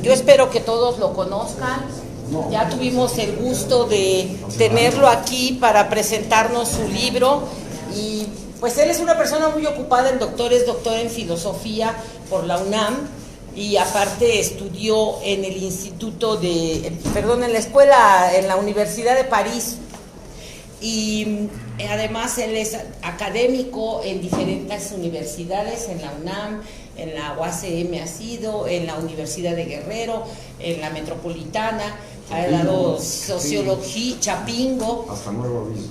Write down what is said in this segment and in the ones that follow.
Yo espero que todos lo conozcan. Ya tuvimos el gusto de tenerlo aquí para presentarnos su libro y pues él es una persona muy ocupada, es doctor en filosofía por la UNAM y aparte estudió en el en la escuela, en la Universidad de París. Y además él es académico en diferentes universidades, en la UNAM, en la UACM ha sido, en la Universidad de Guerrero, en la Metropolitana, ha dado sociología, Chapingo. Hasta nuevo aviso.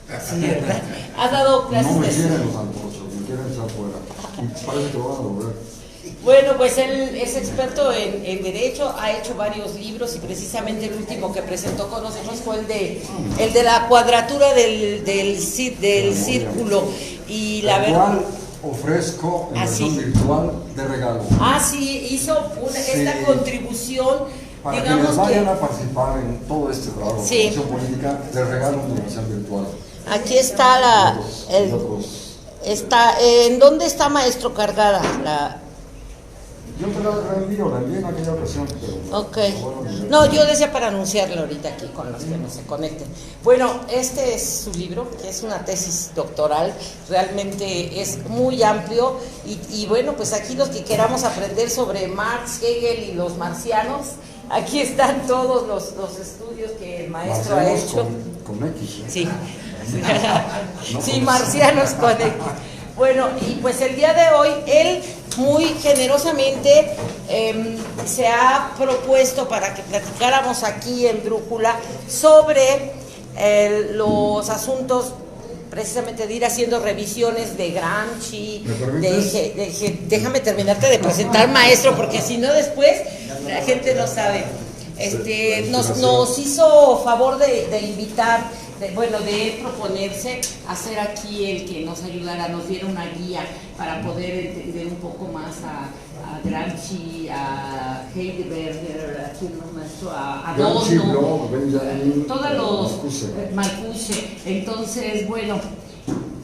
Sí, ¿verdad? Ha dado clases no me quieren los antorchos, me quieren estar fuera. Y parece que lo van a lograr. Bueno, pues él es experto en Derecho, ha hecho varios libros y precisamente el último que presentó con nosotros fue el de la cuadratura del círculo. Y la verdad, ofrezco en versión virtual de regalo. Sí, hizo esta contribución. Para digamos que vayan a participar en todo este trabajo de sí. formación política, de regalo una versión virtual. Aquí está ¿en dónde está, maestro, cargada? Yo te la envié en aquella ocasión. Pero ok. No, yo decía para anunciarlo ahorita aquí con los que no se conecten. Bueno, este es su libro, que es una tesis doctoral, realmente es muy amplio y bueno, pues aquí los que queramos aprender sobre Marx, Hegel y los marcianos, aquí están todos los estudios que el maestro ha hecho. Con X, ¿eh? Sí, no sí, marcianos con X. Bueno, y pues el día de hoy él muy generosamente se ha propuesto para que platicáramos aquí en Brújula sobre los asuntos precisamente de ir haciendo revisiones de Gramsci. Déjame terminarte de presentar, maestro, porque si no después la gente no sabe. Nos hizo favor de invitar, de proponerse hacer aquí el que nos ayudara, nos diera una guía para poder entender un poco más a Gramsci, a Heidegger, a Adorno, todos los Marcuse. Entonces, bueno,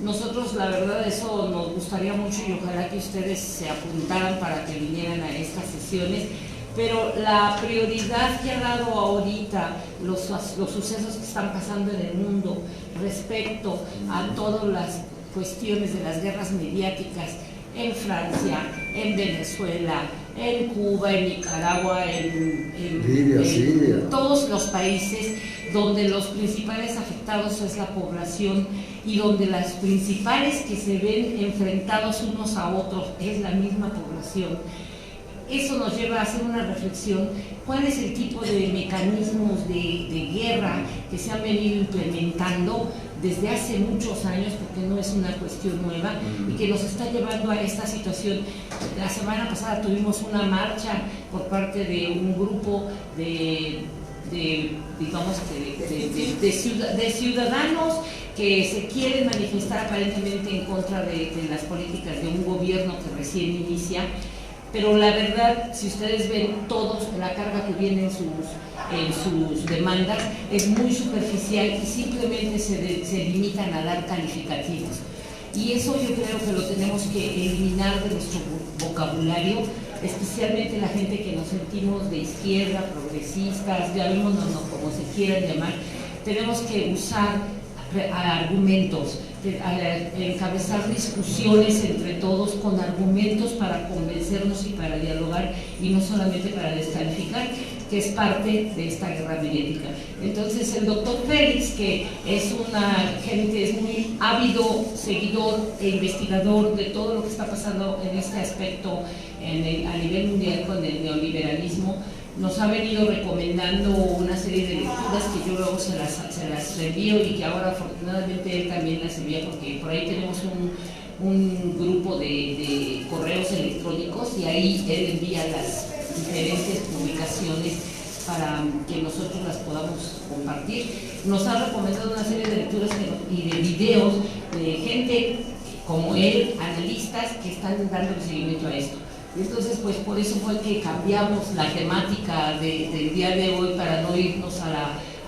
nosotros la verdad eso nos gustaría mucho y ojalá que ustedes se apuntaran para que vinieran a estas sesiones. Pero la prioridad que ha dado ahorita los sucesos que están pasando en el mundo respecto a todas las cuestiones de las guerras mediáticas en Francia, en Venezuela, en Cuba, en Nicaragua, en todos los países donde los principales afectados es la población y donde las principales que se ven enfrentados unos a otros es la misma población. Eso nos lleva a hacer una reflexión, cuál es el tipo de mecanismos de guerra que se han venido implementando desde hace muchos años, porque no es una cuestión nueva, y que nos está llevando a esta situación. La semana pasada tuvimos una marcha por parte de un grupo de ciudadanos que se quieren manifestar aparentemente en contra de las políticas de un gobierno que recién inicia. Pero la verdad, si ustedes ven todos la carga que viene en sus demandas, es muy superficial y simplemente se limitan a dar calificativos. Y eso yo creo que lo tenemos que eliminar de nuestro vocabulario, especialmente la gente que nos sentimos de izquierda, progresistas, llamémonos como se quieran llamar. Tenemos que usar argumentos, encabezar discusiones entre todos con argumentos para convencernos y para dialogar y no solamente para descalificar, que es parte de esta guerra mediática. Entonces el doctor Félix, que es es muy ávido seguidor e investigador de todo lo que está pasando en este aspecto a nivel mundial con el neoliberalismo, nos ha venido recomendando una serie de lecturas que yo luego se las reenvío y que ahora afortunadamente él también las envía, porque por ahí tenemos un grupo de correos electrónicos y ahí él envía las diferentes publicaciones para que nosotros las podamos compartir. Nos ha recomendado una serie de lecturas y de videos de gente como él, analistas que están dando seguimiento a esto. Y entonces, pues por eso fue que cambiamos la temática del día de hoy para no irnos a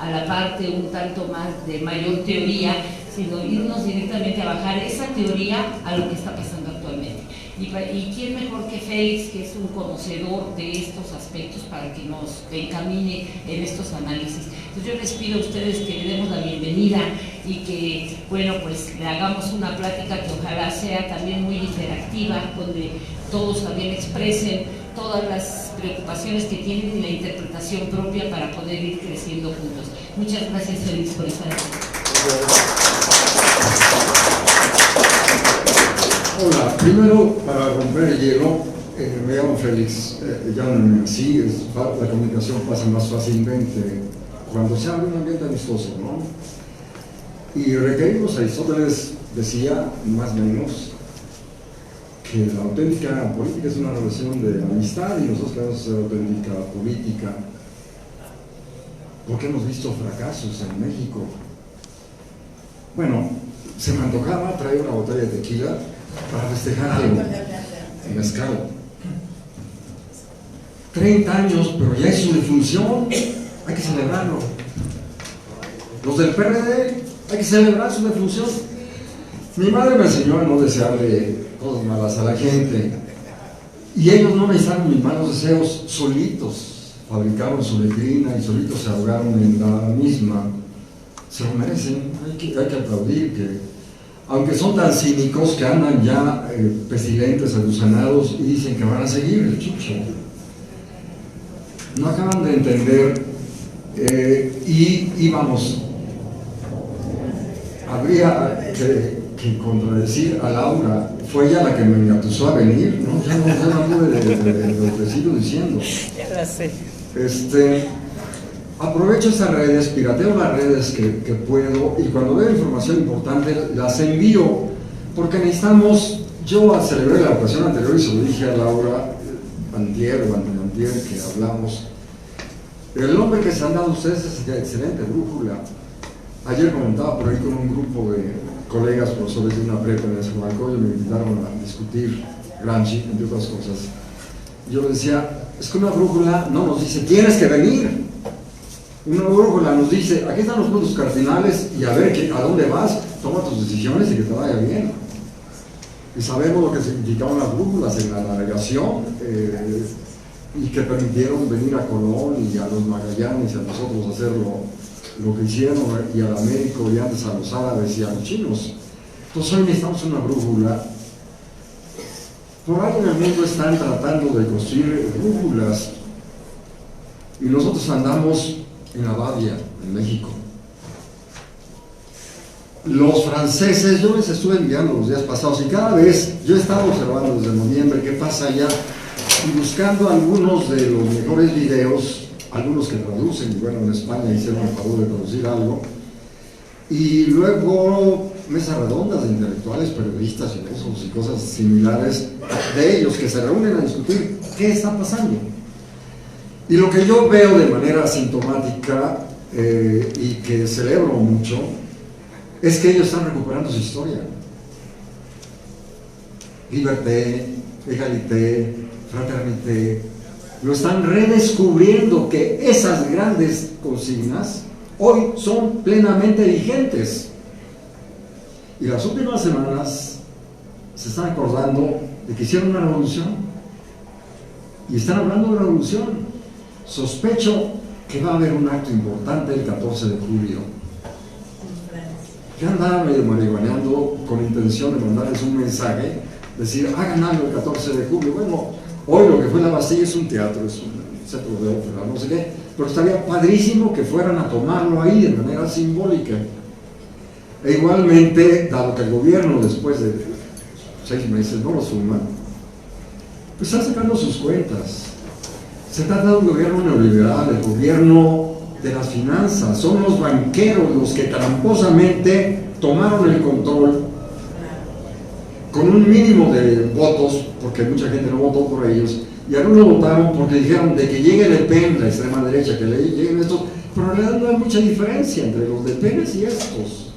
la parte un tanto más de mayor teoría, sino irnos directamente a bajar esa teoría a lo que está pasando actualmente. Y quién mejor que Félix, que es un conocedor de estos aspectos, para que nos encamine en estos análisis. Entonces yo les pido a ustedes que le demos la bienvenida y que, bueno, pues le hagamos una plática que ojalá sea también muy interactiva, donde todos también expresen todas las preocupaciones que tienen y la interpretación propia para poder ir creciendo juntos. Muchas gracias, Félix, por estar aquí. Hola, primero para romper el hielo, me llamo Félix, llámenme así, la comunicación pasa más fácilmente cuando se abre un ambiente amistoso, ¿no? Y requerimos, Aristóteles decía, más o menos, que la auténtica política es una relación de amistad y nosotros queremos hacer auténtica política porque hemos visto fracasos en México. Bueno, se me antojaba traer una botella de tequila para festejar algo, mezcal. 30 años, pero ya es su defunción, hay que celebrarlo. Los del PRD, hay que celebrar su defunción. Mi madre me enseñó a no desearle cosas malas a la gente, y ellos no necesitaron mis malos deseos, solitos fabricaron su letrina y solitos se ahogaron en la misma. Se lo merecen, hay que aplaudir que aunque son tan cínicos que andan ya pestilentes, aguzanados y dicen que van a seguir el chucho. No acaban de entender y vamos, habría que contradecir a Laura, fue ella la que me engatusó a venir, ¿no? Ya no pude de lo que sigo diciendo. Ya la sé. Aprovecho estas redes, pirateo las redes que puedo y cuando veo información importante las envío porque necesitamos, yo celebré la ocasión anterior y se lo dije a Laura antier o anteantier que hablamos, el nombre que se han dado ustedes es excelente, brújula. Ayer comentaba por ahí con un grupo de colegas profesores de una prepa en Escobarco y me invitaron a discutir Gramsci, entre otras cosas. Yo les decía, es que una brújula no nos dice tienes que venir. Una brújula nos dice, aquí están los puntos cardinales y a ver a dónde vas, toma tus decisiones y que te vaya bien. Y sabemos lo que significaban las brújulas en la navegación y que permitieron venir a Colón y a los Magallanes y a nosotros hacer lo que hicieron y al Américo y antes a los árabes y a los chinos. Entonces hoy necesitamos una brújula. Por ahí en el mundo están tratando de construir brújulas y nosotros andamos en Abadia, en México. Los franceses, yo les estuve enviando los días pasados y cada vez, yo he estado observando desde noviembre qué pasa allá y buscando algunos de los mejores videos, algunos que traducen, y bueno, en España hicieron el favor de traducir algo, y luego mesas redondas de intelectuales, periodistas, filósofos y cosas similares de ellos que se reúnen a discutir qué está pasando. Y lo que yo veo de manera sintomática y que celebro mucho es que ellos están recuperando su historia. Liberté, égalité, fraternité, lo están redescubriendo que esas grandes consignas hoy son plenamente vigentes. Y las últimas semanas se están acordando de que hicieron una revolución y están hablando de revolución. Sospecho que va a haber un acto importante el 14 de julio. Que andaba medio marihuaneando con intención de mandarles un mensaje, decir, hagan algo el 14 de julio. Bueno, hoy lo que fue la Bastilla es un teatro, es un centro de ópera, no sé qué, pero estaría padrísimo que fueran a tomarlo ahí de manera simbólica. E igualmente, dado que el gobierno después de 6 meses no lo suma, pues está sacando sus cuentas. Se trata de un gobierno neoliberal, el gobierno de las finanzas. Son los banqueros los que tramposamente tomaron el control con un mínimo de votos, porque mucha gente no votó por ellos, y algunos votaron porque dijeron de que llegue Le Pen, la extrema derecha, que le lleguen estos, pero en realidad no hay mucha diferencia entre los Le Pen y estos.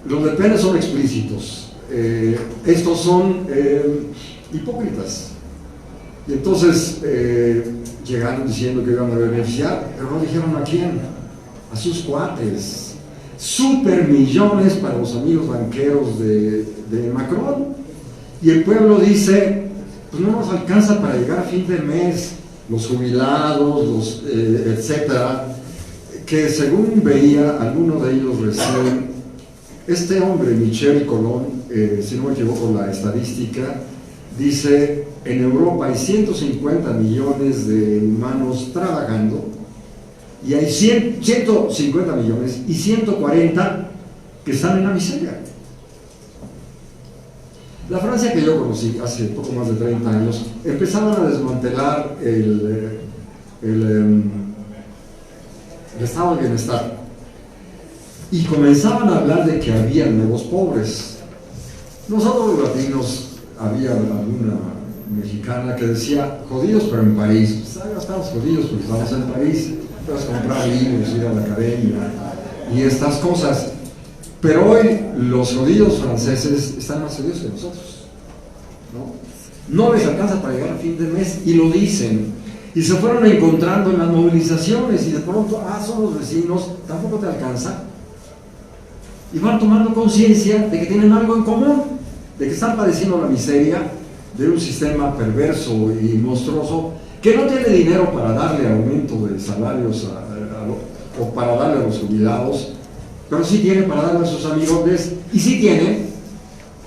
Los Le Pen son explícitos, estos son hipócritas. Y entonces llegaron diciendo que iban a beneficiar, pero no dijeron a quién, a sus cuates. Super millones para los amigos banqueros de Macron. Y el pueblo dice, pues no nos alcanza para llegar a fin de mes, los jubilados, etcétera, que según veía, alguno de ellos recién, este hombre, Michel Colón, si no me equivoco la estadística, dice, en Europa hay 150 millones de humanos trabajando, y hay 150 millones y 140 que están en la miseria. La Francia que yo conocí hace poco más de 30 años, empezaban a desmantelar el estado de bienestar y comenzaban a hablar de que había nuevos pobres. Nosotros los latinos, había alguna mexicana que decía, jodidos pero en París. Pues, estamos jodidos porque estamos en París, puedes comprar libros, ir a la academia y estas cosas. Pero hoy los jodidos franceses están más jodidos que nosotros, ¿no? No les alcanza para llegar a fin de mes y lo dicen. Y se fueron encontrando en las movilizaciones y de pronto, son los vecinos, tampoco te alcanza. Y van tomando conciencia de que tienen algo en común, de que están padeciendo la miseria de un sistema perverso y monstruoso que no tiene dinero para darle aumento de salarios o para darle a los jubilados, pero sí tiene para darle a sus amigotes, y sí tiene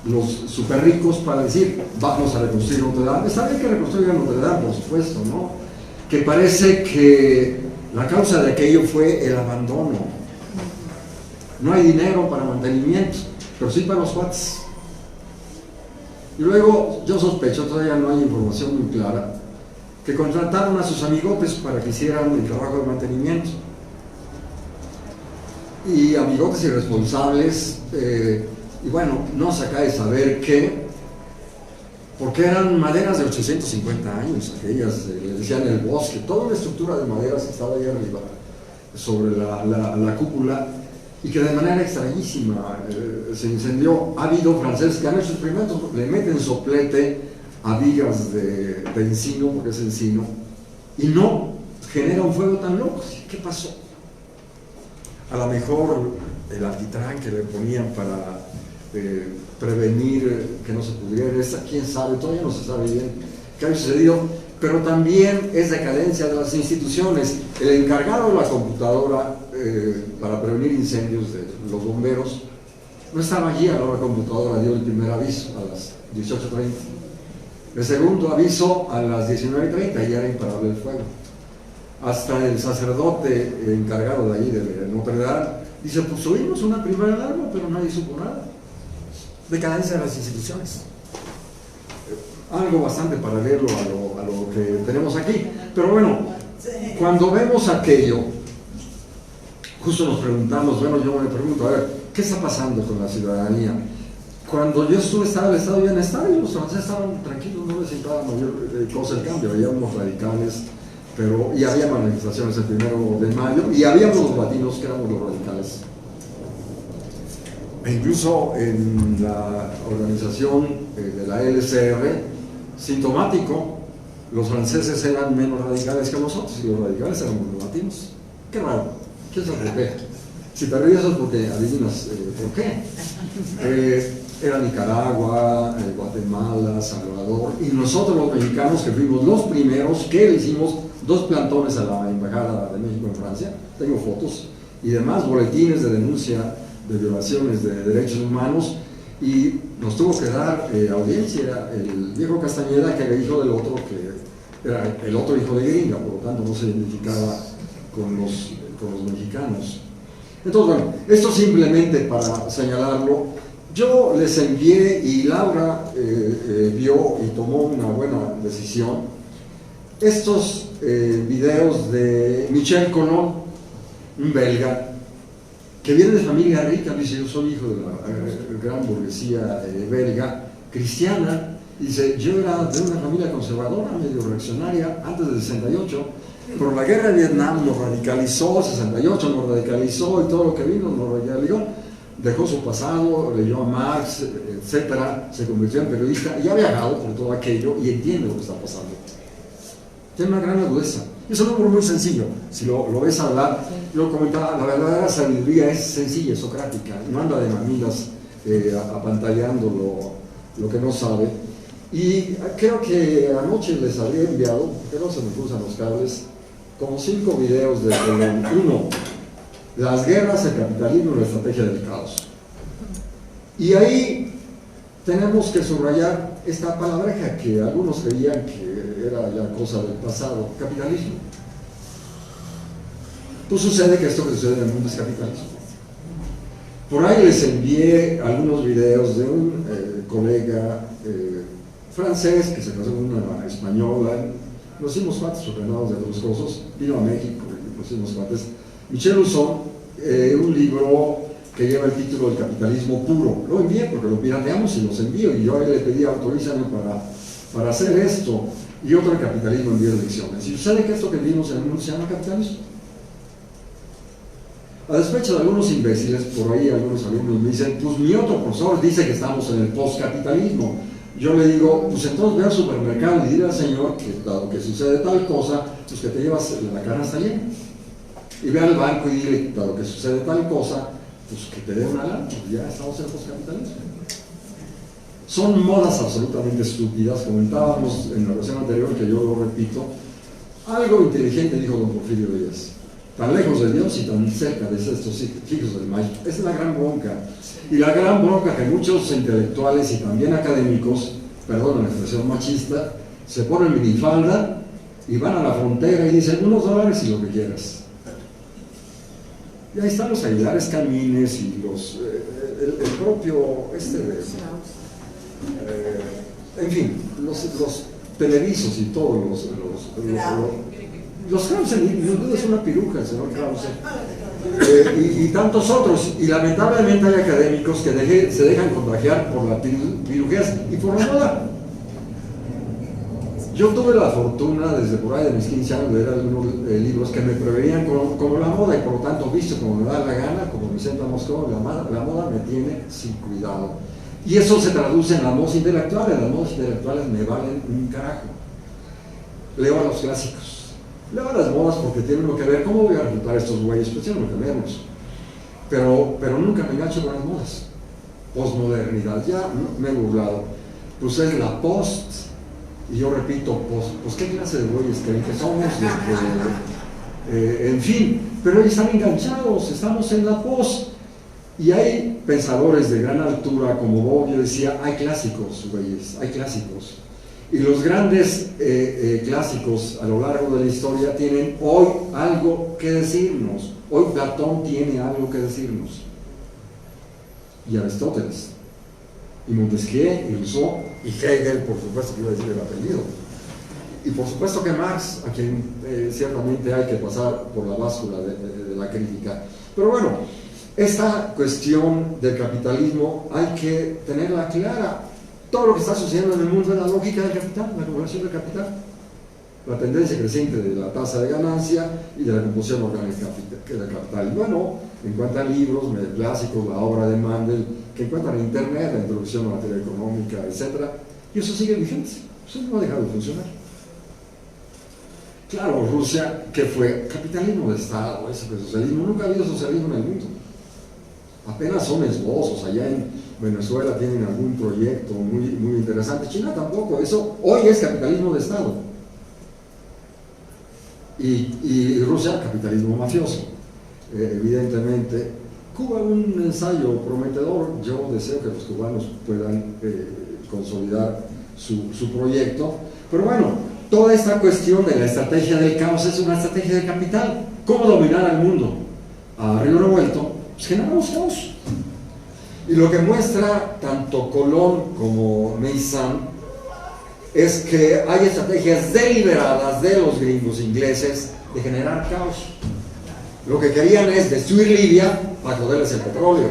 los super ricos para decir, vamos a reconstruir Notre Dame. Está bien que reconstruyan Notre Dame, por supuesto, ¿no? Que parece que la causa de aquello fue el abandono. No hay dinero para mantenimiento, pero sí para los cuates. Y luego, yo sospecho, todavía no hay información muy clara, que contrataron a sus amigotes para que hicieran el trabajo de mantenimiento. Y amigotes irresponsables, y bueno, no se acaba de saber qué, porque eran maderas de 850 años, aquellas, le decían el bosque, toda una estructura de maderas estaba ahí arriba, sobre la cúpula, y que de manera extrañísima se incendió. Ha habido franceses que han hecho experimentos, le meten soplete a vigas de encino, porque es encino, y no genera un fuego tan loco. ¿Qué pasó? A lo mejor el alquitrán que le ponían para prevenir que no se pudriera, quién sabe, todavía no se sabe bien qué ha sucedido, pero también es decadencia de las instituciones. El encargado de la computadora para prevenir incendios de los bomberos no estaba allí a la hora la computadora, dio el primer aviso a las 18:30, el segundo aviso a las 19:30 y era imparable el fuego. Hasta el sacerdote encargado de allí de Notre Dame dice, pues subimos una primera alarma, pero nadie supo nada. Decadencia de las instituciones. Algo bastante paralelo a lo que tenemos aquí. Pero bueno, cuando vemos aquello, justo nos preguntamos, bueno, yo me pregunto, a ver, ¿qué está pasando con la ciudadanía? Cuando yo estaba en el estado de bienestar y los franceses estaban tranquilos, no les importaba mayor cosa el cambio, había unos radicales, y había manifestaciones el 1 de mayo, y habíamos los latinos que éramos los radicales. E incluso en la organización de la LCR, sintomático, los franceses eran menos radicales que nosotros, y los radicales éramos los latinos. Qué raro, ¿quién sabe por qué? Si te ríes es porque adivinas por qué. Era Nicaragua, Guatemala, Salvador, y nosotros los mexicanos que fuimos los primeros que le hicimos 2 plantones a la Embajada de México en Francia, tengo fotos, y demás boletines de denuncia de violaciones de derechos humanos, y nos tuvo que dar audiencia el viejo Castañeda, que era hijo del otro, que era el otro hijo de gringa, por lo tanto no se identificaba con los mexicanos. Entonces, bueno, esto simplemente para señalarlo. Yo les envié, y Laura vio y tomó una buena decisión, estos videos de Michel Colón, un belga, que viene de familia rica. Dice, yo soy hijo de la gran burguesía belga, cristiana. Dice, yo era de una familia conservadora, medio reaccionaria, antes del 68, pero la guerra de Vietnam nos radicalizó, 68 nos radicalizó, y todo lo que vino nos radicalizó. Dejó su pasado, leyó a Marx, etcétera, se convirtió en periodista y ha viajado por todo aquello y entiende lo que está pasando. Tiene una gran agudeza. Es un hombre muy sencillo. Si lo ves hablar, yo comentaba, la verdadera sabiduría es sencilla, es socrática, no anda de mamilas apantalleando lo que no sabe. Y creo que anoche les había enviado, porque no se me cruzan los cables, como 5 videos de Colón. Uno, las guerras, el capitalismo y la estrategia del caos. Y ahí tenemos que subrayar esta palabreja que algunos creían que era ya cosa del pasado, capitalismo. Pues sucede que esto que sucede en el mundo es capitalismo. Por ahí les envié algunos videos de un colega francés que se casó con una española. Nos hicimos cuates ordenados de los cosas, vino a México y nos hicimos cuates. Michel Usson, un libro que lleva el título del capitalismo puro. Lo envié porque lo pirateamos y los envío, y yo a él le pedí autorízame para hacer esto, y otro el capitalismo en 10 lecciones. Y sucede que esto que vimos en el mundo se llama capitalismo. A despecho de algunos imbéciles, por ahí algunos alumnos me dicen, pues mi otro profesor dice que estamos en el postcapitalismo. Yo le digo, pues entonces ve al supermercado y dile al señor que dado que sucede tal cosa, pues que te llevas la canasta llena. Y ve al banco y dile, dado que sucede tal cosa, pues que te dé una lana, pues ya estamos en el postcapitalismo. Son modas absolutamente estúpidas. Comentábamos en la versión anterior, que yo lo repito, algo inteligente dijo don Porfirio Díaz: tan lejos de Dios y tan cerca de estos hijos del maíz. Esa es la gran bronca. Y la gran bronca que muchos intelectuales y también académicos, perdón la expresión machista, se ponen minifalda y van a la frontera y dicen unos dólares y lo que quieras. Y ahí están los Aguilares Camines y los, el propio, en fin, los televisos y todos los Krause, no duda es una piruja el señor Krause, y tantos otros. Y lamentablemente hay académicos que se dejan contagiar por la pirujeas y por la moda. Yo tuve la fortuna desde por ahí de mis 15 años de leer algunos libros que me preveían como la moda, y por lo tanto visto como me da la gana, como Vicente Moscón, la moda me tiene sin cuidado. Y eso se traduce en las modas intelectuales. Las modas intelectuales me valen un carajo. Leo a los clásicos, leo a las modas porque tienen lo que ver. ¿Cómo voy a refutar a estos güeyes? Pues tienen lo que vernos. Pero nunca me engancho con las modas. Posmodernidad, ya me he burlado. Pues es la post. Y yo repito, pues ¿qué clase de güeyes creen que somos? En fin, pero ellos están enganchados, estamos en la post. Y hay pensadores de gran altura como Bobbio decía, hay clásicos, güeyes, hay clásicos. Y los grandes clásicos a lo largo de la historia tienen hoy algo que decirnos. Hoy Platón tiene algo que decirnos. Y Aristóteles, y Montesquieu, y Rousseau, y Hegel, por supuesto que iba a decir el apellido. Y por supuesto que Marx, a quien ciertamente hay que pasar por la báscula de la crítica. Pero bueno, esta cuestión del capitalismo hay que tenerla clara. Todo lo que está sucediendo en el mundo es la lógica del capital, la acumulación del capital, la tendencia creciente de la tasa de ganancia y de la composición orgánica del capital. Y bueno, encuentran libros clásicos, la obra de Mandel, que encuentran en internet, la introducción a la teoría económica, etc. Y eso sigue vigente, eso no ha dejado de funcionar. Claro, Rusia, que fue capitalismo de Estado, ese fue socialismo. Nunca ha habido socialismo en el mundo. Apenas son esbozos. Allá en Venezuela tienen algún proyecto muy interesante. China tampoco. Eso hoy es capitalismo de Estado. Y Rusia, capitalismo mafioso. Evidentemente, Cuba, un ensayo prometedor. Yo deseo que los cubanos puedan consolidar su proyecto. Pero bueno, toda esta cuestión de la estrategia del caos es una estrategia de capital. ¿Cómo dominar al mundo? A río revuelto, pues generamos caos. Y lo que muestra tanto Colón como Meyssan es que hay estrategias deliberadas de los gringos ingleses de generar caos. Lo que querían es destruir Libia para joderles el petróleo.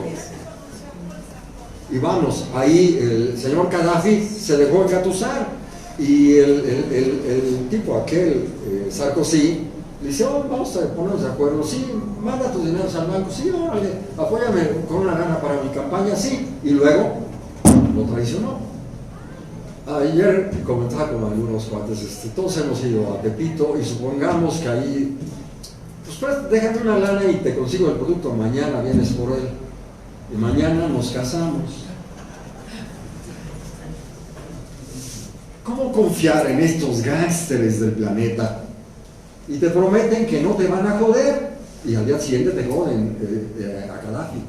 Y vamos, ahí el señor Gaddafi se dejó engatusar. Y el tipo aquel, Sarkozy, le dice, vamos a ponernos de acuerdo, sí, manda tus dineros al banco, sí, órale, apóyame con una lana para mi campaña, sí, y luego lo traicionó. Ayer comentaba con algunos cuates, todos hemos ido a Tepito y supongamos que ahí, pues déjate una lana y te consigo el producto, mañana vienes por él, y mañana nos casamos. ¿cómo confiar en estos gángsteres del planeta? Y te prometen que no te van a joder, y al día siguiente te joden a Gaddafi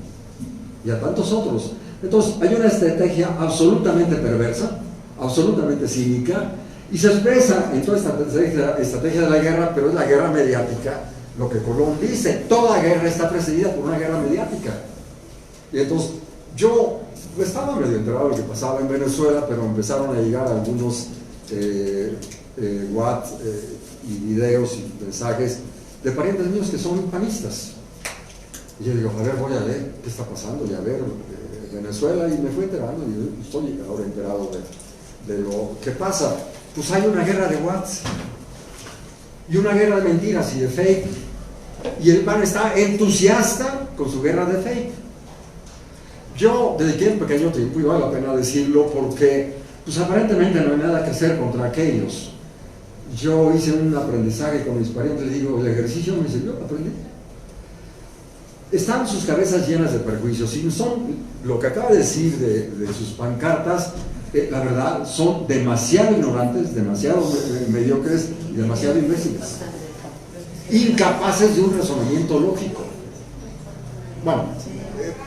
y a tantos otros. Entonces hay una estrategia absolutamente perversa, absolutamente cínica, y se expresa en toda esta estrategia de la guerra, pero es la guerra mediática. Lo que Colón dice, toda guerra está precedida por una guerra mediática. Y entonces yo estaba medio enterado de lo que pasaba en Venezuela, pero empezaron a llegar algunos WhatsApp y videos y mensajes de parientes míos que son panistas. Y yo digo, a ver, voy a ver qué está pasando, y a ver Venezuela, y me fui enterando, y yo estoy ahora enterado de lo que pasa. Pues hay una guerra de WhatsApp, y una guerra de mentiras y de fake, y el PAN está entusiasta con su guerra de fake. Yo dediqué un pequeño tiempo, y vale la pena decirlo, porque pues aparentemente no hay nada que hacer contra aquellos. Yo hice un aprendizaje con mis parientes, les digo, el ejercicio me sirvió, aprendí. Están sus cabezas llenas de perjuicios, y son lo que acaba de decir de sus pancartas, la verdad, son demasiado ignorantes, demasiado mediocres y demasiado imbéciles, incapaces de un razonamiento lógico. Bueno,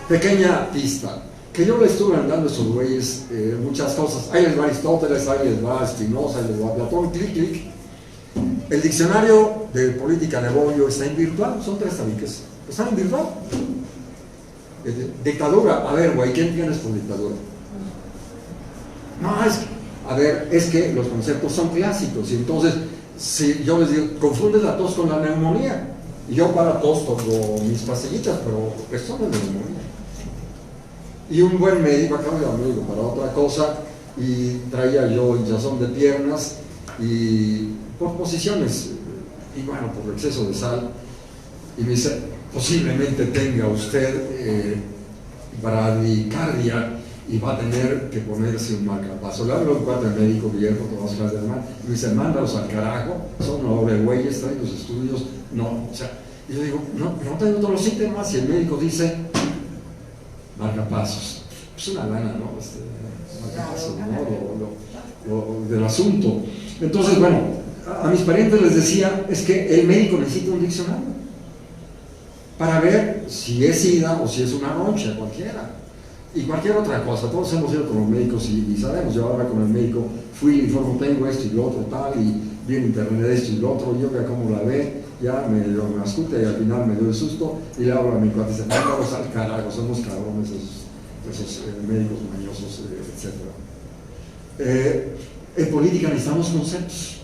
pequeña pista, que yo le estuve dando a esos güeyes muchas cosas. Ahí les va Aristóteles, ahí les va Spinoza, ahí les va Platón, clic, clic. El diccionario de política de Bobbio está en virtual, son 3 tabiques, están en virtual. Dictadura, a ver, güey, ¿qué entiendes por dictadura? No, es que los conceptos son clásicos, y entonces, si yo les digo, confundes la tos con la neumonía, y yo para tos toco mis pastillitas, pero esto no es neumonía. Y un buen médico, acá me amigo para otra cosa, y traía yo hinchazón de piernas, y por posiciones, y bueno, por exceso de sal, y me dice, posiblemente tenga usted bradicardia, y va a tener que ponerse un marcapaso. Le hablo a un cuate médico viejo que va a hablar de hermano, y me dice, mándalos al carajo, son una obra de güeyes, traen los estudios, no, o sea, y yo digo, no tengo todos los síntomas, y el médico dice, marcapasos. Es una lana, ¿no? Marcapasos, ¿no? Lo del asunto. Entonces, bueno, a mis parientes les decía, es que el médico necesita un diccionario para ver si es SIDA o si es una roncha, cualquiera. Y cualquier otra cosa. Todos hemos ido con los médicos y sabemos, yo ahora con el médico fui, informo, tengo esto y lo otro, tal, y vi en internet esto y lo otro, yo vea cómo la ve, ya me dio una astuta y al final me dio el susto, y le hablo a mi cuate y dice, vamos al carajo, somos cabrones esos médicos mañosos, etc. En política necesitamos conceptos.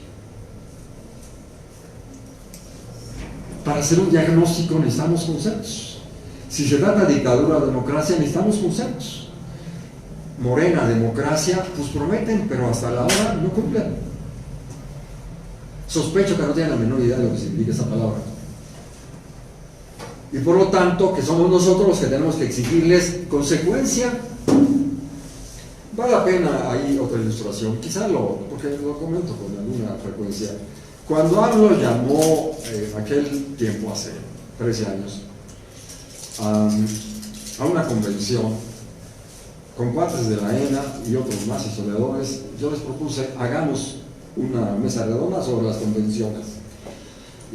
Para hacer un diagnóstico necesitamos conceptos. Si se trata de dictadura o democracia, necesitamos conceptos. Morena, democracia, pues prometen, pero hasta la hora no cumplen. Sospecho que no tienen la menor idea de lo que significa esa palabra. Y por lo tanto, que somos nosotros los que tenemos que exigirles consecuencia. Vale la pena ahí otra ilustración, quizá porque lo comento con alguna frecuencia. Cuando AMLO llamó aquel tiempo, hace 13 años, a una convención con cuates de la ENA y otros más historiadores, yo les propuse, hagamos una mesa redonda sobre las convenciones.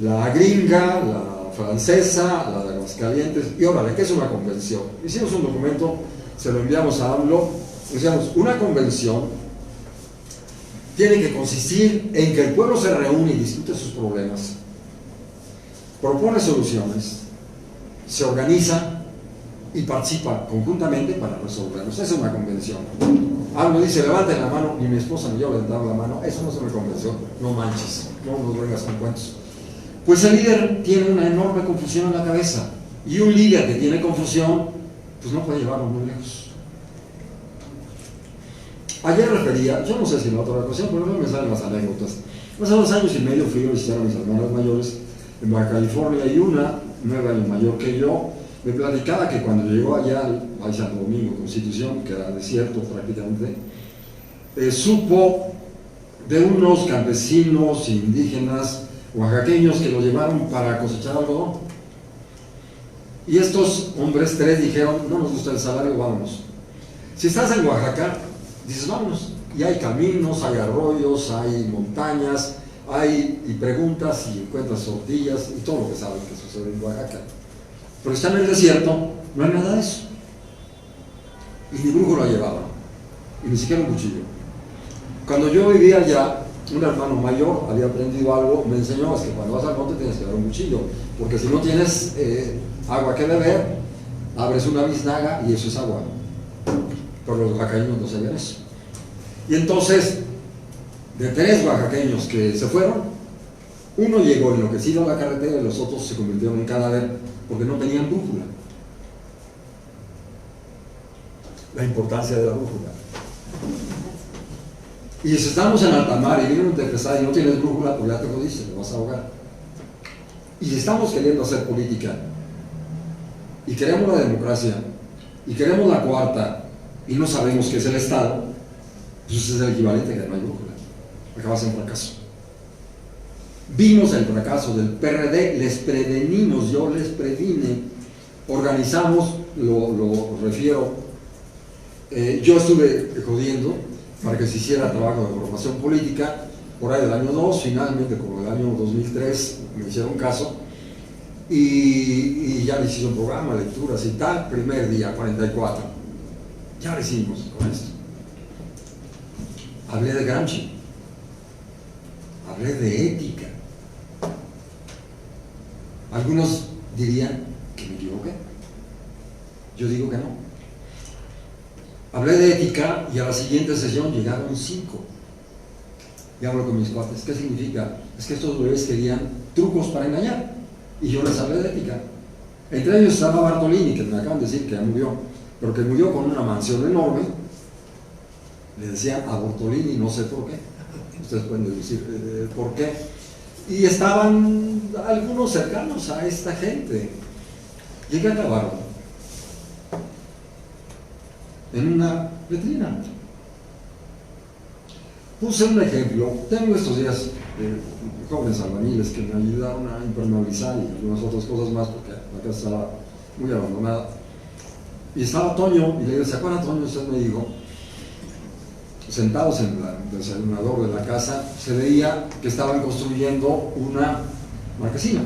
La gringa, la francesa, la de Aguascalientes, y órale, ¿qué es una convención? Hicimos un documento, se lo enviamos a AMLO, decíamos, una convención tiene que consistir en que el pueblo se reúne y discute sus problemas, propone soluciones, se organiza y participa conjuntamente para resolverlos. Esa es una convención. AMLO dice, levanten la mano, ni mi esposa ni yo levantamos la mano, eso no es una convención, no manches, no nos vengas con cuentos. Pues el líder tiene una enorme confusión en la cabeza, y un líder que tiene confusión, pues no puede llevarlo muy lejos. Ayer refería, yo no sé si en la otra ocasión, pero no me salen las anécdotas. Hace 2 años y medio fui a visitar a mis hermanas mayores en Baja California, y una, 9 años mayor que yo, me platicaba que cuando llegó allá a Santo Domingo, Constitución, que era desierto prácticamente, supo de unos campesinos indígenas oaxaqueños que lo llevaron para cosechar algodón. Y estos hombres 3 dijeron, no nos gusta el salario, vámonos. Si estás en Oaxaca, dices, vámonos, Y hay caminos, hay arroyos, hay montañas, y preguntas y encuentras tortillas y todo lo que saben que sucede en Oaxaca. Pero está en el desierto, no hay nada de eso. Y ni brújula llevaban, y ni siquiera un cuchillo. Cuando yo vivía allá, un hermano mayor había aprendido algo, me enseñó, es que cuando vas al monte tienes que dar un cuchillo, porque si no tienes agua que beber, abres una biznaga y eso es agua. Pero los oaxaqueños no sabían eso. Y entonces, de 3 oaxaqueños que se fueron, uno llegó enloquecido a la carretera y los otros se convirtieron en cadáver porque no tenían brújula. La importancia de la brújula. Y si estamos en alta mar y viene un tempestad y no tienes brújula, pues ya te lo dice, te vas a ahogar. Y si estamos queriendo hacer política y queremos la democracia y queremos la cuarta y no sabemos qué es el Estado, pues es el equivalente a que no hay brújula. Acabas en fracaso. Vimos el fracaso del PRD, les prevenimos, yo les previne, organizamos, lo refiero, yo estuve jodiendo para que se hiciera trabajo de formación política, por ahí del año 2, finalmente por el año 2003 me hicieron caso, y ya les hice un programa, lecturas y tal, primer día, 44, ya lo hicimos con esto. Hablé de Gramsci, hablé de ética. Algunos dirían que me equivoqué, yo digo que no. Hablé de ética y a la siguiente sesión llegaron 5. Y hablo con mis cuates, ¿qué significa? Es que estos bebés querían trucos para engañar, y yo les hablé de ética. Entre ellos estaba Bartolini, que me acaban de decir que ya murió, pero que murió con una mansión enorme. Le decían a Bartolini, no sé por qué, ustedes pueden decir por qué, y estaban algunos cercanos a esta gente. Llegué a acabar en una letrina. Puse un ejemplo, tengo estos días jóvenes albañiles que me ayudaron a impermeabilizar y algunas otras cosas más porque la casa estaba muy abandonada. Y estaba Toño, y le digo, ¿se acuerda, Toño? Usted me dijo, sentados en el desayunador de la casa, se veía que estaban construyendo una marquesina,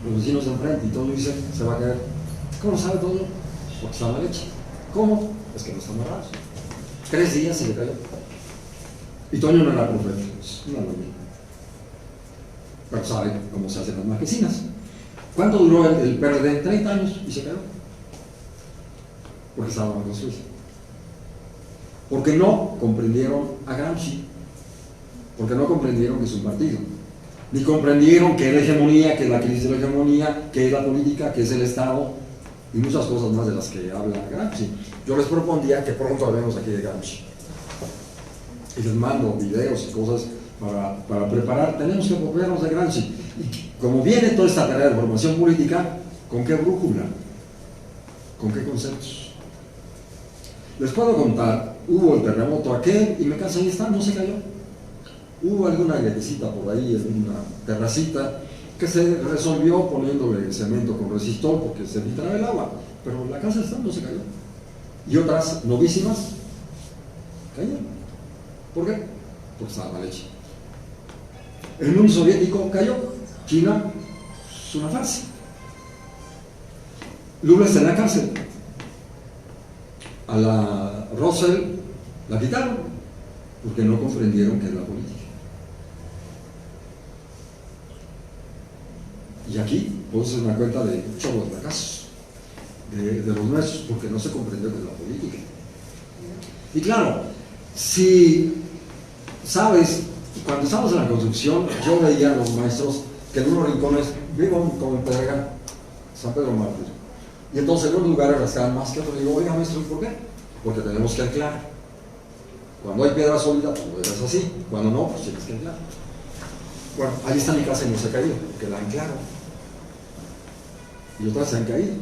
los vecinos de enfrente, y Toño dice, se va a caer. ¿Cómo sabe Toño? Porque está mal hecha. ¿Cómo? Es que no está amarrado. 3 días se le cayó. Y Toño no era profeta, es una albañil, pero sabe cómo se hacen las marquesinas. ¿Cuánto duró el PRD? 30 años y se cayó. Porque estaba mal construido. Porque no comprendieron a Gramsci, porque no comprendieron que es un partido, ni comprendieron que es la hegemonía, que es la crisis de la hegemonía, que es la política, que es el Estado, y muchas cosas más de las que habla Gramsci. Yo les propondría que pronto hablemos aquí de Gramsci. Y les mando videos y cosas para preparar. Tenemos que apropiarnos de Gramsci. Y como viene toda esta tarea de formación política, ¿con qué brújula? ¿Con qué conceptos? Les puedo contar, hubo el terremoto aquel y me cansé, ahí está, no se cayó. Hubo alguna grietecita por ahí en una terracita que se resolvió poniéndole cemento con resistor porque se filtraba el agua, pero la casa está, no se cayó. Y otras novísimas cayeron. ¿Por qué? Porque estaba mal hecha. El mundo soviético cayó, China es una farsa. Lula está en la cárcel. A la Russell la quitaron porque no comprendieron qué es la política. Y aquí podemos hacer una cuenta de muchos los fracasos de los nuestros porque no se comprendió qué es la política. Y claro, si sabes, cuando estábamos en la construcción, yo veía a los maestros que en unos rincones vivo como en Pedregal, San Pedro Mártir. Y entonces en unos lugares rascaban más que otros. Digo, oiga maestro, ¿por qué? Porque tenemos que anclar. Cuando hay piedra sólida, pues lo dejas así. Cuando no, pues tienes que anclar. Bueno, ahí está mi casa y no se ha caído, porque la anclaron. Y otras se han caído,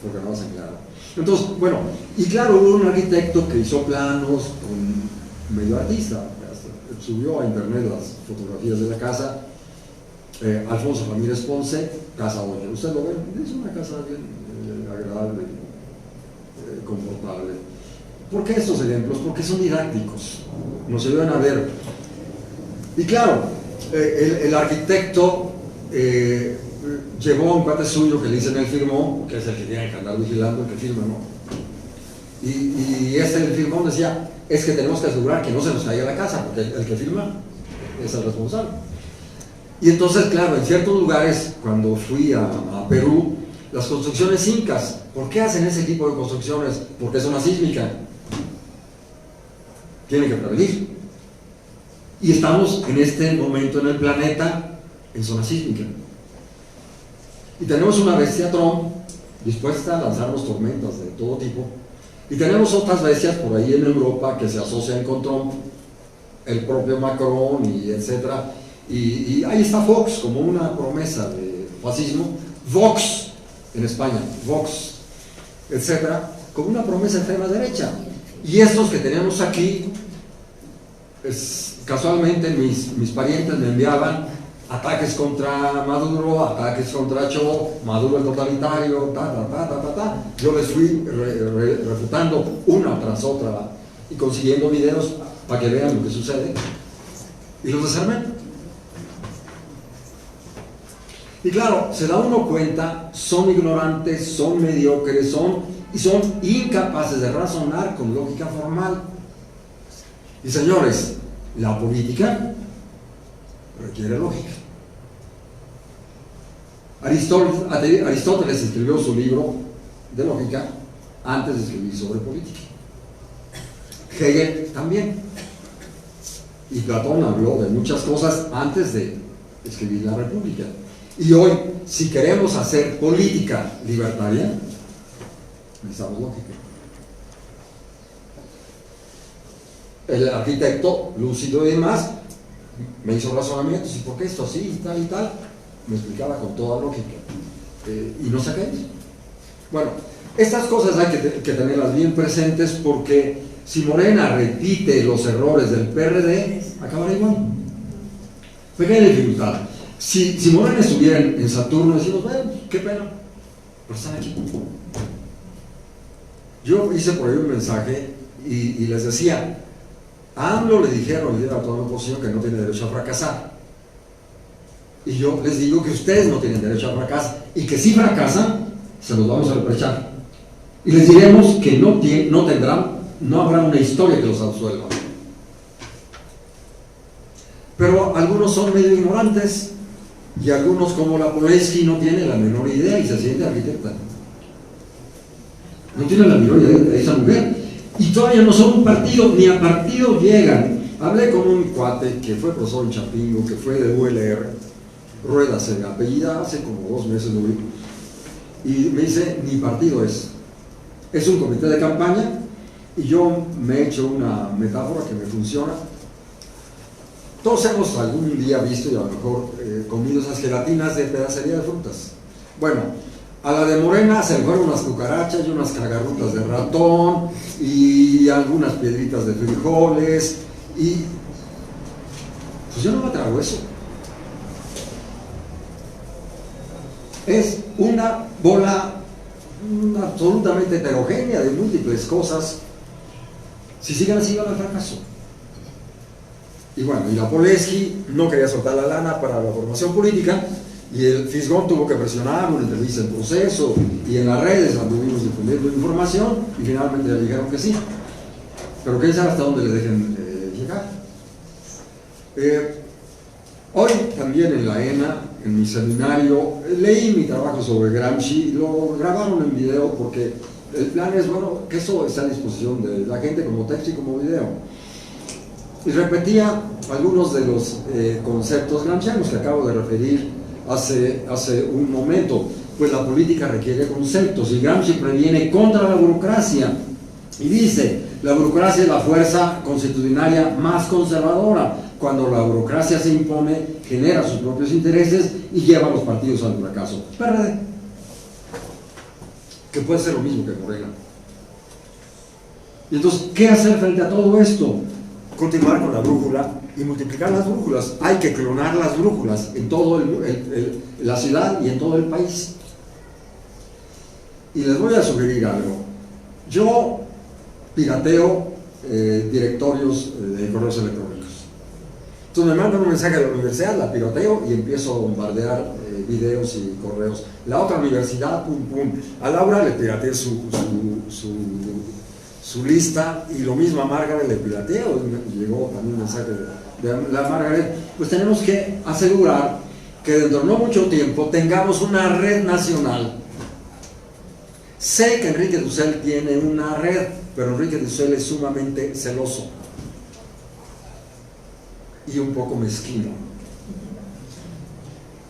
porque no las anclaron. Entonces, bueno, y claro, hubo un arquitecto que hizo planos, un medio artista, subió a internet las fotografías de la casa, Alfonso Ramírez Ponce, Casa Oña. Usted lo ve, es una casa bien agradable, confortable. ¿Por qué estos ejemplos? Porque son didácticos, nos ayudan a ver. Y claro, el arquitecto llevó a un cuate suyo que le dicen él firmó, que es el que tiene que andar vigilando, el que firma, ¿no? Y el firmón decía, es que tenemos que asegurar que no se nos caiga la casa, porque el que firma es el responsable. Y entonces, claro, en ciertos lugares, cuando fui a Perú, las construcciones incas, ¿por qué hacen ese tipo de construcciones? Porque es una sísmica. Tienen que prevenir. Y estamos en este momento en el planeta en zona sísmica. Y tenemos una bestia Trump dispuesta a lanzarnos tormentas de todo tipo. Y tenemos otras bestias por ahí en Europa que se asocian con Trump, el propio Macron y etcétera. Y ahí está Vox como una promesa de fascismo, Vox en España, Vox, etcétera, como una promesa de extrema derecha. Y estos que tenemos aquí, casualmente mis parientes me enviaban ataques contra Maduro, ataques contra Cho, Maduro el totalitario, yo les fui refutando una tras otra y consiguiendo videos para que vean lo que sucede y los desarmé. Y claro, se da uno cuenta, son ignorantes, son mediocres, son incapaces de razonar con lógica formal. Y señores, la política requiere lógica. Aristóteles escribió su libro de lógica antes de escribir sobre política. Hegel también. Y Platón habló de muchas cosas antes de escribir la República. Y hoy, si queremos hacer política libertaria, necesitamos lógica. El arquitecto, lúcido y demás, me hizo razonamientos, ¿y por qué esto así y tal y tal? Me explicaba con toda lógica. Y no saqué. Bueno, estas cosas hay que tenerlas bien presentes porque si Morena repite los errores del PRD, acabará igual. Pequeña dificultad. Si Morena estuviera en Saturno, decimos, bueno, qué pena, pero están aquí. Yo hice por ahí un mensaje y les decía, a AMLO le dijeron, a toda la oposición, que no tiene derecho a fracasar. Y yo les digo que ustedes no tienen derecho a fracasar y que si fracasan, se los vamos a reprochar. Y les diremos que no habrá una historia que los absuelva. Pero algunos son medio ignorantes y algunos, como la Polensky, no tienen la menor idea y se siente arquitecta. No tienen la menor idea de esa mujer. Y todavía no son un partido, ni a partido llegan. Hablé con un cuate que fue profesor en Chapingo, que fue de ULR, Rueda se apellida, hace como 2 meses lo vi, y me dice, ni partido es un comité de campaña, y yo me he hecho una metáfora que me funciona. Todos hemos algún día visto y a lo mejor comido esas gelatinas de pedacería de frutas. Bueno, a la de Morena se le fueron unas cucarachas y unas cagarrutas de ratón y algunas piedritas de frijoles y pues yo no me trago eso. Es una bola absolutamente heterogénea de múltiples cosas. Si siguen así van al fracaso. Y bueno, y la Polensky no quería soltar la lana para la formación política y el Fisgón tuvo que presionar una entrevista en proceso y en las redes anduvimos difundiendo información y finalmente le dijeron que sí, pero quién sabe hasta dónde le dejen llegar. Hoy también en la ENA, en mi seminario, leí mi trabajo sobre Gramsci, lo grabaron en video porque el plan es, bueno, que eso está a disposición de la gente como texto y como video. Y repetía algunos de los conceptos gramscianos que acabo de referir hace un momento. Pues la política requiere conceptos y Gramsci previene contra la burocracia y dice, la burocracia es la fuerza constitucionaria más conservadora. Cuando la burocracia se impone, genera sus propios intereses y lleva a los partidos al fracaso. PRD, que puede ser lo mismo que Morena. Y entonces, ¿qué hacer frente a todo esto? Continuar con la brújula y multiplicar las brújulas. Hay que clonar las brújulas en toda la ciudad y en todo el país. Y les voy a sugerir algo. Yo pirateo directorios de correos electrónicos. Entonces me mandan un mensaje de la universidad, la pirateo y empiezo a bombardear videos y correos. La otra universidad, pum, pum. A Laura le pirateé su lista, y lo mismo a Margaret le pirateo. Llegó también un mensaje de la Margaret. Pues tenemos que asegurar que dentro de no mucho tiempo tengamos una red nacional. Sé que Enrique Dussel tiene una red, pero Enrique Dussel es sumamente celoso y un poco mezquino.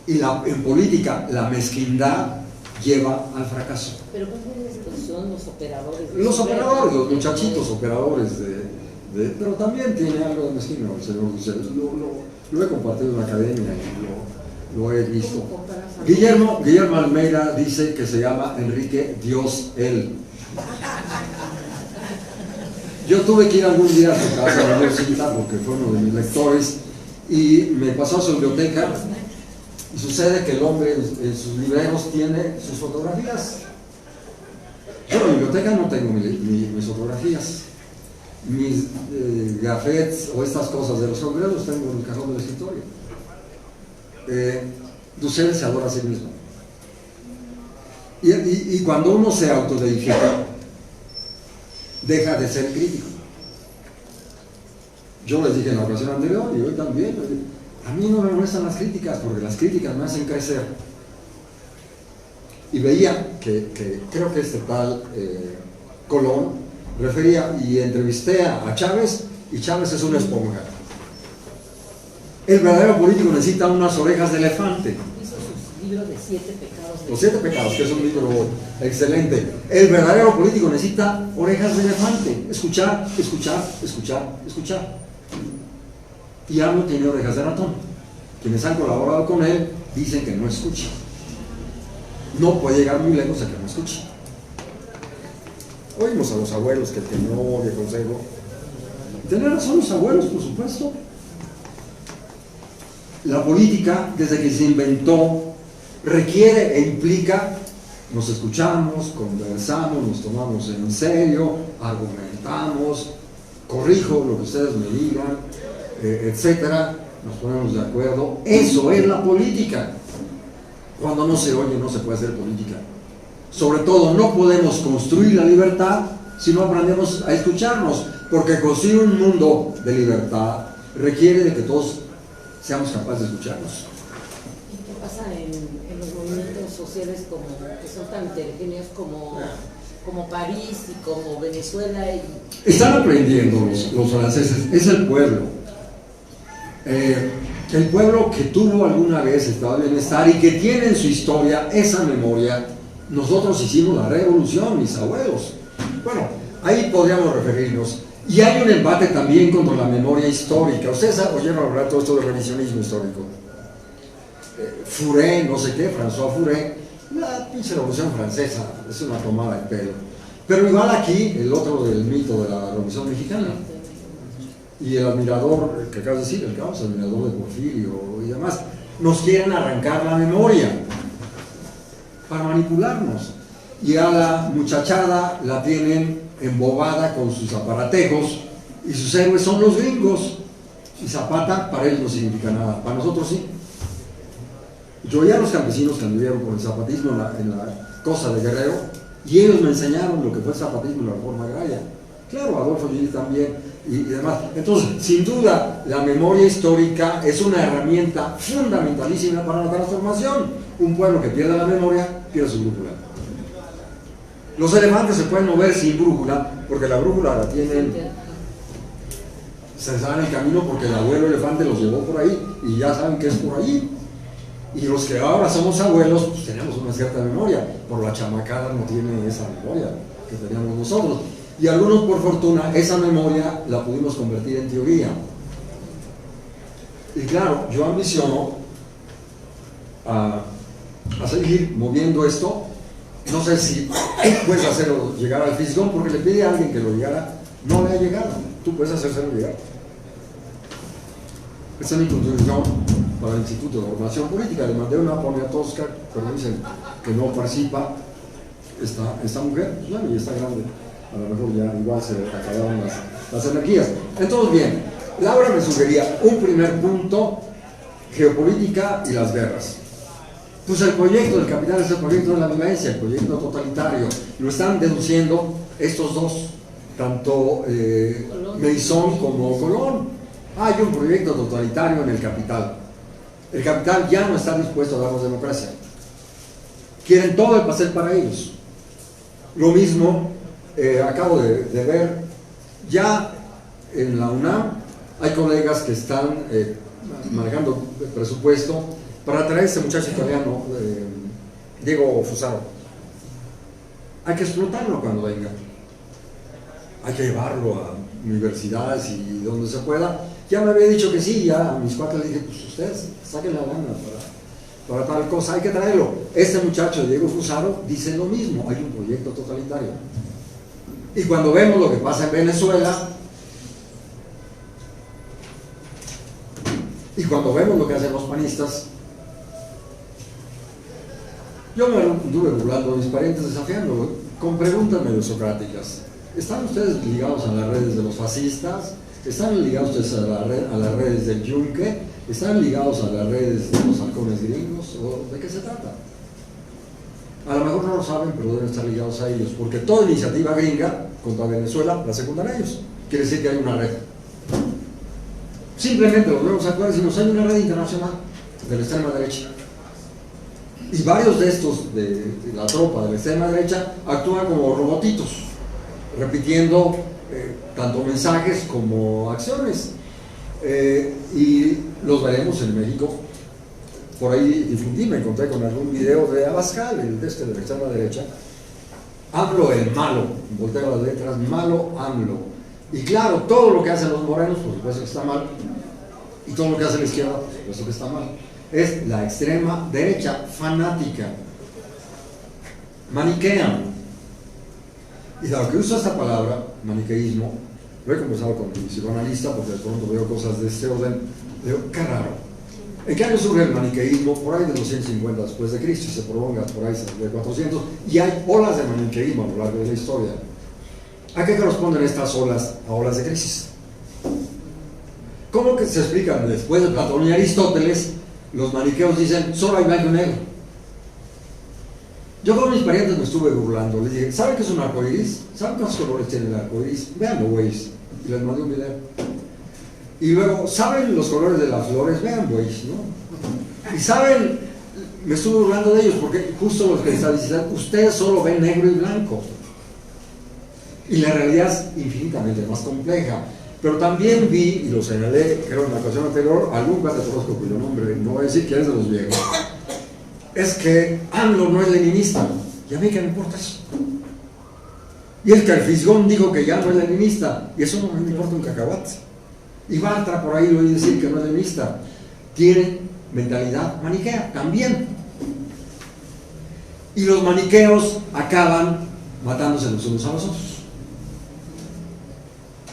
Y en política la mezquindad lleva al fracaso. Pero ¿cómo son los operadores? Los operadores, los muchachitos operadores pero también tiene algo de mezquino el señor Dussel. Lo he compartido en la academia y lo he visto. Guillermo Almeida dice que se llama Enrique Dios Él. Yo tuve que ir algún día a su casa a leer porque fue uno de mis lectores, y me pasó a su biblioteca, y sucede que el hombre en sus libreros tiene sus fotografías. Yo en la biblioteca no tengo mis fotografías, mis gafetes o estas cosas de los congresos los tengo en el cajón del escritorio. Dussel se adora a sí mismo, y cuando uno se autodedifica deja de ser crítico. Yo les dije en la ocasión anterior y hoy también, a mí no me molestan las críticas porque las críticas me hacen crecer. Y veía que creo que este tal Colón refería, y entrevisté a Chávez, y Chávez es una esponja. El verdadero político necesita unas orejas de elefante. Hizo sus libros de 7 pecados. Los 7 pecados, que es un libro excelente. El verdadero político necesita orejas de elefante. Escuchar, escuchar, escuchar, escuchar. Y AMLO tiene orejas de ratón. Quienes han colaborado con él dicen que no escucha. No puede llegar muy lejos a que no escuche. Oímos a los abuelos que el que no oye consejo. Tener razón los abuelos, por supuesto. La política, desde que se inventó, requiere e implica, nos escuchamos, conversamos, nos tomamos en serio, argumentamos, corrijo lo que ustedes me digan, etcétera, nos ponemos de acuerdo. Eso es la política. Cuando no se oye, no se puede hacer política. Sobre todo, no podemos construir la libertad si no aprendemos a escucharnos, porque construir un mundo de libertad requiere de que todos seamos capaces de escucharnos. ¿Y qué pasa en los movimientos sociales que son tan heterogéneos como París y como Venezuela? Están aprendiendo los franceses, es el pueblo. El pueblo que tuvo alguna vez estado de bienestar y que tiene en su historia esa memoria. Nosotros hicimos la revolución, mis abuelos. Bueno, ahí podríamos referirnos. Y hay un embate también contra la memoria histórica. Ustedes oyeron hablar todo esto de revisionismo histórico. Furet, no sé qué, François Furet, la pinche revolución francesa, es una tomada de pelo. Pero igual aquí, el otro del mito de la revolución mexicana. Y el admirador, que acabas de decir, el caos, el admirador de Porfirio y demás, nos quieren arrancar la memoria para manipularnos. Y a la muchachada la tienen embobada con sus aparatejos, y sus héroes son los gringos. Y Zapata para ellos no significa nada, para nosotros sí. Yo oía a los campesinos que anduvieron con el zapatismo en la cosa de Guerrero, y ellos me enseñaron lo que fue el zapatismo y la reforma agraria. Claro, Adolfo Gil también y demás. Entonces, sin duda, la memoria histórica es una herramienta fundamentalísima para la transformación. Un pueblo que pierde la memoria pierde su brújula. Los elefantes se pueden mover sin brújula, porque la brújula la tienen, se saben el camino porque el abuelo elefante los llevó por ahí y ya saben que es por allí. Y los que ahora somos abuelos, pues tenemos una cierta memoria, por la chamacada no tiene esa memoria que teníamos nosotros. Y algunos, por fortuna, esa memoria la pudimos convertir en teoría. Y claro, yo ambiciono a seguir moviendo esto. No sé si puedes hacerlo llegar al fisgón, porque le pide a alguien que lo llegara, no le ha llegado. Tú puedes hacérselo llegar. Esta es mi contribución para el Instituto de Formación Política. Le mandé una poniatosca, pero dicen que no participa esta mujer, pues bueno, y está grande. a lo mejor ya igual se acabaron las energías. Entonces, bien, Laura me sugería un primer punto: geopolítica y las guerras. Pues el proyecto del capital es el proyecto de la violencia, el proyecto totalitario. Lo están deduciendo estos dos, tanto Meisón como Colón. Hay un proyecto totalitario en el capital. El capital ya no está dispuesto a darnos democracia. Quieren todo el pastel para ellos. Lo mismo, acabo de ver, ya en la UNAM hay colegas que están manejando presupuesto para traer a este muchacho italiano, Diego Fusaro. Hay que explotarlo cuando venga. Hay que llevarlo a universidades y donde se pueda. Ya me había dicho que sí, ya a mis cuates les dije, pues ustedes saquen la lana para tal cosa, hay que traerlo. Este muchacho, Diego Fusaro, dice lo mismo: hay un proyecto totalitario. Y cuando vemos lo que pasa en Venezuela, y cuando vemos lo que hacen los panistas, yo me anduve burlando a mis parientes, desafiándolos con preguntas medio socráticas. ¿Están ustedes ligados a las redes de los fascistas? ¿Están ligados ustedes a las redes del Yunque? ¿Están ligados a las redes de los halcones gringos? ¿O de qué se trata? A lo mejor no lo saben, pero deben estar ligados a ellos, porque toda iniciativa gringa contra Venezuela la secundan ellos. Quiere decir que hay una red. Simplemente los vemos actuar y decimos: hay una red internacional de la extrema derecha. Y varios de estos, de la tropa de la extrema derecha, actúan como robotitos, repitiendo tanto mensajes como acciones. Y los veremos en México. Por ahí difundí, me encontré con algún video de Abascal, el de la extrema derecha. AMLO el malo, volteo las letras, malo AMLO. Y claro, todo lo que hacen los morenos, por supuesto que está mal, y todo lo que hace la izquierda, por supuesto que está mal. Es la extrema derecha fanática, maniquea. Y dado que uso esta palabra, maniqueísmo, lo he conversado con mi psicoanalista, porque de pronto veo cosas de este orden, digo, qué raro. ¿En qué año surge el maniqueísmo? Por ahí de los 150 después de Cristo, y se prolonga por ahí de 400, y hay olas de maniqueísmo a lo largo de la historia. ¿A qué corresponden estas olas? A olas de crisis. ¿Cómo que se explican? Después de Platón y Aristóteles, los maniqueos dicen: solo hay blanco y negro. Yo con mis parientes me estuve burlando, les dije: ¿saben qué es un arcoiris? ¿Saben cuántos colores tiene el arcoiris? Veanlo, güeyes. Y les mandé un video. Y luego, ¿saben los colores de las flores? Vean, güeyes, ¿no? Y saben, me estuve burlando de ellos, porque justo los que están diciendo: ustedes solo ven negro y blanco. Y la realidad es infinitamente más compleja. Pero también vi, y lo señalé, creo en la ocasión anterior, algún cuate conozco cuyo nombre no voy a decir quién es de los viejos, es que AMLO no es leninista. ¿Y a mí qué me importa eso? Y es que el Fisgón dijo que ya no es leninista, y eso no me importa un cacahuate. Y Bartra por ahí lo oí decir que no es leninista. Tiene mentalidad maniquea también. Y los maniqueos acaban matándose los unos a los otros.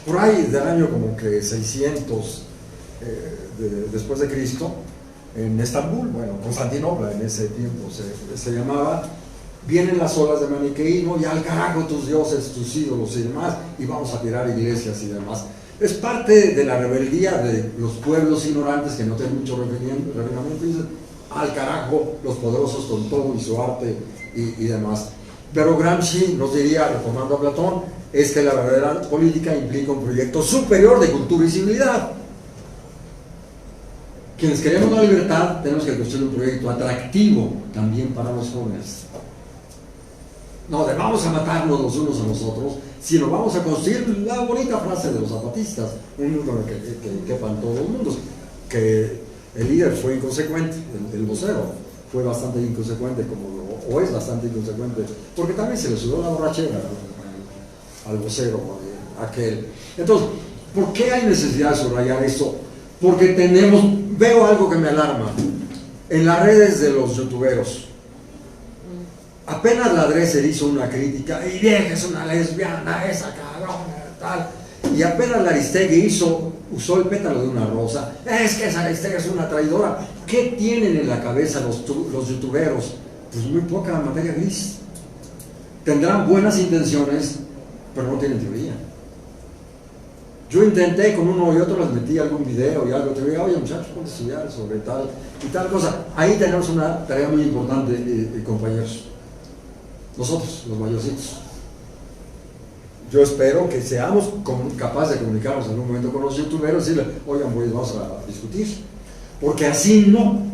Por ahí del año como que 600 después de Cristo, en Estambul, bueno, Constantinopla en ese tiempo se llamaba, vienen las olas de maniqueísmo, y al carajo tus dioses, tus ídolos y demás, y vamos a tirar iglesias y demás. Es parte de la rebeldía de los pueblos ignorantes que no tienen mucho refinamiento, y dicen: al carajo los poderosos con todo y su arte y demás. Pero Gramsci nos diría, retomando a Platón, es que la verdadera política implica un proyecto superior de cultura y civilidad. Quienes queremos la libertad tenemos que construir un proyecto atractivo también para los jóvenes. No de vamos a matarnos los unos a los otros, sino vamos a construir la bonita frase de los zapatistas, un mundo en el que quepan todos los mundos. Que el líder fue inconsecuente, el vocero fue bastante inconsecuente, o es bastante inconsecuente, porque también se le sudó la borrachera al vocero aquel. Entonces, ¿por qué hay necesidad de subrayar esto? Porque veo algo que me alarma en las redes de los youtuberos. Apenas la Dresser hizo una crítica: y vieja, es una lesbiana, esa cabrona, tal. Y apenas la Aristegui usó el pétalo de una rosa: es que esa Aristegui es una traidora. ¿Qué tienen en la cabeza los youtuberos? Pues muy poca materia gris. Tendrán buenas intenciones, pero no tienen teoría. Yo intenté con uno y otro, les metí algún video y algo, te digo, oye muchachos, ponte a estudiar sobre tal y tal cosa. Ahí tenemos una tarea muy importante, compañeros. Nosotros, los mayorcitos. Yo espero que seamos capaces de comunicarnos en un momento con los youtuberos y decirle, oigan, pues vamos a discutir. Porque así no.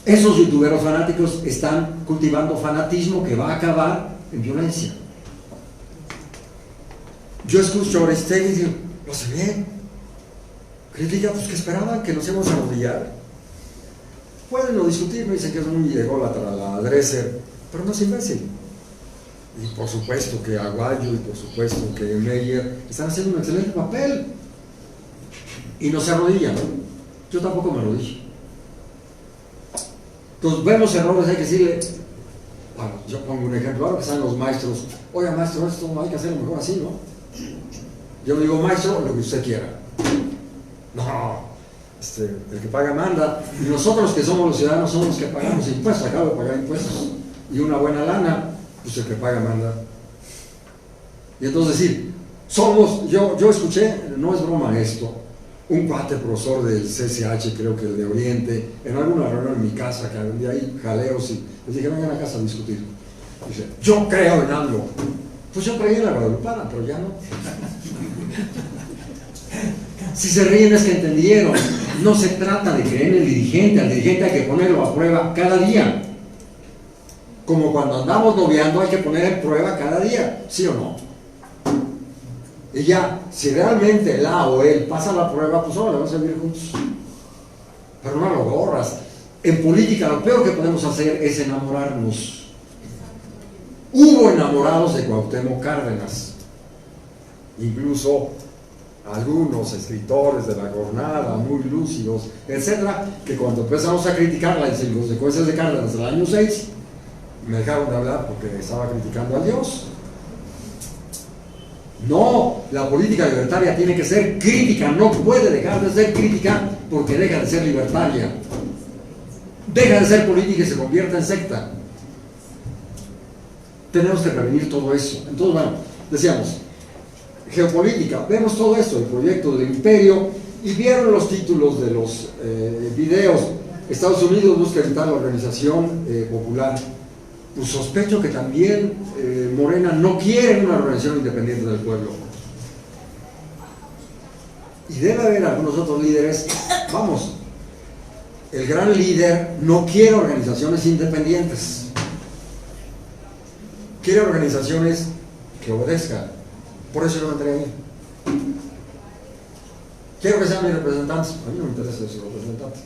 Esos youtuberos fanáticos están cultivando fanatismo que va a acabar en violencia. Yo escucho a Aristegui y digo, lo sé bien. Crítica, pues que esperaban que nos íbamos a arrodillar. Pueden no discutir, me dicen que es muy ególatra la Dresser, pero no es imbécil. Y por supuesto que Aguayo y por supuesto que Meyer están haciendo un excelente papel. Y no se arrodillan. Yo tampoco me arrodillo. Entonces vemos errores, hay que decirle, bueno, yo pongo un ejemplo, ahora que están los maestros, oiga maestro, esto no hay que hacerlo mejor así, ¿no? Yo digo, maestro, lo que usted quiera. No, el que paga manda, y nosotros que somos los ciudadanos somos los que pagamos impuestos, acabo de pagar impuestos, y una buena lana, pues el que paga manda. Y entonces decir, yo escuché, no es broma esto, un cuate profesor del CCH, creo que el de Oriente, en alguna reunión en mi casa, que había ahí jaleos, y les dije, vengan a casa a discutir. Dice, yo creo en algo. Pues yo creí en la Guadalupana, pero ya no. Si se ríen es que entendieron. No se trata de creer en el dirigente, al dirigente hay que ponerlo a prueba cada día. Como cuando andamos noviando hay que poner en prueba cada día, ¿sí o no? Y ya, si realmente la o él pasa la prueba, pues ahora vamos a vivir juntos. Pero no lo borras. En política lo peor que podemos hacer es enamorarnos. Hubo enamorados de Cuauhtémoc Cárdenas. Incluso algunos escritores de la jornada, muy lúcidos, etcétera, que cuando empezamos a criticar las consecuencias de Cárdenas del año 6, me dejaron de hablar porque estaba criticando a Dios. No, la política libertaria tiene que ser crítica, no puede dejar de ser crítica porque deja de ser libertaria. Deja de ser política y se convierte en secta. Tenemos que prevenir todo eso. Entonces, bueno, decíamos, geopolítica, vemos todo esto, el proyecto del imperio, y vieron los títulos de los videos. Estados Unidos busca evitar la organización popular. Pues sospecho que también Morena no quiere una organización independiente del pueblo. Y debe haber algunos otros líderes, vamos, el gran líder no quiere organizaciones independientes, quiere organizaciones que obedezcan. Por eso yo me entré ahí. Quiero que sean mis representantes. A mí no me interesa ser representante.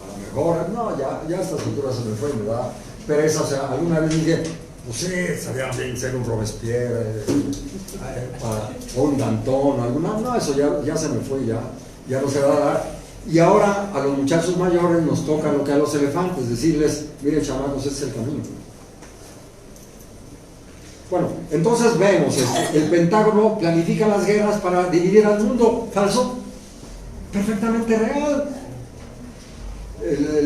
A lo mejor, no, ya a estas alturas se me fue, me da pereza. O sea, alguna vez dije, pues sí, estaría bien ser un Robespierre o un Danton, no, eso ya se me fue, ya no se va a dar. Y ahora a los muchachos mayores nos toca lo que a los elefantes, decirles, miren chamacos, ese es el camino. Bueno, entonces vemos esto. El Pentágono planifica las guerras para dividir al mundo. Falso, perfectamente real.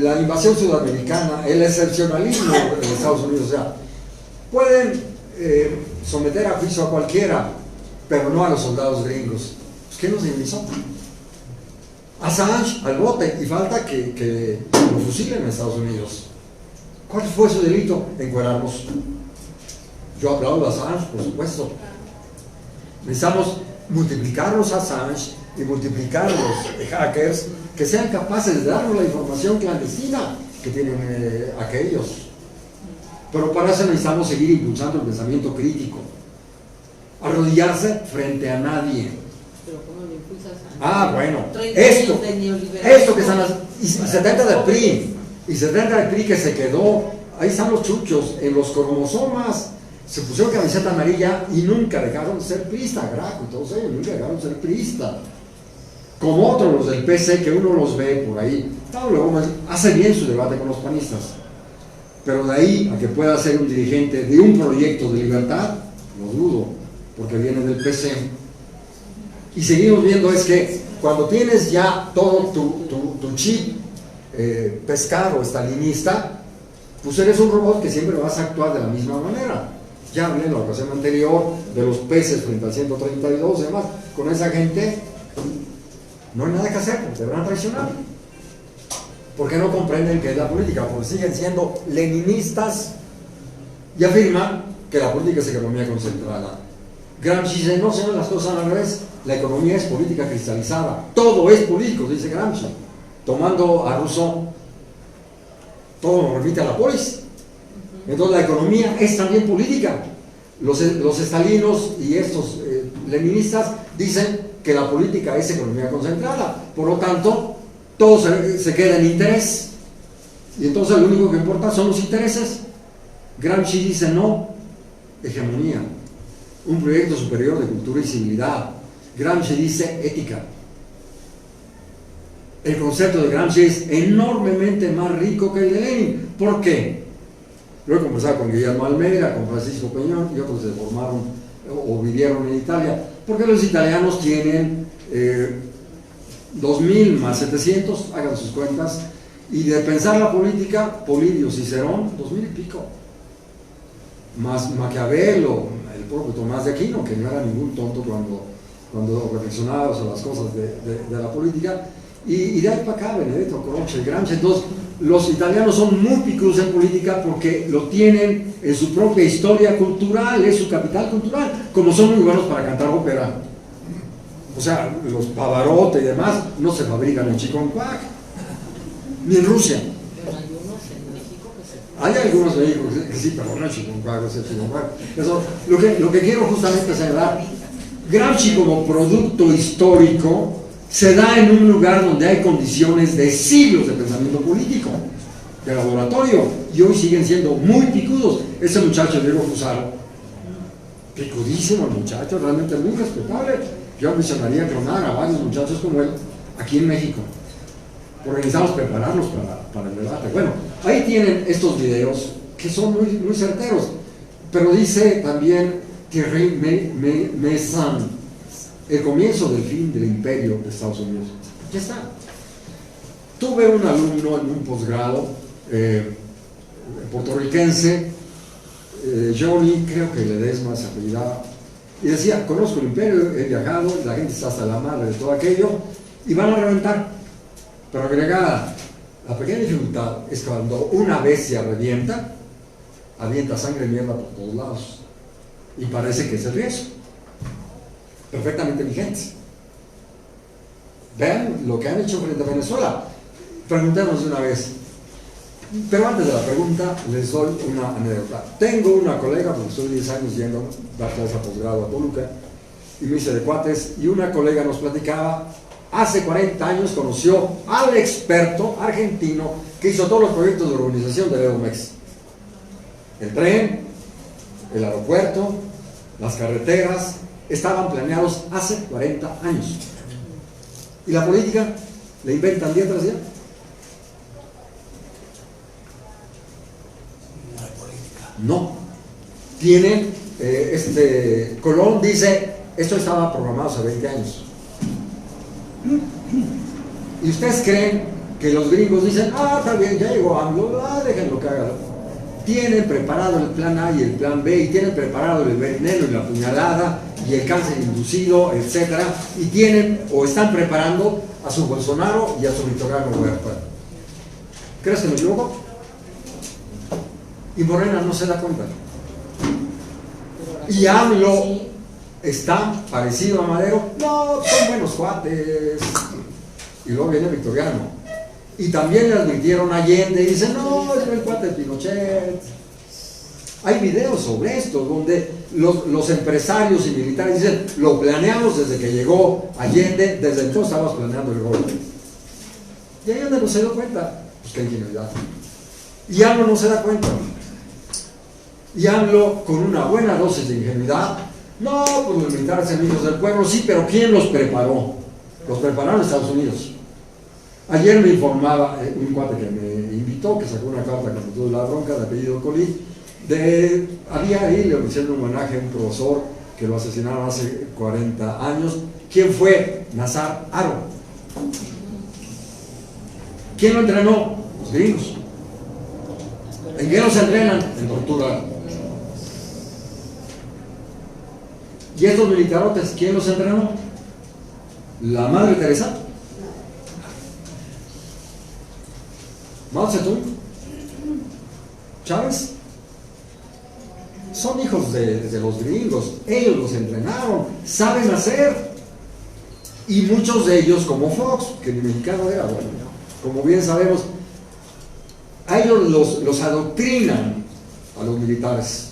La invasión sudamericana, el excepcionalismo de Estados Unidos, o sea, pueden someter a juicio a cualquiera, pero no a los soldados gringos. Pues, ¿qué nos divinizó? Assange al bote, y falta que lo fusilen en Estados Unidos. ¿Cuál fue su delito? Encuerarnos. Yo aplaudo a Assange, por supuesto. Necesitamos multiplicar los Assange y multiplicar los hackers que sean capaces de darnos la información clandestina que tienen aquellos. Pero para eso necesitamos seguir impulsando el pensamiento crítico. Arrodillarse frente a nadie. Pero ¿cómo lo impulsas? Bueno, esto que están y se trata del PRI, y se trata del PRI que se quedó, ahí están los chuchos, en los cromosomas. Se pusieron camiseta amarilla y nunca dejaron de ser priista, Graco y todos ellos, nunca dejaron de ser priista. Como otros, los del PC, que uno los ve por ahí. Luego hace bien su debate con los panistas. Pero de ahí a que pueda ser un dirigente de un proyecto de libertad, lo dudo, porque viene del PC. Y seguimos viendo es que cuando tienes ya todo tu chip pescado, estalinista, pues eres un robot que siempre vas a actuar de la misma manera. Ya hablé en la ocasión anterior de los peces frente al 132 y demás. Con esa gente no hay nada que hacer, porque te van a traicionar. Porque no comprenden qué es la política, porque siguen siendo leninistas y afirman que la política es economía concentrada. Gramsci dice, no sean las cosas al revés, la economía es política cristalizada, todo es político, dice Gramsci. Tomando a Rousseau, todo nos remite a la polis. Entonces la economía es también política. Los estalinos y estos leninistas dicen que la política es economía concentrada, por lo tanto todo se queda en interés, y entonces lo único que importa son los intereses. Gramsci dice no, hegemonía, un proyecto superior de cultura y civilidad. Gramsci dice ética. El concepto de Gramsci es enormemente más rico que el de Lenin. ¿Por qué? Lo he conversado con Guillermo Almeida, con Francisco Peñón y otros que se formaron o vivieron en Italia, porque los italianos tienen 2000 más 700, hagan sus cuentas, y de pensar la política, Polidio, Cicerón, 2000 y pico, más Maquiavelo, el propio Tomás de Aquino, que no era ningún tonto cuando reflexionaba sobre las cosas de la política, y de ahí para acá Benedetto Croce, Gramsci. Entonces los italianos son muy picudos en política porque lo tienen en su propia historia cultural, es su capital cultural, como son muy buenos para cantar ópera. O sea, los Pavarotti y demás no se fabrican en Chiconcuac, ni en Rusia. Pero hay unos en México que se... Hay algunos en México que sí, pero no en Chiconcuac, es Chiconcuac. Eso, lo que quiero justamente es señalar, Gramsci como producto histórico se da en un lugar donde hay condiciones de siglos de pensamiento político, de laboratorio, y hoy siguen siendo muy picudos. Ese muchacho, Diego Fusaro, picudísimo el muchacho, realmente muy respetable. Yo mencionaría clonar a varios muchachos como él aquí en México, porque necesitamos prepararlos para el debate. Bueno, ahí tienen estos videos que son muy certeros, pero dice también Thierry Meyssan, el comienzo del fin del imperio de Estados Unidos. Ya está. Tuve un alumno en un posgrado puertorriquense, Johnny, creo que Ledesma se apellidaba, y decía, conozco el imperio, he viajado, la gente está hasta la madre de todo aquello, y van a reventar. Pero agregada, la pequeña dificultad es que cuando una bestia revienta, avienta sangre y mierda por todos lados, y parece que es el riesgo. Perfectamente vigentes. Vean lo que han hecho frente a Venezuela. Preguntemos de una vez. Pero antes de la pregunta, les doy una anécdota. Tengo una colega, porque estoy 10 años yendo a dar clase a posgrado a Toluca, y me hice de cuates, y una colega nos platicaba, hace 40 años conoció al experto argentino que hizo todos los proyectos de urbanización de Edomex. El tren, el aeropuerto, las carreteras, estaban planeados hace 40 años. ¿Y la política? ¿Le inventan día tras día? No. Tienen, Colón dice, esto estaba programado hace 20 años. ¿Y ustedes creen que los gringos dicen, está bien, ya llegó AMLO, déjenlo que haga? Tienen preparado el plan A y el plan B, y tienen preparado el veneno y la puñalada y el cáncer inducido, etcétera, y tienen o están preparando a su Bolsonaro y a su Victoriano Huerta. ¿Crees que me equivoco? Y Morena no se da cuenta. Y AMLO está parecido a Madero, no, son buenos cuates. Y luego viene Victoriano. Y también le advirtieron a Allende y dicen, no, es el cuate de Pinochet. Hay videos sobre esto, donde los empresarios y militares dicen, lo planeamos desde que llegó Allende, desde entonces estábamos planeando el golpe. Y Allende no se dio cuenta, pues qué ingenuidad. Y AMLO no se da cuenta. Y AMLO, con una buena dosis de ingenuidad, no, pues los militares enemigos del pueblo, sí, pero ¿quién los preparó? Los prepararon Estados Unidos. Ayer me informaba un cuate que me invitó, que sacó una carta cuando tuve la bronca, de apellido Colí, había ahí, le hicieron un homenaje a un profesor que lo asesinaron hace 40 años. ¿Quién fue? Nazar Haro. ¿Quién lo entrenó? Los gringos. ¿En qué los entrenan? En tortura. ¿Y estos militarotes, quién los entrenó? ¿La Madre Teresa? ¿Mao Zedong? ¿Chávez? Son hijos de los gringos, ellos los entrenaron, saben hacer. Y muchos de ellos, como Fox, que ni mexicano era, bueno, como bien sabemos, a ellos los adoctrinan a los militares.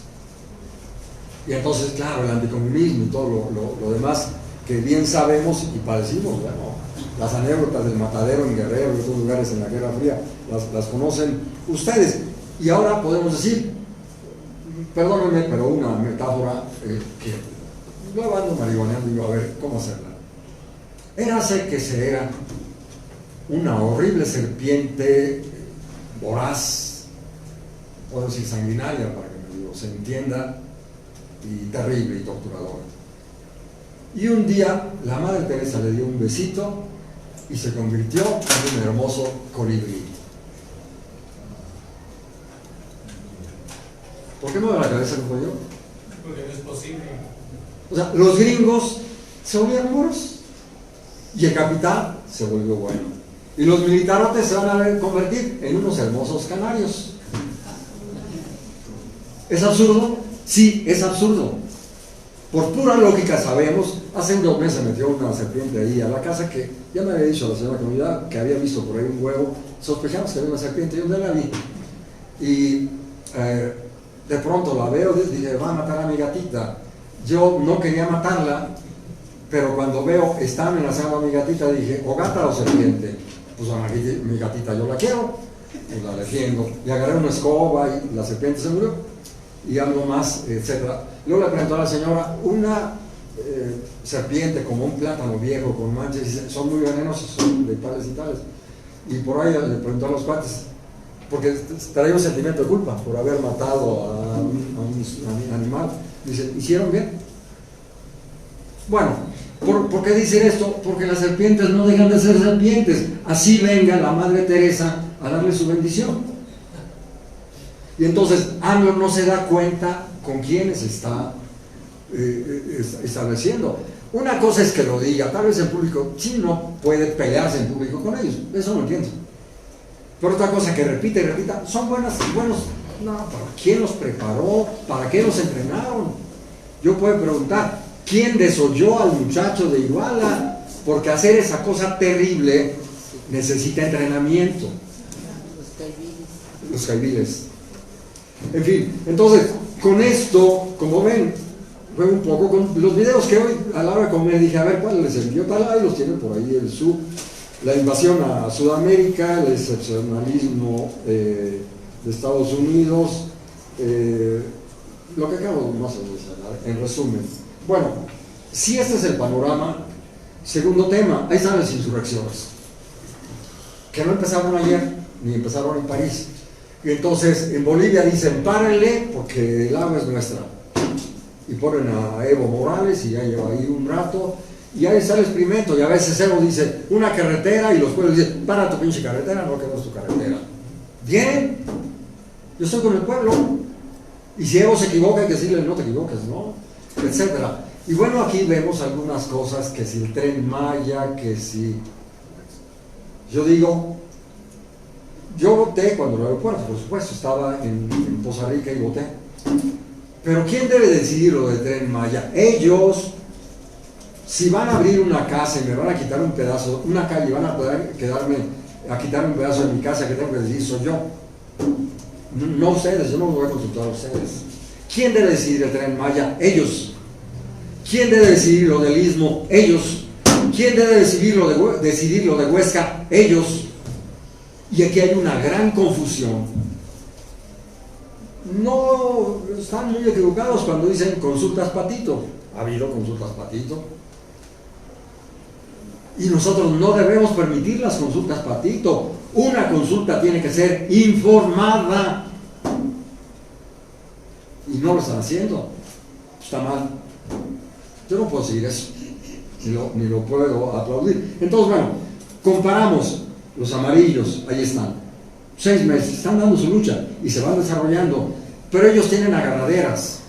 Y entonces, claro, el anticomunismo y todo lo demás que bien sabemos y padecimos, bueno, las anécdotas del matadero en Guerrero y otros lugares en la Guerra Fría, las conocen ustedes. Y ahora podemos decir, perdónenme, pero una metáfora que luego ando marihuaneando y digo, a ver, ¿cómo hacerla? Érase que se era una horrible serpiente voraz, puedo decir sanguinaria para que se entienda, y terrible y torturadora. Y un día la Madre Teresa le dio un besito y se convirtió en un hermoso colibrí. ¿Por qué mueve la cabeza como yo? Porque no es posible. O sea, los gringos se volvieron moros y el capitán se volvió bueno. Y los militarotes se van a convertir en unos hermosos canarios. ¿Es absurdo? Sí, es absurdo. Por pura lógica sabemos, hace unos meses metió una serpiente ahí a la casa que ya me había dicho la señora comunidad que había visto por ahí un huevo, sospechamos que había una serpiente y donde la vi. Y de pronto la veo y dije, va a matar a mi gatita. Yo no quería matarla, pero cuando veo está amenazando a mi gatita dije, o gata o serpiente. Pues a mi gatita yo la quiero, pues la defiendo. Le agarré una escoba y la serpiente se murió. Y algo más, etcétera. Luego le preguntó a la señora, una serpiente como un plátano viejo con manchas, son muy venenosos, son de tales y tales. Y por ahí le preguntó a los cuates, porque traía un sentimiento de culpa por haber matado a un animal. Dice, ¿hicieron bien? Bueno, ¿por qué dicen esto? Porque las serpientes no dejan de ser serpientes. Así venga la Madre Teresa a darle su bendición. Y entonces AMLO no se da cuenta con quiénes está estableciendo. Una cosa es que lo diga, tal vez en público, sí no puede pelearse en público con ellos, eso lo entiendo. Pero otra cosa que repite y repita, son buenos, no, ¿para quién los preparó? ¿Para qué los entrenaron? Yo puedo preguntar, ¿quién desoyó al muchacho de Iguala? Porque hacer esa cosa terrible necesita entrenamiento. Los caiviles. En fin, entonces, con esto, como ven, fue un poco con los videos que hoy a la hora de comer dije, a ver cuál les envió tal, ahí los tienen por ahí el sur, la invasión a Sudamérica, el excepcionalismo de Estados Unidos, lo que acabo más o menos en resumen. Bueno, si este es el panorama, segundo tema, ahí están las insurrecciones, que no empezaron ayer, ni empezaron en París. Y entonces en Bolivia dicen, párenle porque el agua es nuestra. Y ponen a Evo Morales y ya lleva ahí un rato. Y ahí está el experimento. Y a veces Evo dice, una carretera, y los pueblos dicen, para tu pinche carretera, no, que no es tu carretera. Bien, yo estoy con el pueblo. Y si Evo se equivoca, hay que decirle, no te equivoques, ¿no? Etcétera. Y bueno, aquí vemos algunas cosas, que si el Tren Maya, que si... Yo digo... Yo voté cuando el aeropuerto, por supuesto, estaba en Poza Rica y voté. Pero ¿quién debe decidir lo del Tren Maya? Ellos, si van a abrir una casa y me van a quitar un pedazo, una calle, y van a poder a quitarme un pedazo de mi casa, que tengo que decidir soy yo. No ustedes, yo no los voy a consultar a ustedes. ¿Quién debe decidir el Tren Maya? Ellos. ¿Quién debe decidir lo del Istmo? Ellos. ¿Quién debe decidir lo de Huesca? Ellos. Y aquí hay una gran confusión. No están muy equivocados cuando dicen consultas Patito. Ha habido consultas Patito. Y nosotros no debemos permitir las consultas Patito. Una consulta tiene que ser informada. Y no lo están haciendo. Está mal. Yo no puedo seguir eso. Ni lo puedo aplaudir. Entonces, bueno, comparamos. Los amarillos, ahí están. 6 meses, están dando su lucha y se van desarrollando. Pero ellos tienen agarraderas.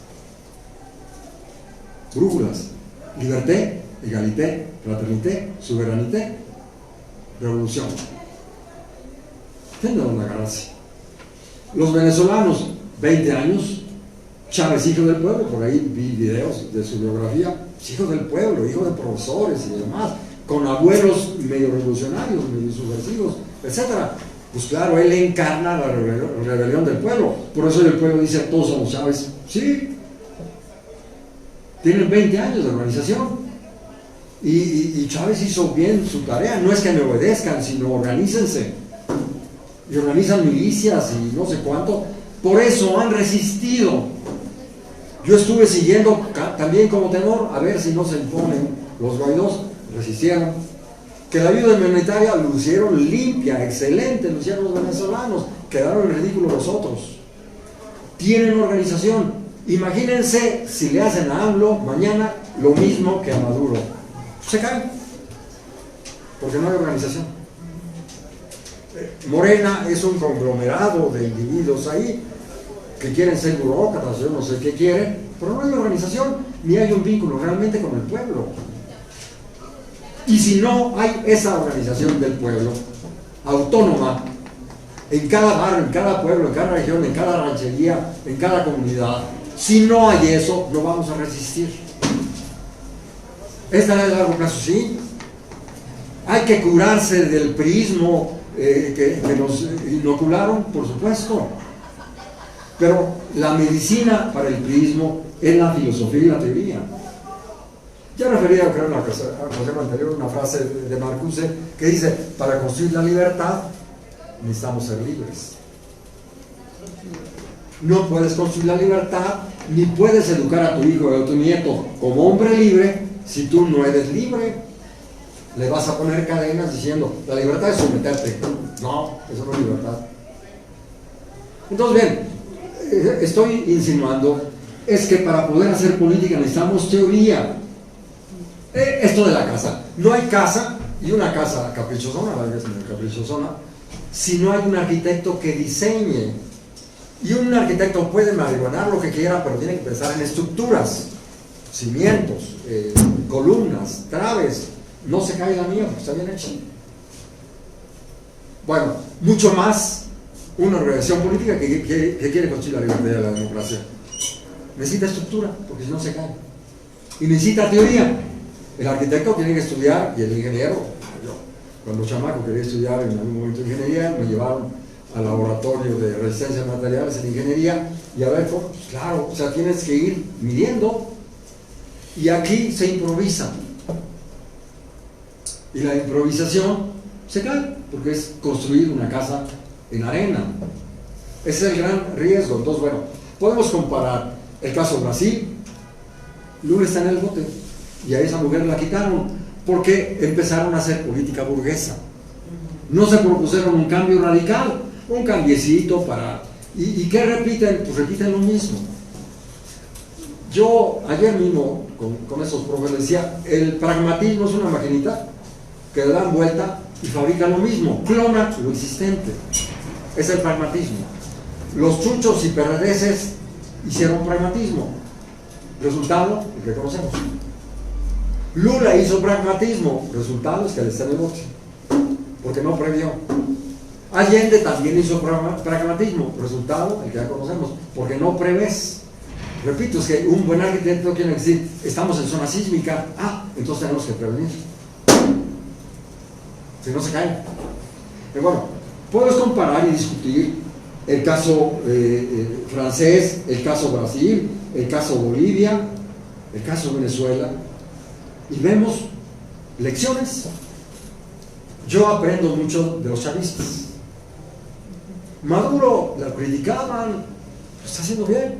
brújulas: liberté, egalité, fraternité, souveraineté, revolución. Tienen dónde agarrarse. Los venezolanos, 20 años, Chávez, hijo del pueblo, por ahí vi videos de su biografía, hijo del pueblo, hijo de profesores y demás, con abuelos medio revolucionarios, medio subversivos, etc. Pues claro, él encarna la rebelión del pueblo. Por eso el pueblo dice: todos somos Chávez. Sí, tienen 20 años de organización. Y Chávez hizo bien su tarea. No es que me obedezcan, sino organícense. Y organizan milicias y no sé cuánto. Por eso han resistido. Yo estuve siguiendo también como tenor, a ver si no se imponen los Guaidós. Resistieron. Que la ayuda humanitaria lo hicieron limpia, excelente, lo hicieron los venezolanos. Quedaron en ridículo los otros. Tienen organización. Imagínense si le hacen a AMLO mañana lo mismo que a Maduro. Se caen. Porque no hay organización. Morena es un conglomerado de individuos ahí que quieren ser burócratas, yo no sé qué quieren, pero no hay organización, ni hay un vínculo realmente con el pueblo. Y si no hay esa organización del pueblo, autónoma, en cada barrio, en cada pueblo, en cada región, en cada ranchería, en cada comunidad, si no hay eso, no vamos a resistir. Esta es a largo plazo, sí. Hay que curarse del priismo que nos inocularon, por supuesto. Pero la medicina para el priismo es la filosofía y la teoría. Ya refería, creo, en la ocasión anterior, una frase de Marcuse que dice: para construir la libertad necesitamos ser libres. No puedes construir la libertad, ni puedes educar a tu hijo o a tu nieto como hombre libre si tú no eres libre. Le vas a poner cadenas diciendo: la libertad es someterte. No, eso no es libertad. Entonces, bien, estoy insinuando es que para poder hacer política necesitamos teoría. Esto de la casa, no hay casa, y una casa caprichosona, si no hay un arquitecto que diseñe. Y un arquitecto puede marihuanar lo que quiera, pero tiene que pensar en estructuras, cimientos, columnas, traves. No se cae la mía porque está bien hecha. Bueno, mucho más una organización política que quiere construir la libertad y la democracia. Necesita estructura, porque si no se cae. Y necesita teoría. El arquitecto tiene que estudiar, y el ingeniero. Yo, cuando chamaco quería estudiar en algún momento ingeniería, me llevaron al laboratorio de resistencia de materiales en ingeniería, y a ver, pues claro, o sea, tienes que ir midiendo, y aquí se improvisa. Y la improvisación se cae, porque es construir una casa en arena. Ese es el gran riesgo. Entonces, bueno, podemos comparar el caso de Brasil. Lula está en el bote, y a esa mujer la quitaron, porque empezaron a hacer política burguesa. No se propusieron un cambio radical, un cambiecito para... ¿Y qué repiten? Pues repiten lo mismo. Yo ayer mismo, con esos profes, decía: el pragmatismo es una maquinita que le dan vuelta y fabrica lo mismo, clona lo existente. Es el pragmatismo. Los chuchos y perdeces hicieron pragmatismo. Resultado, el que conocemos. Lula hizo pragmatismo. Resultado es que le está en el bote, porque no previó. Allende también hizo pragmatismo. Resultado, el que ya conocemos, porque no prevés. Repito, es que un buen arquitecto quiere decir: estamos en zona sísmica, entonces tenemos que prevenir. Si no se cae. Pero bueno, puedes comparar y discutir el caso francés, el caso Brasil, el caso Bolivia, el caso Venezuela, y vemos lecciones. Yo aprendo mucho de los chavistas. Maduro la criticaban, lo está haciendo bien.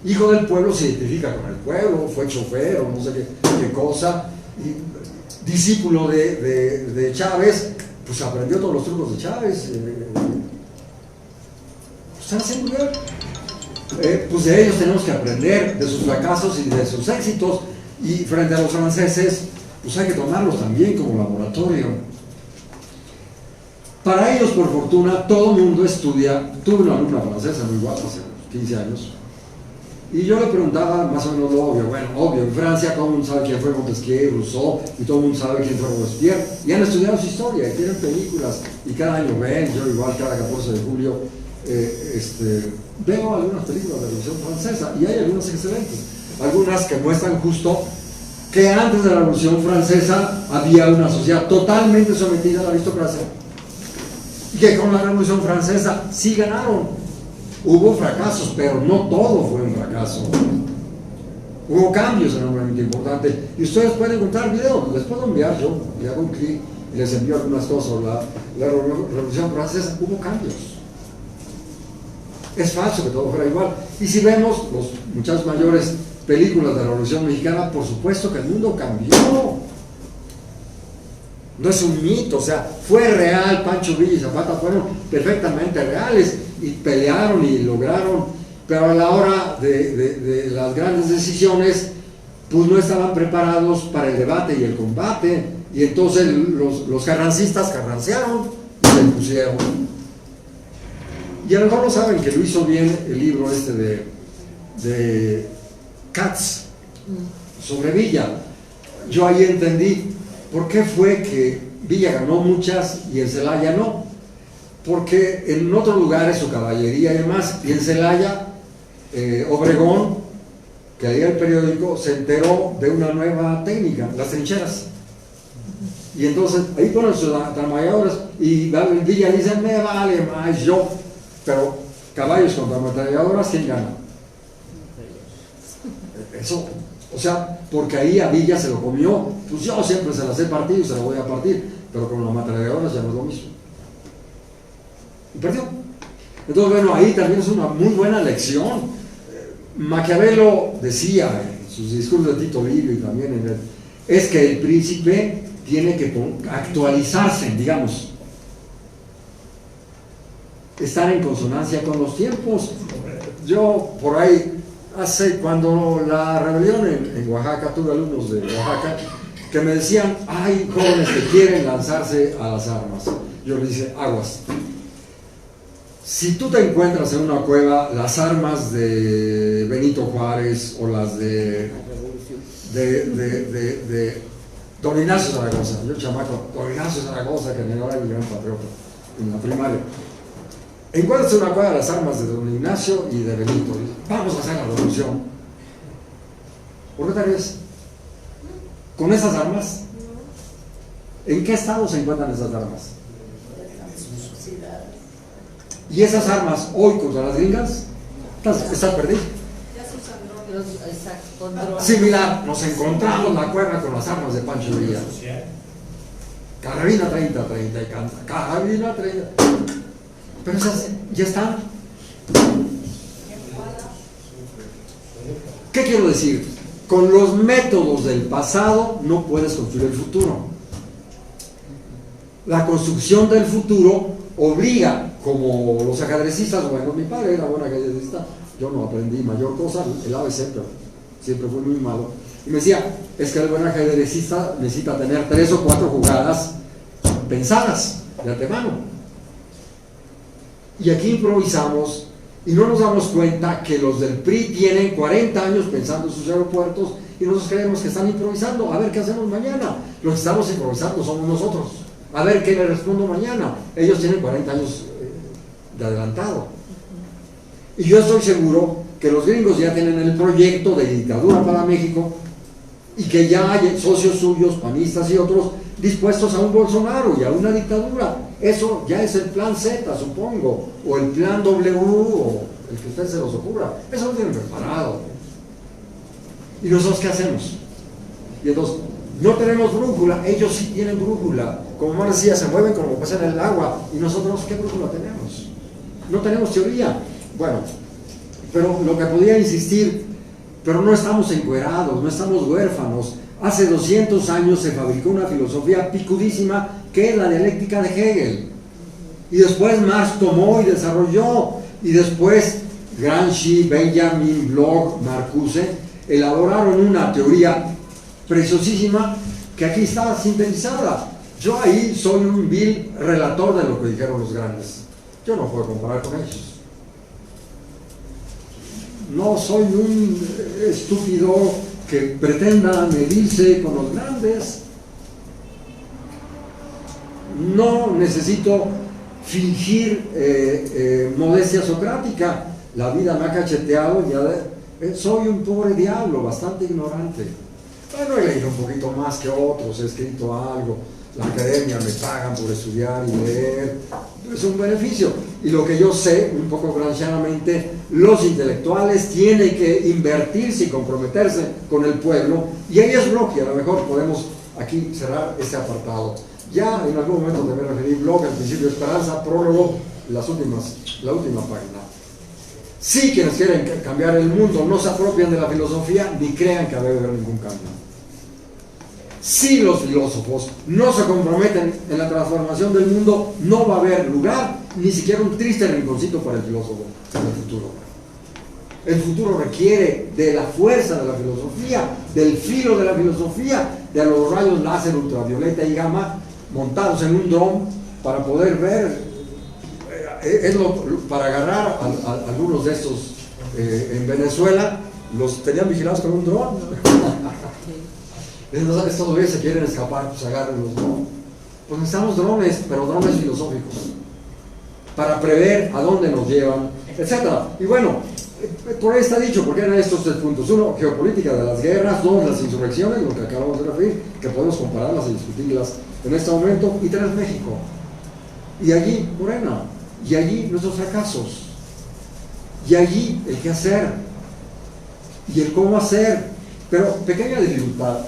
Hijo del pueblo, se identifica con el pueblo, fue chofer o no sé qué cosa, y discípulo de Chávez, pues aprendió todos los trucos de Chávez. Están haciendo bien. Pues de ellos tenemos que aprender, de sus fracasos y de sus éxitos, y frente a los franceses, pues hay que tomarlos también como laboratorio. Para ellos, por fortuna, todo el mundo estudia. Tuve una alumna francesa muy guapa hace 15 años, Y yo le preguntaba más o menos lo obvio. Bueno, obvio, en Francia todo el mundo sabe quién fue Montesquieu, Rousseau, y todo el mundo sabe quién fue Robespierre, y han estudiado su historia, y tienen películas, y cada año ven, yo igual cada 14 de julio, veo algunas películas de la Revolución Francesa, y hay algunas excelentes, algunas que muestran justo que antes de la Revolución Francesa había una sociedad totalmente sometida a la aristocracia, y que con la Revolución Francesa sí ganaron. Hubo fracasos, pero no todo fue un fracaso. Hubo cambios enormemente importantes. Y ustedes pueden encontrar videos, les puedo enviar yo, le hago un clic y les envío algunas cosas sobre la Revolución Francesa. Hubo cambios. Es falso que todo fuera igual. Y si vemos los muchas mayores películas de la Revolución Mexicana, por supuesto que el mundo cambió. No es un mito, o sea, fue real. Pancho Villa y Zapata fueron perfectamente reales y pelearon y lograron, pero a la hora de las grandes decisiones, pues no estaban preparados para el debate y el combate, y entonces los carrancistas carrancearon y se pusieron. Y a lo mejor no saben que lo hizo bien el libro de Katz sobre Villa. Yo ahí entendí por qué fue que Villa ganó muchas y en Celaya no. Porque en otros lugares su caballería y demás, y en Celaya, Obregón, que leía el periódico, se enteró de una nueva técnica, las trincheras. Y entonces ahí ponen sus ametralladoras y Villa dice, me vale más yo, pero caballos contra ametralladoras, ¿quién gana? Eso, o sea, porque ahí a Villa se lo comió, pues yo siempre se las he partido y se las voy a partir, pero con las ametralladoras ya no es lo mismo. Y perdió. Entonces, bueno, ahí también es una muy buena lección. Maquiavelo decía en sus discursos de Tito Livio y también es que el príncipe tiene que actualizarse, digamos, estar en consonancia con los tiempos. Yo por ahí, cuando la rebelión en Oaxaca, tuve alumnos de Oaxaca que me decían, hay jóvenes que quieren lanzarse a las armas. Yo les dije, aguas. Si tú te encuentras en una cueva las armas de Benito Juárez o las de Don Ignacio Zaragoza, yo chamaco, Don Ignacio Zaragoza, que me era mi gran patriota en la primaria, encuentras en una cueva las armas de Don Ignacio y de Benito, vamos a hacer la revolución. ¿Por qué te ríes? ¿Con esas armas? ¿En qué estado se encuentran esas armas? Y esas armas hoy contra las gringas están perdidas. Similar, nos encontramos la cueva con las armas de Pancho Villa. Carabina 30-30 y canta. Carabina 30. Pero esas ya están. ¿Qué quiero decir? Con los métodos del pasado no puedes construir el futuro. La construcción del futuro obliga, como los ajedrecistas, bueno, mi padre era buen ajedrecista, yo no aprendí mayor cosa, el ABC, pero siempre fue muy malo, y me decía, es que el buen ajedrecista necesita tener 3 o 4 jugadas pensadas de antemano, y aquí improvisamos y no nos damos cuenta que los del PRI tienen 40 años pensando en sus aeropuertos y nosotros creemos que están improvisando, a ver qué hacemos mañana. Los que estamos improvisando somos nosotros, a ver qué le respondo mañana. Ellos tienen 40 años de adelantado. Y yo estoy seguro que los gringos ya tienen el proyecto de dictadura para México y que ya hay socios suyos, panistas y otros, dispuestos a un Bolsonaro y a una dictadura. Eso ya es el plan Z, supongo, o el plan W, o el que a ustedes se los ocurra. Eso lo tienen preparado. ¿Y nosotros qué hacemos? Y entonces, no tenemos brújula, ellos sí tienen brújula. Como Mar decía, se mueven como pasa en el agua. ¿Y nosotros qué brújula tenemos? No tenemos teoría. Bueno, pero lo que podía insistir, pero no estamos encuerados, no estamos huérfanos. Hace 200 años se fabricó una filosofía picudísima que es la dialéctica de Hegel. Y después Marx tomó y desarrolló. Y después Gramsci, Benjamin, Bloch, Marcuse elaboraron una teoría preciosísima que aquí está sintetizada. Yo ahí soy un vil relator de lo que dijeron los grandes. Yo no puedo comparar con ellos. no soy un estúpido que pretenda medirse con los grandes. No necesito fingir modestia socrática. La vida me ha cacheteado y ya soy un pobre diablo, bastante ignorante. Bueno, he leído un poquito más que otros, he escrito algo, la academia me pagan por estudiar y leer, es un beneficio. Y lo que yo sé, un poco gramscianamente, los intelectuales tienen que invertirse y comprometerse con el pueblo, y ahí es lo que a lo mejor podemos aquí cerrar este apartado. Ya en algún momento te me referí, blog, al principio Esperanza, prólogo, la última página. Sí, quienes quieren cambiar el mundo no se apropian de la filosofía ni crean que debe haber ningún cambio. Si los filósofos no se comprometen en la transformación del mundo, no va a haber lugar, ni siquiera un triste rinconcito para el filósofo en el futuro. El futuro requiere de la fuerza de la filosofía, del filo de la filosofía, de los rayos láser, ultravioleta y gamma, montados en un dron para poder ver, para agarrar a algunos de estos en Venezuela, los tenían vigilados con un dron. Estos bebés se quieren escapar, pues agárrenlos, ¿no? Pues necesitamos drones, pero drones filosóficos, para prever a dónde nos llevan, etcétera. Y bueno, por ahí está dicho, porque eran estos 3 puntos. 1, geopolítica de las guerras. 2, las insurrecciones, lo que acabamos de referir, que podemos compararlas y discutirlas en este momento. Y 3, México. Y allí, Morena. Y allí nuestros fracasos. Y allí el qué hacer. Y el cómo hacer. Pero pequeña dificultad.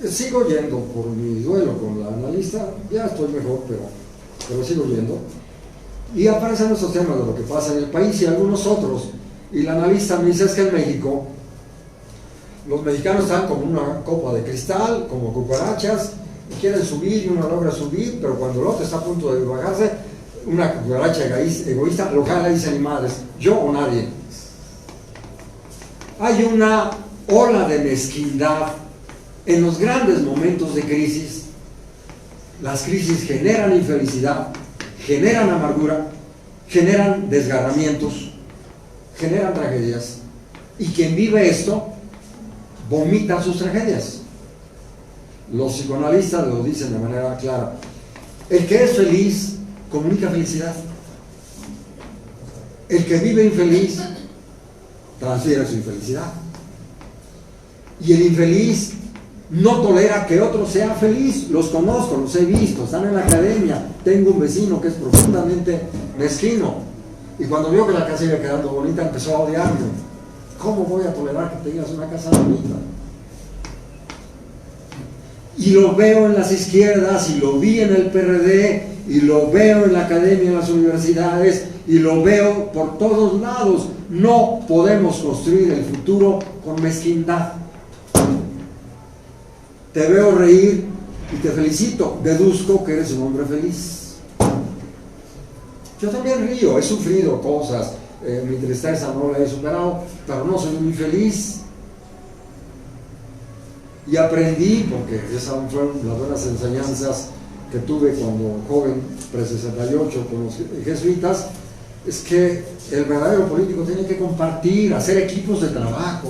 Sigo yendo por mi duelo con la analista, ya estoy mejor, pero sigo yendo. Y aparecen estos temas de lo que pasa en el país y algunos otros. Y la analista me dice, es que en México los mexicanos están como una copa de cristal, como cucarachas, y quieren subir y uno logra subir, pero cuando el otro está a punto de bajarse, una cucaracha egoísta lo jala y dice, ni madres, yo o nadie. Hay una ola de mezquindad en los grandes momentos de crisis. Las crisis generan infelicidad, generan amargura, generan desgarramientos, generan tragedias, y quien vive esto vomita sus tragedias. Los psicoanalistas lo dicen de manera clara: el que es feliz comunica felicidad, el que vive infeliz transfiere su infelicidad, y el infeliz no tolera que otro sea feliz. Los conozco, los he visto, están en la academia. Tengo un vecino que es profundamente mezquino, y cuando vio que la casa iba quedando bonita empezó a odiarme. ¿Cómo voy a tolerar que tengas una casa bonita? Y lo veo en las izquierdas, y lo vi en el PRD, y lo veo en la academia, en las universidades, y lo veo por todos lados. No podemos construir el futuro con mezquindad. Te veo reír y te felicito. Deduzco que eres un hombre feliz. Yo también río, he sufrido cosas, mi tristeza no la he superado, pero no soy muy feliz. Y aprendí, porque esas fueron las buenas enseñanzas que tuve cuando joven, pre-68, con los jesuitas, es que el verdadero político tiene que compartir, hacer equipos de trabajo.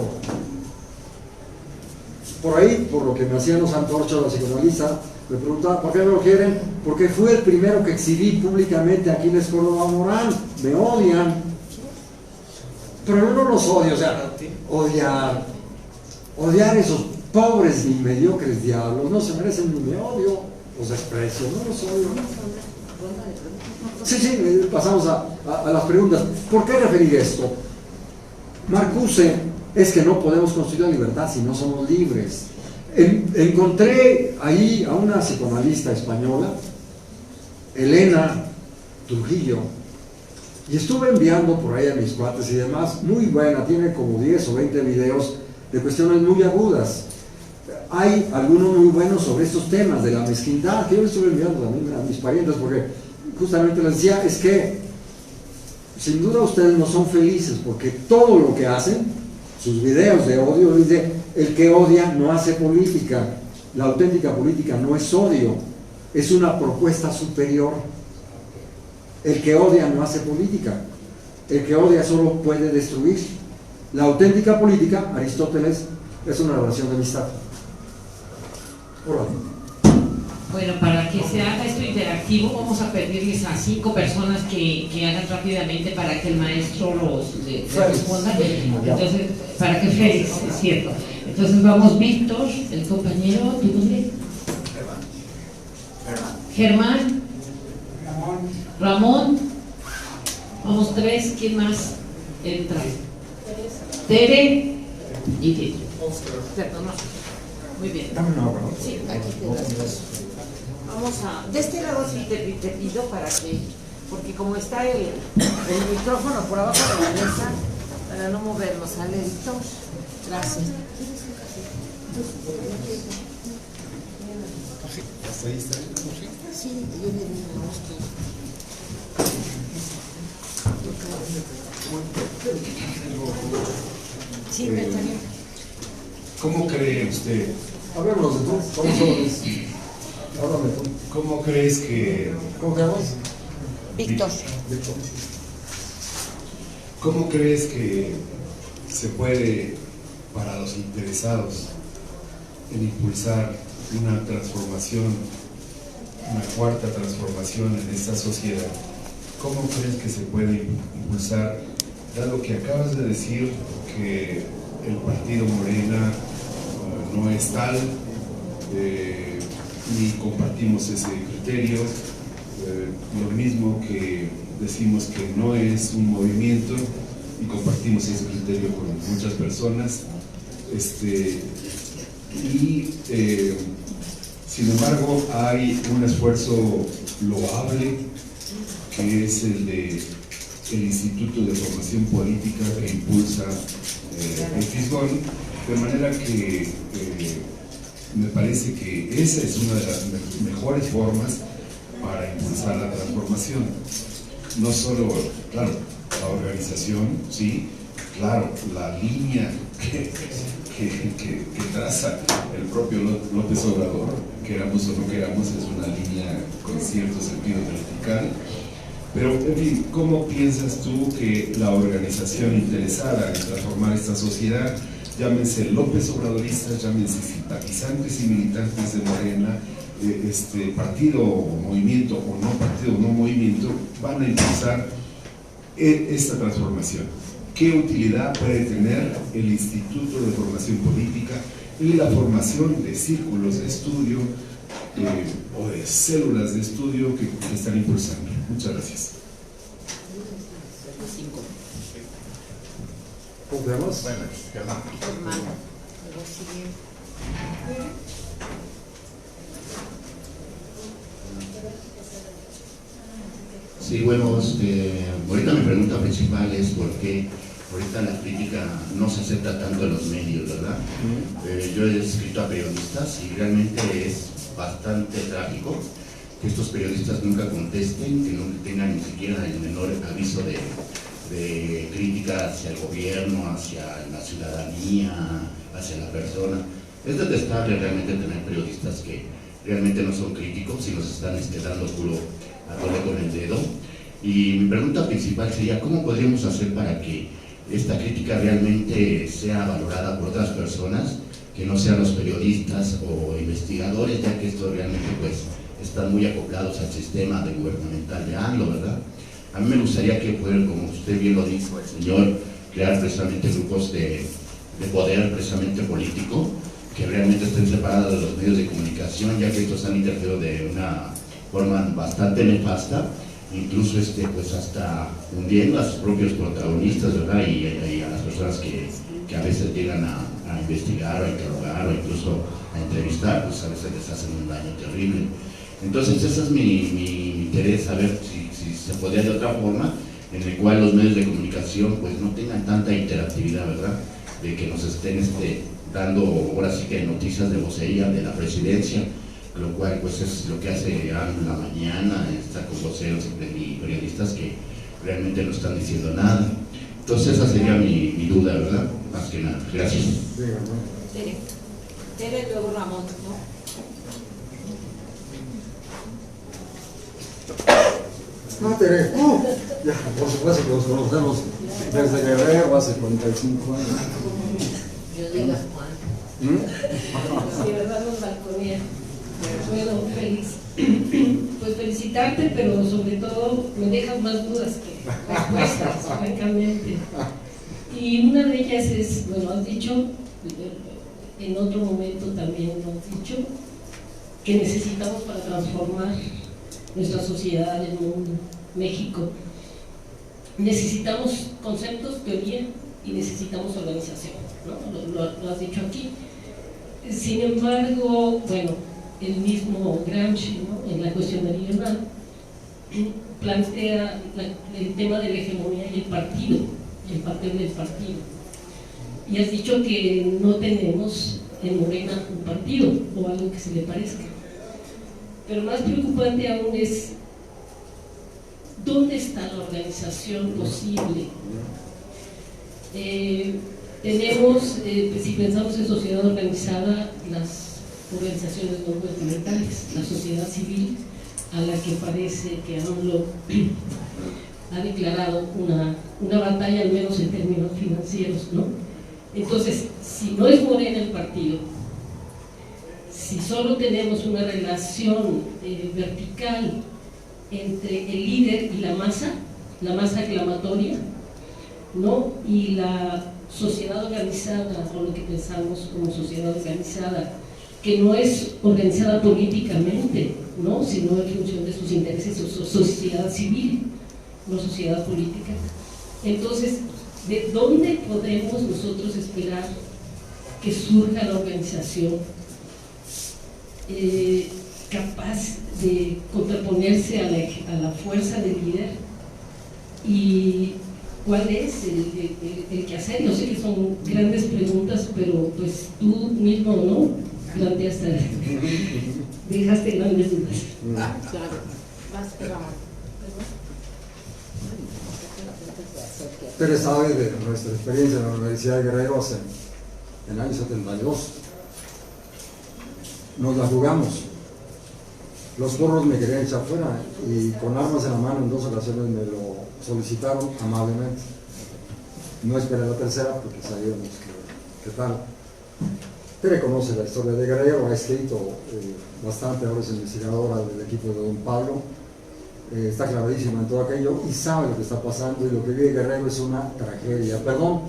Por ahí, por lo que me hacían los antorchas, la psicoanalista me preguntaba, ¿por qué no lo quieren? Porque fui el primero que exhibí públicamente a Aquiles Córdoba Morán. Me odian, pero yo no los odio. O sea, odiar esos pobres y mediocres diablos, no se merecen ni mi odio, los desprecio, no los odio. Sí, pasamos a las preguntas. ¿Por qué referir esto? Marcuse es que no podemos construir la libertad si no somos libres. Encontré ahí a una psicoanalista española, Elena Trujillo, y estuve enviando por ahí a mis cuates y demás, muy buena, tiene como 10 o 20 videos de cuestiones muy agudas. Hay algunos muy buenos sobre estos temas de la mezquindad, que yo estuve enviando también a mis parientes, porque justamente les decía, es que sin duda ustedes no son felices, porque todo lo que hacen, sus videos de odio, dice, el que odia no hace política. La auténtica política no es odio, es una propuesta superior. El que odia no hace política. El que odia solo puede destruir. La auténtica política, Aristóteles, es una relación de amistad. Órale. Bueno, para que se haga esto interactivo, vamos a pedirles a 5 personas que hagan rápidamente para que el maestro les responda. Entonces, para que Félix, es cierto. Entonces vamos, Víctor, el compañero, ¿tu nombre? Germán. Ramón. Vamos 3, ¿quién más entra? Tere y Tito. Perdón, no. Muy bien. Sí, aquí te das. Vamos a. De este lado sí te pido para que. Porque como está el micrófono por abajo de la mesa, para no movernos, ¿sale, Víctor? Gracias. Sí, yo le digo a usted. Sí, me está bien. ¿Cómo cree usted? Hablemos de tú. ¿Cómo somos? Háblame tú. ¿Cómo crees que... ¿Cómo te llamas? Víctor. Víctor. ¿Cómo crees que se puede, para los interesados en impulsar una transformación, una cuarta transformación en esta sociedad, cómo crees que se puede impulsar, dado que acabas de decir que el partido Morena no es tal, ni compartimos ese criterio, lo mismo que decimos que no es un movimiento y compartimos ese criterio con muchas personas, sin embargo hay un esfuerzo loable que es el de el Instituto de Formación Política que impulsa el Fisgón, de manera que me parece que esa es una de las mejores formas para impulsar la transformación. No solo, claro, la organización, sí, claro, la línea que traza el propio López Obrador, queramos o no queramos, es una línea con cierto sentido vertical. Pero, en fin, ¿cómo piensas tú que la organización interesada en transformar esta sociedad, llámense López Obradoristas, llámense simpatizantes y militantes de Morena, partido o movimiento o no partido o no movimiento, van a impulsar esta transformación? ¿Qué utilidad puede tener el Instituto de Formación Política y la formación de círculos de estudio o de células de estudio que están impulsando? Muchas gracias. ¿Cómo te llamas? Bueno, Germán. Sí, bueno, ahorita mi pregunta principal es por qué ahorita la crítica no se acepta tanto en los medios, ¿verdad? Yo he escrito a periodistas y realmente es bastante trágico que estos periodistas nunca contesten, que no tengan ni siquiera el menor aviso de crítica hacia el gobierno, hacia la ciudadanía, hacia la persona. Es detestable realmente tener periodistas que realmente no son críticos y nos están dando culo a todo con el dedo. Y mi pregunta principal sería, ¿cómo podríamos hacer para que esta crítica realmente sea valorada por otras personas que no sean los periodistas o investigadores, ya que estos realmente pues están muy acoplados al sistema de gubernamental de AMLO, ¿verdad? A mí me gustaría que fueran, como usted bien lo dijo, el señor, crear precisamente grupos de poder precisamente político, que realmente estén separados de los medios de comunicación, ya que estos han interferido de una forma bastante nefasta, incluso pues hasta hundiendo a sus propios protagonistas, ¿verdad? Y a las personas que a veces llegan a investigar o a interrogar o incluso a entrevistar, pues a veces les hacen un daño terrible. Entonces ese es mi interés, saber si se podría de otra forma, en el cual los medios de comunicación pues no tengan tanta interactividad, ¿verdad? De que nos estén dando ahora sí que noticias de vocería de la presidencia, lo cual pues es lo que hace AMLO la mañana, está con voceros y periodistas que realmente no están diciendo nada. Entonces esa sería mi duda, ¿verdad? Más que nada. Gracias. Tere, luego Ramón, ¿no? No, Tere, ya, por supuesto que nos conocemos desde Guerrero hace 45 años. Yo digo Juan. Sí, verdad nos balconía. Bueno, feliz. Pues felicitarte, pero sobre todo me dejas más dudas que respuestas, francamente. Y una de ellas es, bueno, has dicho, en otro momento también lo has dicho, que necesitamos para transformar nuestra sociedad, el mundo, México. Necesitamos conceptos, teoría y necesitamos organización, ¿no? Lo has dicho aquí. Sin embargo, bueno, el mismo Gramsci, ¿no?, en la cuestión meridional, plantea el tema de la hegemonía y el partido, el papel del partido. Y has dicho que no tenemos en Morena un partido o algo que se le parezca. Pero más preocupante aún es ¿dónde está la organización posible? Tenemos, si pensamos en sociedad organizada, las organizaciones no gubernamentales, la sociedad civil, a la que parece que AMLO ha declarado una batalla, al menos en términos financieros, ¿no? Entonces, si no es Morena el partido, si solo tenemos una relación vertical entre el líder y la masa aclamatoria, ¿no?, y la sociedad organizada, o lo que pensamos como sociedad organizada, que no es organizada políticamente, ¿no?, sino en función de sus intereses, sociedad civil, no sociedad política. Entonces, ¿de dónde podemos nosotros esperar que surja la organización capaz de contraponerse a la fuerza del líder? ¿Y cuál es el quehacer? Yo sé que son grandes preguntas, pero pues tú mismo, ¿no?, planteaste, dejaste grandes dudas. Claro. Tere sabe de nuestra experiencia en la Universidad de Guerrero hace en el año 72. Nos la jugamos. Los porros me querían echar fuera y con armas en la mano en 2 ocasiones me lo solicitaron amablemente. No esperé la tercera porque sabíamos que tal. Tere conoce la historia de Guerrero, ha escrito bastante, ahora es investigadora del equipo de Don Pablo, está clavadísima en todo aquello y sabe lo que está pasando, y lo que vive Guerrero es una tragedia. Perdón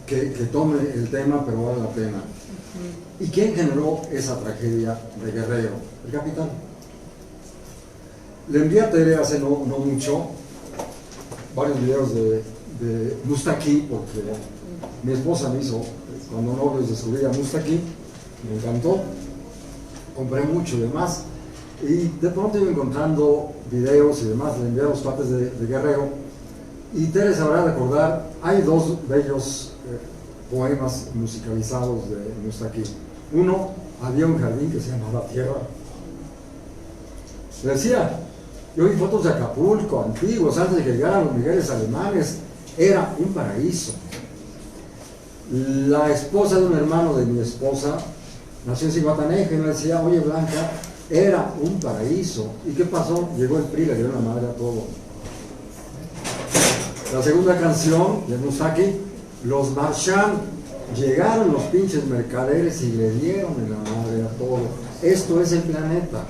que tome el tema, pero vale la pena. ¿Y quién generó esa tragedia de Guerrero? El capital. Le envié a Tere hace no mucho varios videos de Mustaki, porque mi esposa me hizo, cuando novios descubrí a Mustaki, me encantó, compré mucho y demás, y de pronto iba encontrando videos y demás, le envié a los cuates de Guerrero, y Tere sabrá recordar, hay 2 bellos poemas musicalizados de Mustaki. Uno, había un jardín que se llamaba Tierra. Decía, yo vi fotos de Acapulco, antiguos, antes de que llegaran los migueles alemanes, era un paraíso. La esposa de un hermano de mi esposa nació en Cihuatanejo y me decía, oye Blanca, era un paraíso. ¿Y qué pasó? Llegó el PRI, le dio la madre a todo. La segunda canción de Mustaki, Los Marchand, llegaron los pinches mercaderes y le dieron en la madre a todo. Esto es el planeta.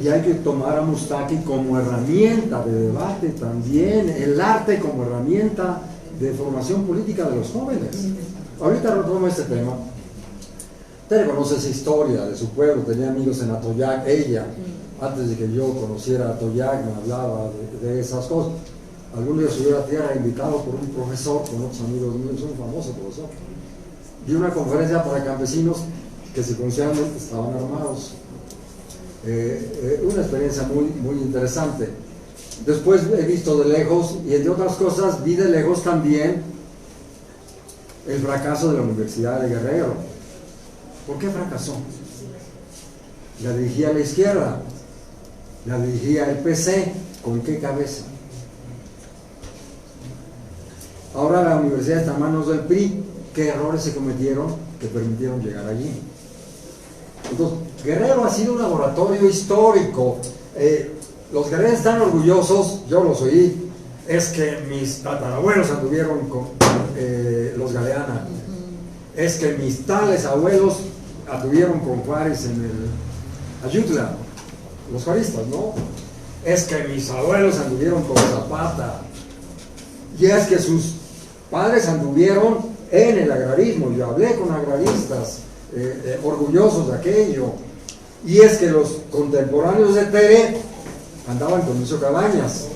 Y hay que tomar a Mustaki como herramienta de debate también, el arte como herramienta de formación política de los jóvenes. Ahorita retomo este tema. Tere conoce esa historia de su pueblo, tenía amigos en Atoyac, ella, antes de que yo conociera Atoyac, me hablaba de esas cosas. Algún día subió a la tierra invitado por un profesor, con otros amigos míos, un famoso profesor. Dio una conferencia para campesinos que circunstancialmente estaban armados. Una experiencia muy interesante. Después he visto de lejos, y entre otras cosas vi de lejos también el fracaso de la Universidad de Guerrero. ¿Por qué fracasó? La dirigía la izquierda, la dirigía el PC, ¿con qué cabeza? Ahora la universidad está en manos del PRI. ¿Qué errores se cometieron que permitieron llegar allí? Entonces, Guerrero ha sido un laboratorio histórico Los guerreros están orgullosos, yo los oí, es que mis tatarabuelos anduvieron con los Galeana, es que mis tales abuelos anduvieron con Juárez en el Ayutla, los juaristas, ¿no? Es que mis abuelos anduvieron con Zapata, y es que sus padres anduvieron en el agrarismo. Yo hablé con agraristas orgullosos de aquello, y es que los contemporáneos de Tere andaban con Lucio Cabañas,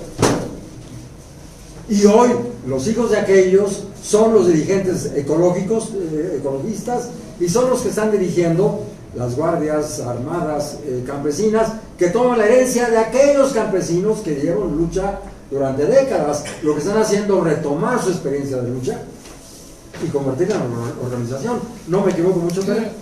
y hoy los hijos de aquellos son los dirigentes ecologistas, y son los que están dirigiendo las guardias armadas campesinas, que toman la herencia de aquellos campesinos que dieron lucha durante décadas. Lo que están haciendo es retomar su experiencia de lucha y convertirla en una organización. ¿No me equivoco mucho, Tere?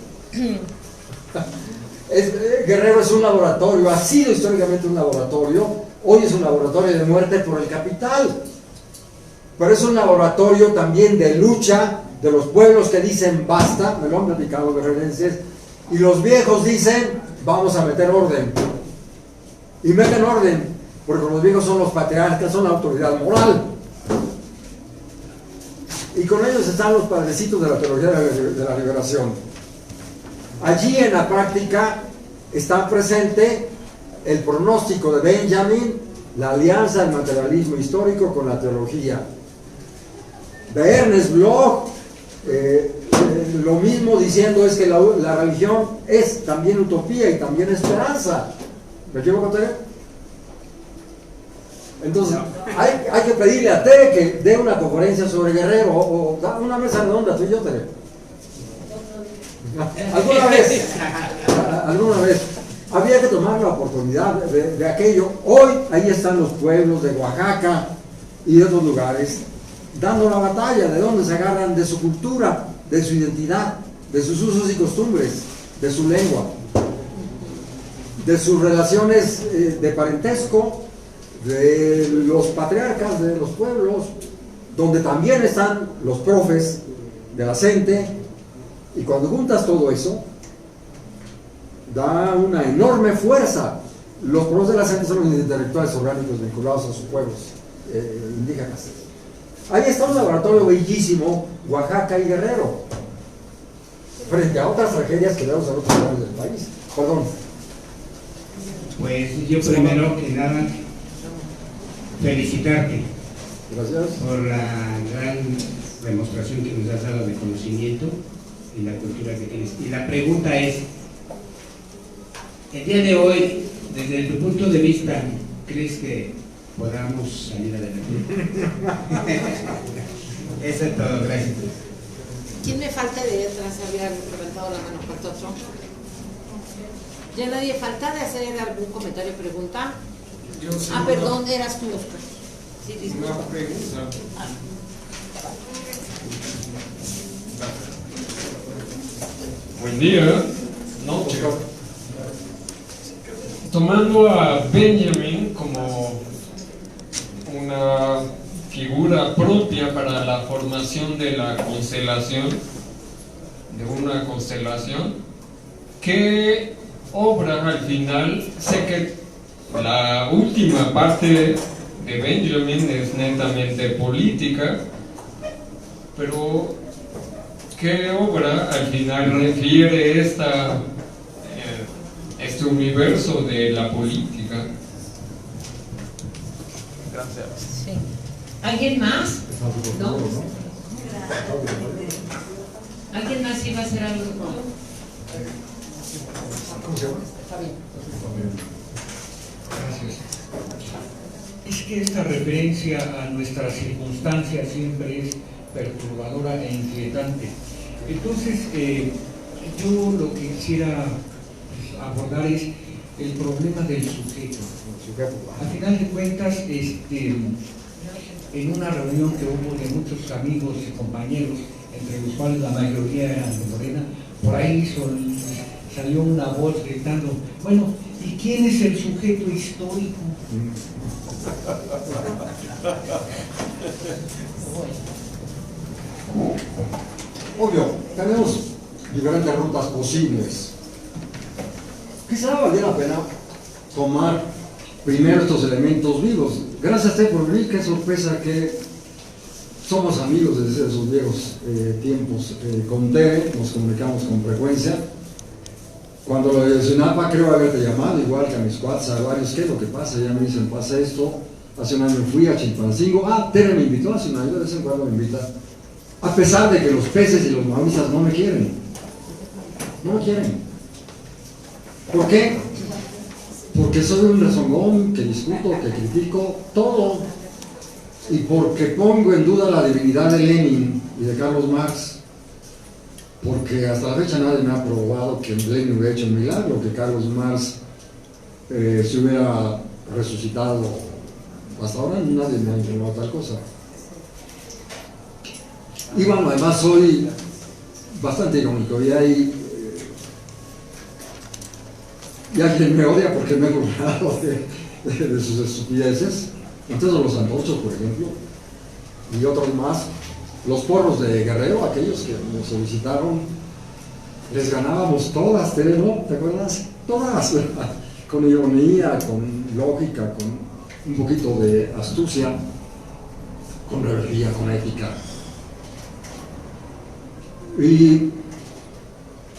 Guerrero es un laboratorio, ha sido históricamente un laboratorio, hoy es un laboratorio de muerte por el capital, pero es un laboratorio también de lucha de los pueblos que dicen basta, me lo han platicado guerrerenses, y los viejos dicen vamos a meter orden, y meten orden, porque los viejos son los patriarcas, son la autoridad moral, y con ellos están los padrecitos de la teología de la liberación. Allí en la práctica está presente el pronóstico de Benjamin, la alianza del materialismo histórico con la teología. De Ernest Bloch, lo mismo diciendo es que la religión es también utopía y también esperanza. ¿Me equivoco, Tere? Entonces, hay que pedirle a Tere que dé una conferencia sobre Guerrero, o una mesa redonda, tú y yo, Tere. Alguna vez había que tomar la oportunidad de aquello. Hoy ahí están los pueblos de Oaxaca y de otros lugares dando la batalla. ¿De dónde se agarran? De su cultura, de su identidad, de sus usos y costumbres, de su lengua, de sus relaciones de parentesco, de los patriarcas de los pueblos, donde también están los profes de la CENTE. Y cuando juntas todo eso, da una enorme fuerza. Los profes de la CENTE son los intelectuales orgánicos vinculados a sus pueblos indígenas. Ahí está un laboratorio bellísimo, Oaxaca y Guerrero, frente a otras tragedias que vemos en otros lugares del país. Perdón. Pues yo primero que nada felicitarte. Gracias. Por la gran demostración que nos has dado de conocimiento y la cultura que tienes. Y la pregunta es, el día de hoy, desde tu punto de vista, ¿crees que podamos salir adelante? Eso es todo, gracias. ¿Quién me falta de atrás? Había levantado la mano, falta otro. ¿Ya nadie falta de hacer algún comentario o pregunta? Perdón, eras tú, Oscar. Sí, disculpa. Una pregunta. Buen día. Noche. Tomando a Benjamin como una figura propia para la formación de la constelación, de una constelación, ¿qué obra al final? Sé que la última parte de Benjamin es netamente política, pero ¿qué obra al final refiere este universo de la política? Gracias. Sí. ¿Alguien más? ¿No? ¿Alguien más iba a hacer algo? ¿Cómo se llama? Está bien. Gracias. Es que esta referencia a nuestras circunstancias siempre es perturbadora e inquietante. Entonces, yo lo que quisiera abordar es el problema del sujeto. A final de cuentas, en una reunión que hubo de muchos amigos y compañeros, entre los cuales la mayoría eran de Morena, por ahí salió una voz gritando, bueno, ¿y quién es el sujeto histórico? Obvio, tenemos diferentes rutas posibles. Quizá valía la pena tomar primero estos elementos vivos. Gracias a usted por venir, qué sorpresa que somos amigos desde esos viejos tiempos. Con Tere nos comunicamos con frecuencia. Cuando lo de Sinapa creo haberte llamado, igual que a mis cuates, a varios, ¿qué es lo que pasa? Ya me dicen, pasa esto. Hace un año fui a Chilpancingo. Tere me invitó hace un año, de vez en cuando me invita. A pesar de que los peces y los mamíferos no me quieren. No me quieren. ¿Por qué? Porque soy un rezongón que discuto, que critico todo. Y porque pongo en duda la divinidad de Lenin y de Carlos Marx. Porque hasta la fecha nadie me ha probado que Lenin hubiera hecho un milagro, que Carlos Marx se hubiera resucitado. Hasta ahora nadie me ha informado tal cosa. Y bueno, además soy bastante irónico y hay quien me odia porque me he burlado de sus estupideces. Antes de los antorchos, por ejemplo, y otros más. Los porros de Guerrero, aquellos que nos solicitaron, les ganábamos todas, Tere, ¿no? ¿Te acuerdas? Todas, ¿verdad? Con ironía, con lógica, con un poquito de astucia, con rebeldía, con ética. Y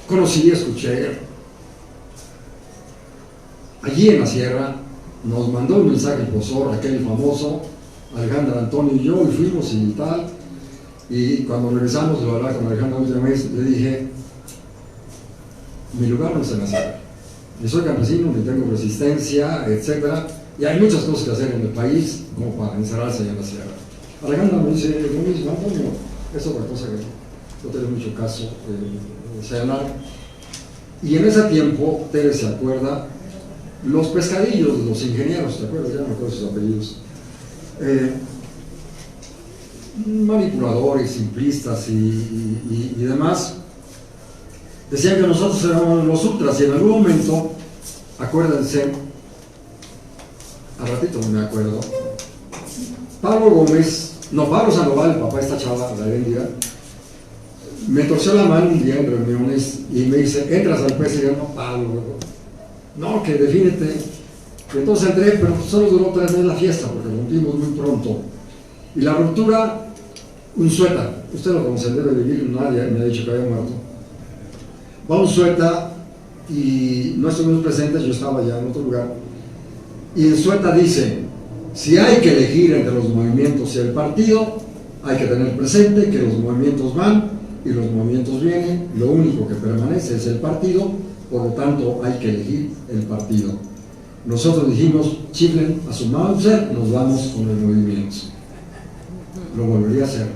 conocí, escuché, allí en la sierra, nos mandó un mensaje el profesor, aquel famoso, Alejandro Antonio y yo, y fuimos y tal. Y cuando regresamos de hablar con Alejandro la última vez, le dije, mi lugar no es en la sierra. Ni soy campesino, ni tengo resistencia, etc. Y hay muchas cosas que hacer en el país como para encerrarse allá en la sierra. Alejandro me dice lo mismo, Antonio, es otra cosa que no tiene mucho caso señalar. Y en ese tiempo, Tere se acuerda, los pescadillos, los ingenieros, ¿te acuerdas? Ya no me acuerdo sus apellidos. Manipuladores, simplistas y demás, decían que nosotros éramos los ultras y en algún momento, acuérdense, al ratito no me acuerdo, Pablo Sandoval, el papá de esta chava, la Heréndira, me torció la mano un día en reuniones y me dice, entras al PS y yo, no, Pablo, no, que defínete. Y entonces entré, pero solo duró 3 meses la fiesta porque rompimos muy pronto. Y la ruptura, Unzueta, usted lo conoce, debe vivir, nadie me ha dicho que había muerto. Va a Unzueta y no estuvimos presentes, yo estaba ya en otro lugar. Y Unzueta dice, si hay que elegir entre los movimientos y el partido, hay que tener presente que los movimientos van y los movimientos vienen, lo único que permanece es el partido, por lo tanto hay que elegir el partido. Nosotros dijimos, chiflen a su Mauser, nos vamos con el movimiento. Lo volvería a hacer.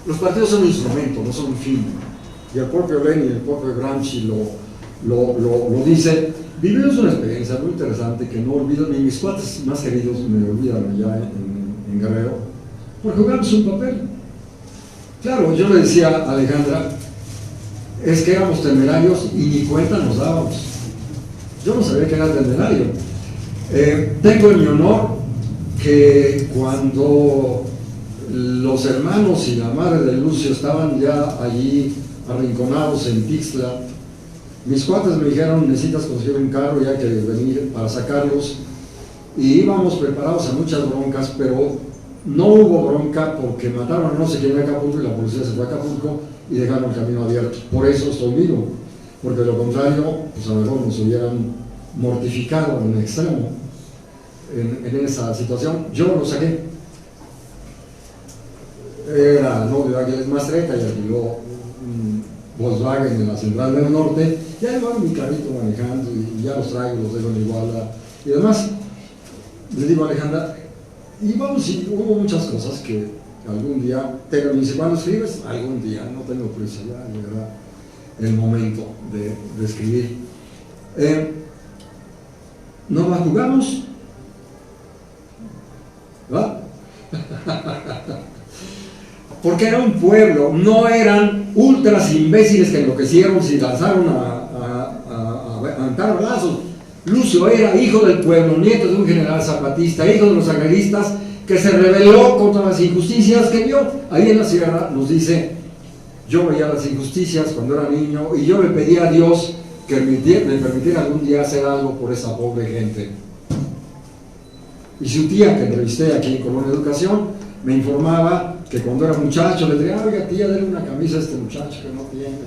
Los partidos son un instrumento, no son un fin. Y el propio Lenin y el propio Gramsci lo dice. Vivimos una experiencia muy interesante que no olvido, ni mis cuates más queridos me olvidan allá en Guerrero, porque jugamos un papel. Claro, yo le decía a Alejandra, es que éramos temerarios y ni cuenta nos dábamos. Yo no sabía que era temerario. Tengo en mi honor que cuando los hermanos y la madre de Lucio estaban ya allí arrinconados en Tixla, mis cuates me dijeron, necesitas conseguir un carro y hay que venir para sacarlos. Y íbamos preparados a muchas broncas, pero no hubo bronca porque mataron a no sé quién en Acapulco y la policía se fue a Acapulco y dejaron el camino abierto. Por eso estoy vivo, porque de lo contrario, pues a lo mejor nos hubieran mortificado en extremo en esa situación. Yo lo saqué. Era novio de Ángeles Mastreta y alquiló un Volkswagen en la Central del Norte. Ya llevaba mi carrito manejando y ya los traigo, los dejo en Iguala y demás. Le digo a Alejandra, y vamos, y hubo muchas cosas que algún día, pero me dice, ¿cuándo escribes? Algún día, no tengo prisa, ya llegará el momento de escribir. ¿No la jugamos? ¿Va? Porque era un pueblo, no eran ultras imbéciles que enloquecieron si lanzaron a aventar balazos. Lucio era hijo del pueblo, nieto de un general zapatista, hijo de los agraristas, que se rebeló contra las injusticias que vio. Ahí en la sierra nos dice, yo veía las injusticias cuando era niño y yo le pedí a Dios que me permitiera algún día hacer algo por esa pobre gente. Y su tía, que entrevisté aquí en Colonia Educación, me informaba que cuando era muchacho le decía, oiga tía, denle una camisa a este muchacho que no tiene.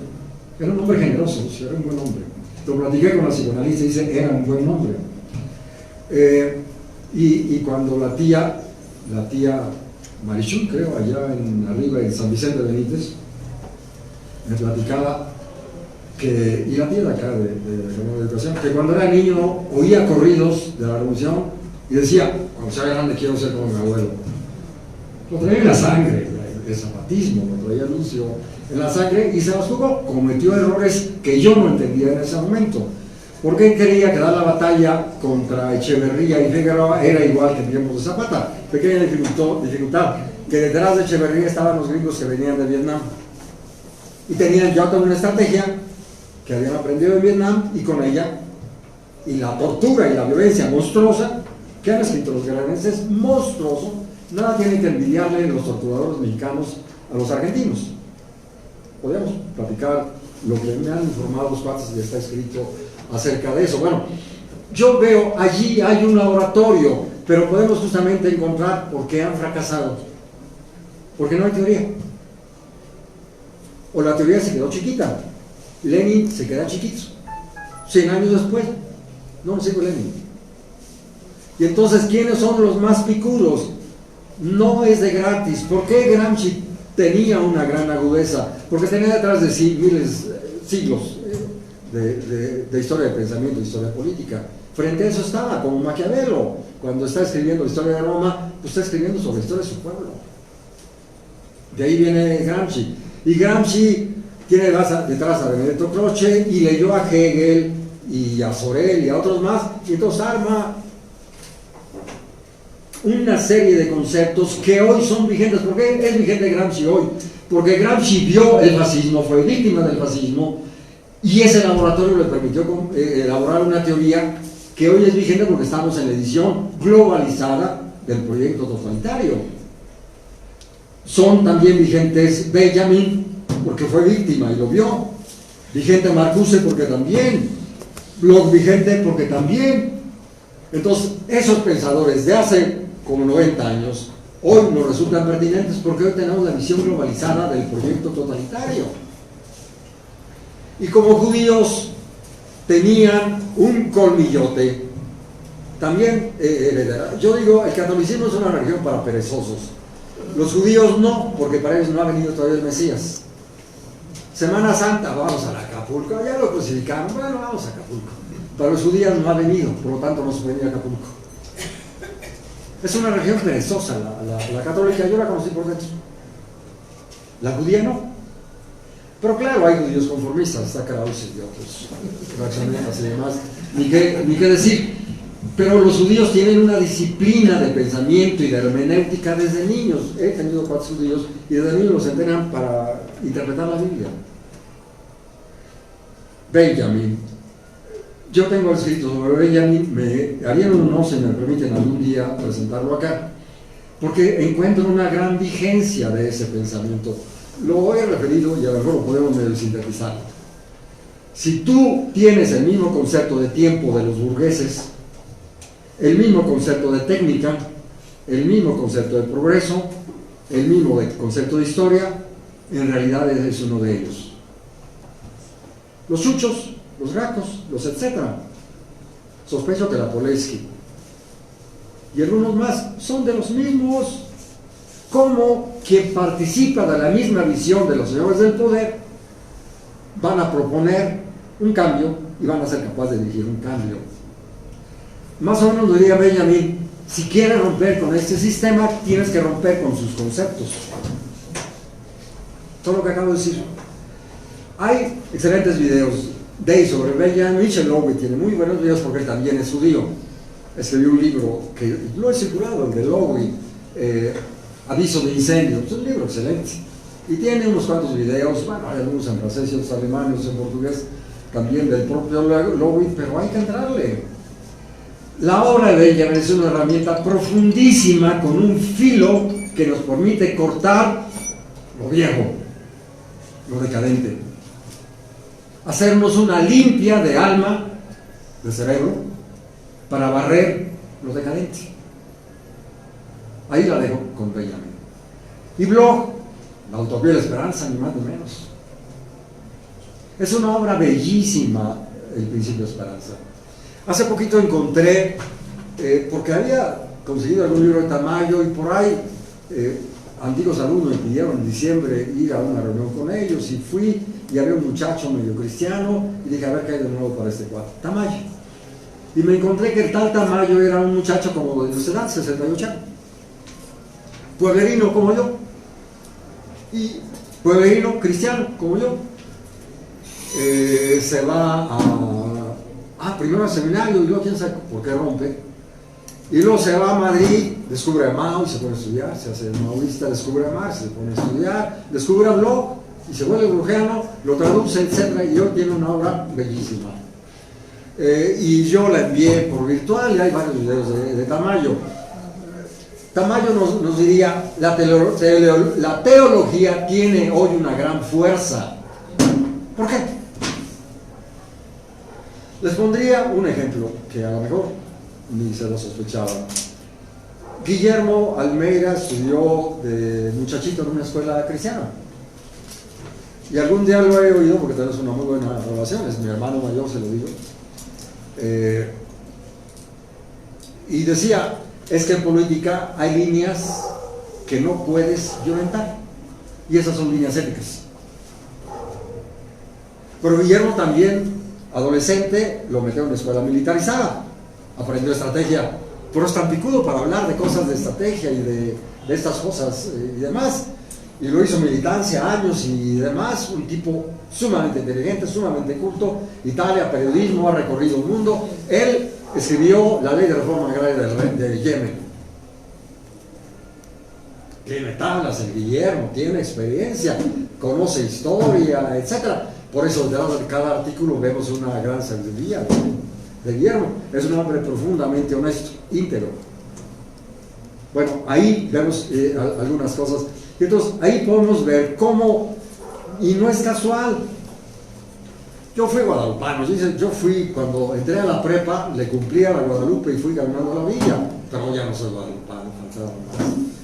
Era un hombre generoso, sí, era un buen hombre. Lo platiqué con la psicoanalista y dice, era un buen hombre. Y cuando la tía Marichul, creo, allá arriba en San Vicente de Benítez, me platicaba que, y la tía de acá de educación, que cuando era niño oía corridos de la Revolución y decía, cuando sea grande quiero ser como mi abuelo. Lo traía en la sangre, el zapatismo, lo traía Lucio en la sangre, y se las jugó, cometió errores que yo no entendía en ese momento. Porque él creía que dar la batalla contra Echeverría y Figueroa era igual que en tiempos de Zapata. Pequeña dificultad, que detrás de Echeverría estaban los gringos que venían de Vietnam. Y tenían ya toda una estrategia que habían aprendido en Vietnam, y con ella, y la tortura y la violencia monstruosa que han escrito los granenses, monstruoso, nada tiene que envidiarle los torturadores mexicanos a los argentinos. Podemos platicar lo que me han informado los cuates y está escrito acerca de eso. Bueno, yo veo allí hay un laboratorio, pero podemos justamente encontrar por qué han fracasado. Porque no hay teoría. O la teoría se quedó chiquita. Lenin se queda chiquito. 100 años después, no sigo Lenin. Y entonces, ¿quiénes son los más picudos? No es de gratis. ¿Por qué Gramsci tenía una gran agudeza? Porque tenía detrás de sí siglos de historia de pensamiento, de historia política. Frente a eso estaba, como Maquiavelo, cuando está escribiendo la historia de Roma, pues está escribiendo sobre la historia de su pueblo. De ahí viene Gramsci. Y Gramsci tiene detrás a Benedetto Croce y leyó a Hegel y a Sorel y a otros más, y entonces arma una serie de conceptos que hoy son vigentes. ¿Por qué es vigente Gramsci hoy? Porque Gramsci vio el fascismo, fue víctima del fascismo, y ese laboratorio le permitió elaborar una teoría que hoy es vigente porque estamos en la edición globalizada del proyecto totalitario. Son también vigentes Benjamin, porque fue víctima y lo vio. Vigente Marcuse, porque también. Bloch vigente, porque también. Entonces, esos pensadores de hace como 90 años, hoy nos resultan pertinentes porque hoy tenemos la visión globalizada del proyecto totalitario. Y como judíos tenían un colmillote, también yo digo, el catolicismo es una religión para perezosos. Los judíos no, porque para ellos no ha venido todavía el Mesías. Semana Santa, vamos a Acapulco, ya lo crucificaron, bueno, vamos a Acapulco. Para los judíos no ha venido, por lo tanto no se puede ir a Acapulco. Es una religión perezosa la católica, yo la conocí por dentro. La judía no. Pero claro, hay judíos conformistas, está Krause y otros reaccionistas y demás, ni qué decir. Pero los judíos tienen una disciplina de pensamiento y de hermenéutica desde niños. He tenido 4 judíos y desde niños los entrenan para interpretar la Biblia. Benjamin. Yo tengo escrito sobre Benjamin, me harían un honor si me permiten algún día presentarlo acá, porque encuentro una gran vigencia de ese pensamiento. Lo he referido y a lo mejor lo podemos medio sintetizar. Si tú tienes el mismo concepto de tiempo de los burgueses, el mismo concepto de técnica, el mismo concepto de progreso, el mismo concepto de historia, en realidad eres uno de ellos. Los chuchos, los gracos, los etcétera, sospecho que la Polensky y algunos más son de los mismos. Como quien participa de la misma visión de los señores del poder van a proponer un cambio y van a ser capaces de dirigir un cambio. Más o menos diría Benjamin, si quieres romper con este sistema, tienes que romper con sus conceptos. Todo lo que acabo de decir. Hay excelentes videos de sobre Benjamin. Michel Lowy tiene muy buenos videos porque él también es judío. Escribió un libro que lo he circulado, el de Lowy, Aviso de incendio. Es un libro excelente. Y tiene unos cuantos videos, bueno, hay algunos en francés y otros alemanes, en portugués, también del propio Lowy, pero hay que entrarle. La obra de Benjamin es una herramienta profundísima con un filo que nos permite cortar lo viejo, lo decadente. hacernos una limpia de alma, de cerebro, para barrer lo decadente. Ahí la dejo con Benjamin. Y Bloch, La utopía de la esperanza, ni más ni menos. Es una obra bellísima, El principio de esperanza. Hace poquito encontré, porque había conseguido algún libro de Tamayo y por ahí antiguos alumnos me pidieron en diciembre ir a una reunión con ellos y fui y había un muchacho medio cristiano y dije, a ver qué hay de nuevo para este cuadro. Tamayo. Y me encontré que el tal Tamayo era un muchacho como de nuestra edad, 68 años. Pueblerino como yo. Y pueblerino cristiano como yo. Se va primero al seminario y luego quién sabe por qué rompe. Y luego se va a Madrid, descubre a Mao y se pone a estudiar, se hace maoísta, descubre a Marx, se pone a estudiar, descubre a Bloch y se vuelve brujiano, lo traduce, etc. Y hoy tiene una obra bellísima. Y yo la envié por virtual y hay varios videos de Tamayo. Tamayo nos diría, la teología tiene hoy una gran fuerza. ¿Por qué? Les pondría un ejemplo que a lo mejor ni se lo sospechaba. Guillermo Almeida estudió de muchachito en una escuela cristiana. Y algún día lo he oído porque tenemos una muy buena relación, es mi hermano mayor, se lo digo. Y decía, es que en política hay líneas que no puedes violentar. Y esas son líneas éticas. Pero Guillermo también, adolescente, lo metió en una escuela militarizada. Aprendió estrategia, pero es tan picudo para hablar de cosas de estrategia y de estas cosas y demás. Y lo hizo militancia años y demás, un tipo sumamente inteligente, sumamente culto, Italia, periodismo, ha recorrido el mundo. Él escribió la ley de reforma agraria de Yemen. Tiene tablas el Guillermo, tiene experiencia, conoce historia, etc. Por eso detrás de cada artículo vemos una gran sabiduría de Guillermo. Es un hombre profundamente honesto, íntegro. Bueno, ahí vemos algunas cosas. Entonces, ahí podemos ver cómo, y no es casual. Yo fui guadalupano, yo fui, cuando entré a la prepa, le cumplí a la Guadalupe y fui caminando a la villa, pero ya no soy guadalupano,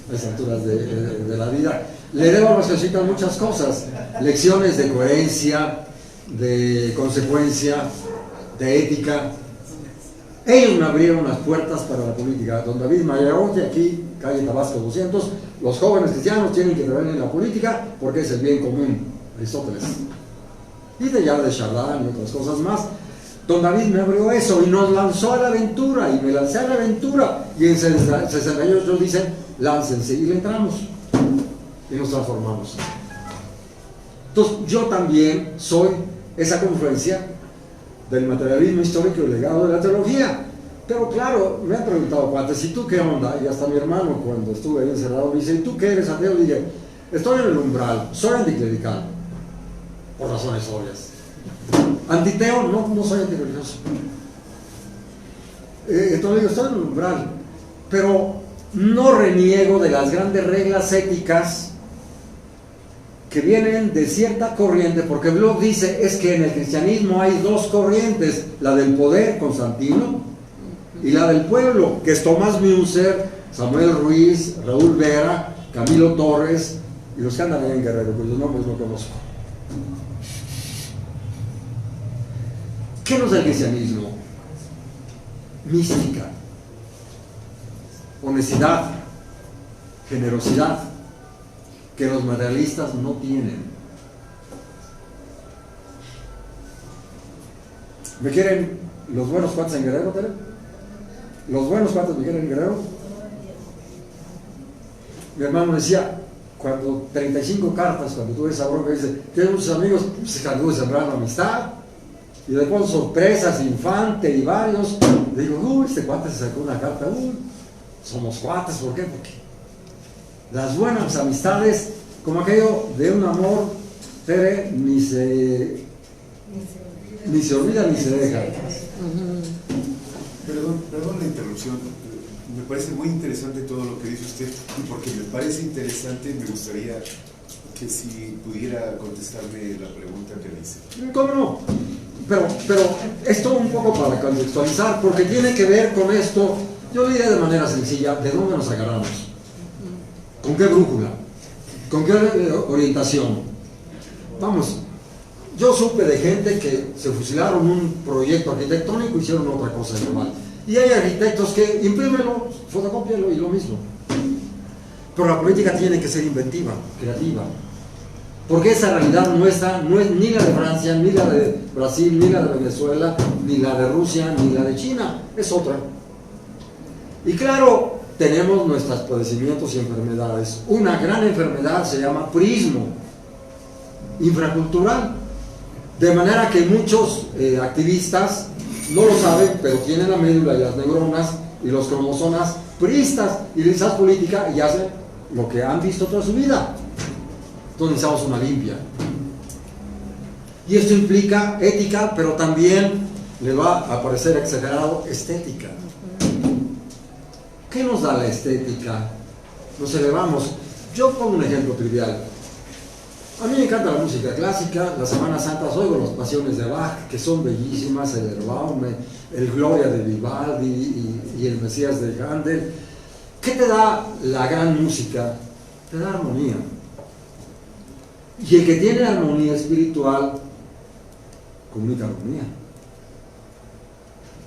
a esas alturas de la vida. Le debo a los jesuitas muchas cosas, lecciones de coherencia, de consecuencia, de ética. Ellos me abrieron las puertas para la política. Don David Mayarote, aquí, calle Tabasco 200, los jóvenes cristianos tienen que intervenir en la política porque es el bien común, Aristóteles. Y de Chardin y otras cosas más. Don David me abrió eso y nos lanzó a la aventura, y me lancé a la aventura, y en 68 dicen, láncense, y le entramos, y nos transformamos. Entonces, yo también soy esa confluencia del materialismo histórico y el legado de la teología. Pero claro, me han preguntado cuates, ¿y tú qué onda? Y hasta mi hermano, cuando estuve ahí encerrado, me dice, ¿y tú qué eres, ateo? Y dije, estoy en el umbral, soy anticlerical, por razones obvias. Antiteo, no soy antirreligioso. Entonces digo, estoy en el umbral, pero no reniego de las grandes reglas éticas que vienen de cierta corriente, porque Bloch dice, es que en el cristianismo hay dos corrientes, la del poder, Constantino, y la del pueblo, que es Tomás Müntzer, Samuel Ruiz, Raúl Vera, Camilo Torres, y los que andan ahí en Guerrero, cuyos nombres no conozco. ¿Qué nos da el cristianismo? Mística, honestidad, generosidad, que los materialistas no tienen. ¿Me quieren los buenos cuates en Guerrero, Tere? ¿Los buenos cuates me quieren en Guerrero? Mi hermano decía, cuando 35 cartas, cuando tuve esa bronca, dice, ¿tienes muchos amigos? Pues anduve sembrando amistad. Y después sorpresas, Infante y varios. Le digo, este cuate se sacó una carta, somos cuates, ¿por qué? Porque las buenas amistades, como aquello de un amor, Tere, ni se olvida ni se deja. Perdón la interrupción. Me parece muy interesante todo lo que dice usted, y porque me parece interesante me gustaría que si pudiera contestarme la pregunta que le hice. ¿Cómo no? Pero esto un poco para contextualizar, porque tiene que ver con esto, yo diría de manera sencilla, ¿de dónde nos agarramos? ¿Con qué brújula? ¿Con qué orientación? Vamos, yo supe de gente que se fusilaron un proyecto arquitectónico y hicieron otra cosa igual. Y hay arquitectos que imprímenlo, fotocópialo y lo mismo. Pero la política tiene que ser inventiva, creativa. Porque esa realidad nuestra no es ni la de Francia, ni la de Brasil, ni la de Venezuela, ni la de Rusia, ni la de China. Es otra. Y claro, tenemos nuestros padecimientos y enfermedades. Una gran enfermedad se llama purismo infracultural. De manera que muchos activistas no lo saben, pero tienen la médula y las neuronas y los cromosomas puristas, y les hacen política y hacen lo que han visto toda su vida. Entonces necesitamos una limpia. Y esto implica ética, pero también le va a parecer exagerado, estética. ¿Qué nos da la estética? Nos elevamos. Yo pongo un ejemplo trivial. A mí me encanta la música clásica. Las Semanas Santas oigo las pasiones de Bach, que son bellísimas, el Erbaum, el Gloria de Vivaldi y el Mesías de Händel. ¿Qué te da la gran música? Te da armonía. Y el que tiene armonía espiritual comunica armonía.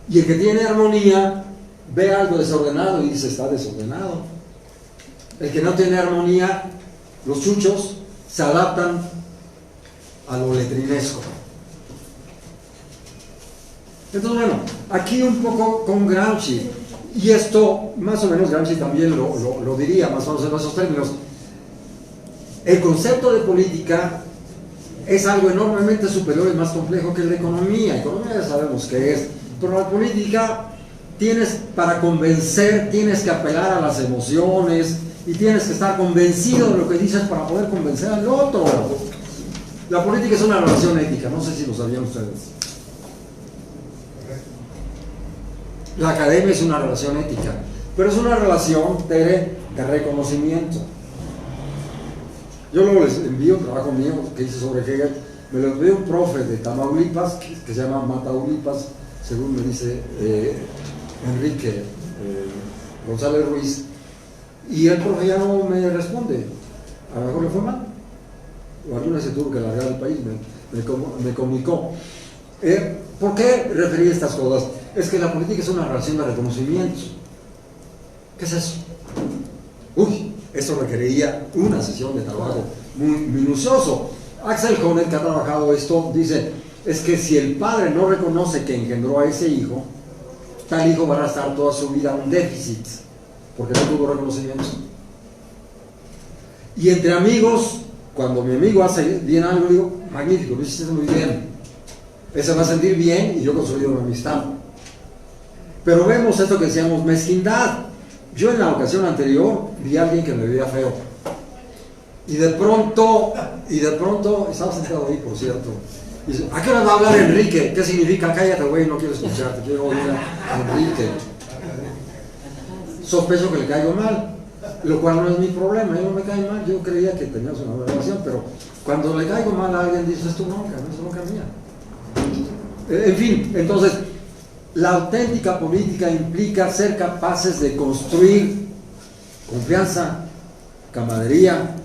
Y el que tiene armonía ve algo desordenado y dice está desordenado. El que no tiene armonía, los chuchos se adaptan a lo letrinesco. Entonces, bueno, aquí un poco con Gramsci, y esto más o menos Gramsci también lo diría, más o menos en esos términos. El concepto de política es algo enormemente superior y más complejo que el de economía. Economía ya sabemos qué es, pero la política para convencer, tienes que apelar a las emociones y tienes que estar convencido de lo que dices para poder convencer al otro. La política es una relación ética, no sé si lo sabían ustedes. La academia es una relación ética, pero es una relación, Tere, de reconocimiento. Yo luego les envío un trabajo mío que hice sobre Hegel, me lo envió un profe de Tamaulipas, que se llama Mataulipas, según me dice Enrique González Ruiz, y el profe ya no me responde. A lo mejor le fue mal, o alguna se tuvo que largar del país, me comunicó. ¿Por qué referí estas cosas? Es que la política es una relación de reconocimiento. ¿Qué es eso? Uy, esto requeriría una sesión de trabajo muy minucioso. Axel Honneth, que ha trabajado esto, dice, es que si el padre no reconoce que engendró a ese hijo, tal hijo va a arrastrar toda su vida un déficit, porque no tuvo reconocimiento. Y entre amigos, cuando mi amigo hace bien algo, digo, magnífico, lo hiciste muy bien. Ese va a sentir bien y yo consolido una amistad. Pero vemos esto que decíamos, mezquindad. Yo en la ocasión anterior vi a alguien que me veía feo. Y de pronto, estaba sentado ahí, por cierto, y dice, ¿a qué hora va a hablar Enrique? ¿Qué significa? Cállate, güey, no quiero escucharte, quiero oír a Enrique. Sospecho que le caigo mal, lo cual no es mi problema, yo no me caigo mal, yo creía que teníamos una buena relación, pero cuando le caigo mal a alguien dice, es tu bronca, no es bronca mía. En fin, entonces, la auténtica política implica ser capaces de construir confianza, camaradería,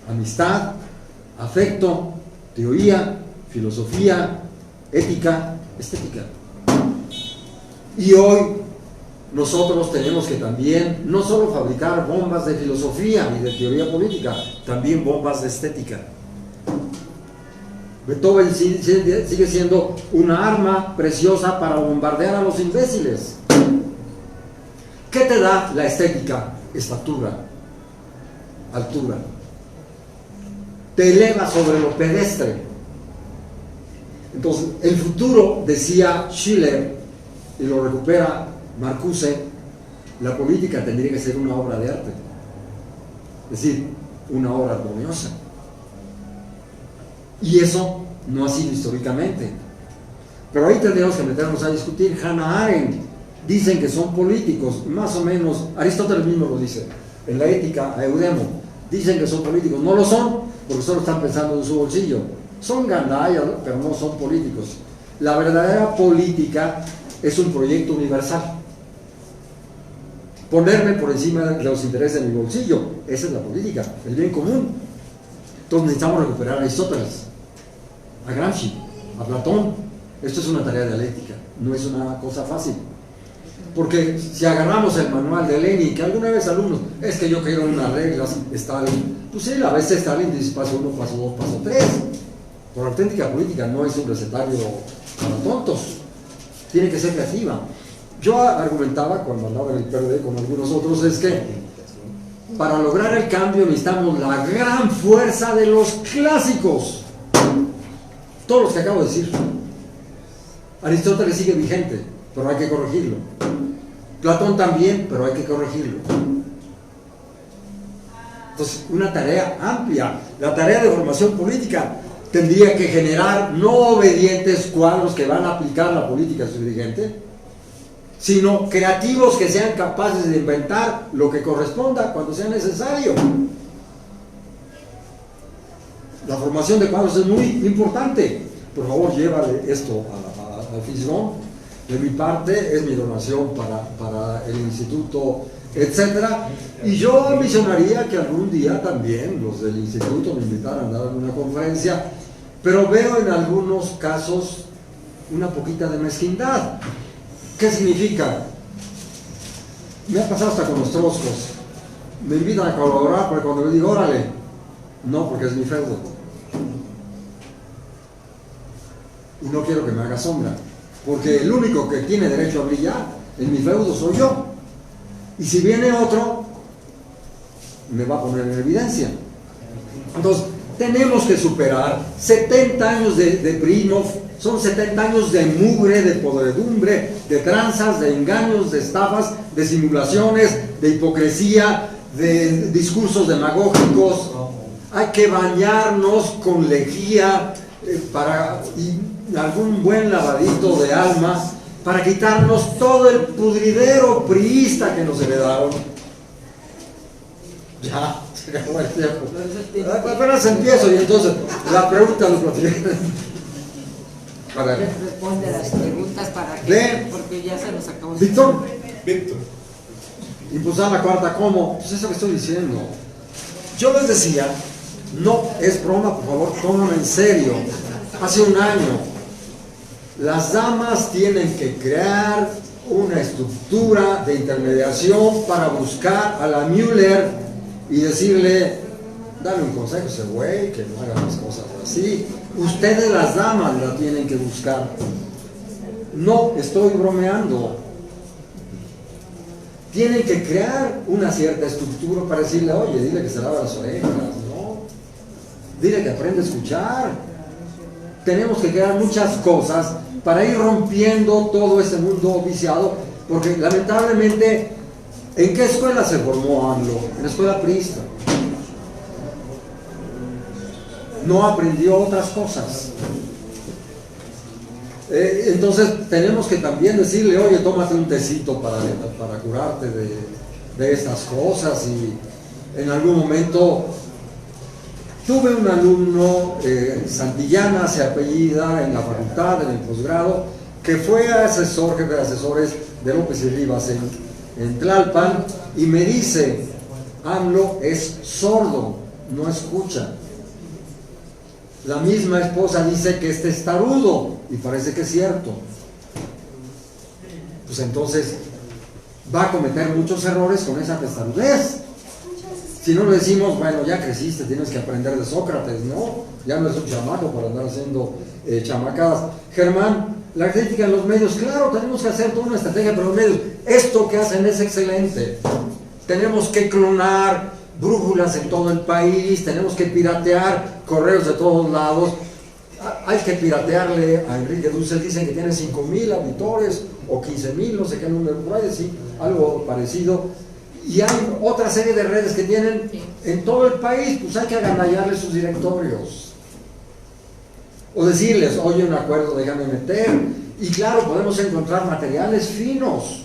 amistad, afecto, teoría, filosofía, ética, estética. Y hoy nosotros tenemos que también no solo fabricar bombas de filosofía ni de teoría política, también bombas de estética. Beethoven sigue siendo una arma preciosa para bombardear a los imbéciles. ¿Qué te da la estética? Estatura, altura. Te eleva sobre lo pedestre. Entonces, el futuro, decía Schiller, y lo recupera Marcuse, la política tendría que ser una obra de arte. Es decir, una obra armoniosa. Y eso no ha sido históricamente. Pero ahí tendríamos que meternos a discutir. Hannah Arendt, dicen que son políticos, más o menos, Aristóteles mismo lo dice, en la Ética a Eudemo, Dicen que son políticos, no lo son, porque solo están pensando en su bolsillo. Son gandallas, ¿no? Pero no son políticos. La verdadera política es un proyecto universal. Ponerme por encima de los intereses de mi bolsillo, esa es la política, el bien común. Entonces necesitamos recuperar a Aristóteles, a Gramsci, a Platón. Esto es una tarea dialéctica, no es una cosa fácil. Porque si agarramos el manual de Lenin, que alguna vez alumnos, es que yo quiero unas reglas, Stalin, pues sí, a veces Stalin dice paso 1, paso 2, paso 3. Por auténtica política no es un recetario para tontos, tiene que ser creativa. Yo argumentaba cuando andaba en el PRD con algunos otros, es que para lograr el cambio necesitamos la gran fuerza de los clásicos, todos los que acabo de decir. Aristóteles sigue vigente, pero hay que corregirlo. Platón también, pero hay que corregirlo. Entonces, una tarea amplia. La tarea de formación política tendría que generar no obedientes cuadros que van a aplicar la política de su dirigente, sino creativos que sean capaces de inventar lo que corresponda cuando sea necesario. La formación de cuadros es muy importante. Por favor, llévale esto a Fisgón. De mi parte, es mi donación para el instituto, etcétera. Y yo ambicionaría que algún día también los del instituto me invitaran a dar una conferencia, pero veo en algunos casos una poquita de mezquindad. ¿Qué significa? Me ha pasado hasta con los troscos. Me invitan a colaborar, pero cuando le digo, órale, no, porque es mi feudo. Y no quiero que me haga sombra, porque el único que tiene derecho a brillar en mi feudo soy yo. Y si viene otro, me va a poner en evidencia. Entonces, tenemos que superar 70 años de prinos, son 70 años de mugre, de podredumbre, de tranzas, de engaños, de estafas, de simulaciones, de hipocresía, de discursos demagógicos. Hay que bañarnos con lejía y algún buen lavadito de alma para quitarnos todo el pudridero priista que nos heredaron. Ya, se acabó el tiempo. Apenas empiezo y entonces la pregunta lo responde a las preguntas para que, porque ya se nos acabó. Víctor. Impulsar la cuarta, ¿cómo? Pues eso que estoy diciendo. Yo les decía, no es broma, por favor, tómame en serio. Hace un año, las damas tienen que crear una estructura de intermediación para buscar a la Müller y decirle, dale un consejo a ese güey, que no haga las cosas así. Ustedes las damas la tienen que buscar. No estoy bromeando. Tienen que crear una cierta estructura para decirle, oye, dile que se lava las orejas, ¿no? Dile que aprende a escuchar. Tenemos que crear muchas cosas para ir rompiendo todo ese mundo viciado, porque lamentablemente, ¿en qué escuela se formó AMLO? En la escuela priista. No aprendió otras cosas. Entonces tenemos que también decirle, oye, tómate un tecito para curarte de estas cosas. Y en algún momento tuve un alumno, Santillana se apellida, en la facultad, en el posgrado, que fue asesor, jefe de asesores de López y Rivas en Tlalpan, y me dice, AMLO es sordo, no escucha. La misma esposa dice que es testarudo, y parece que es cierto. Pues entonces va a cometer muchos errores con esa testarudez. Si no le decimos, bueno, ya creciste, tienes que aprender de Sócrates, ¿no? Ya no es un chamaco para andar haciendo chamacadas. Germán, la crítica en los medios, claro, tenemos que hacer toda una estrategia para los medios. Esto que hacen es excelente. Tenemos que clonar brújulas en todo el país, tenemos que piratear correos de todos lados. Hay que piratearle a Enrique Dussel, dicen que tiene 5,000 auditores o 15,000, no sé qué número, por ahí, sí, algo parecido. Y hay otra serie de redes que tienen en todo el país, pues hay que agandallarles sus directorios. O decirles, oye, un acuerdo, déjame meter. Y claro, podemos encontrar materiales finos.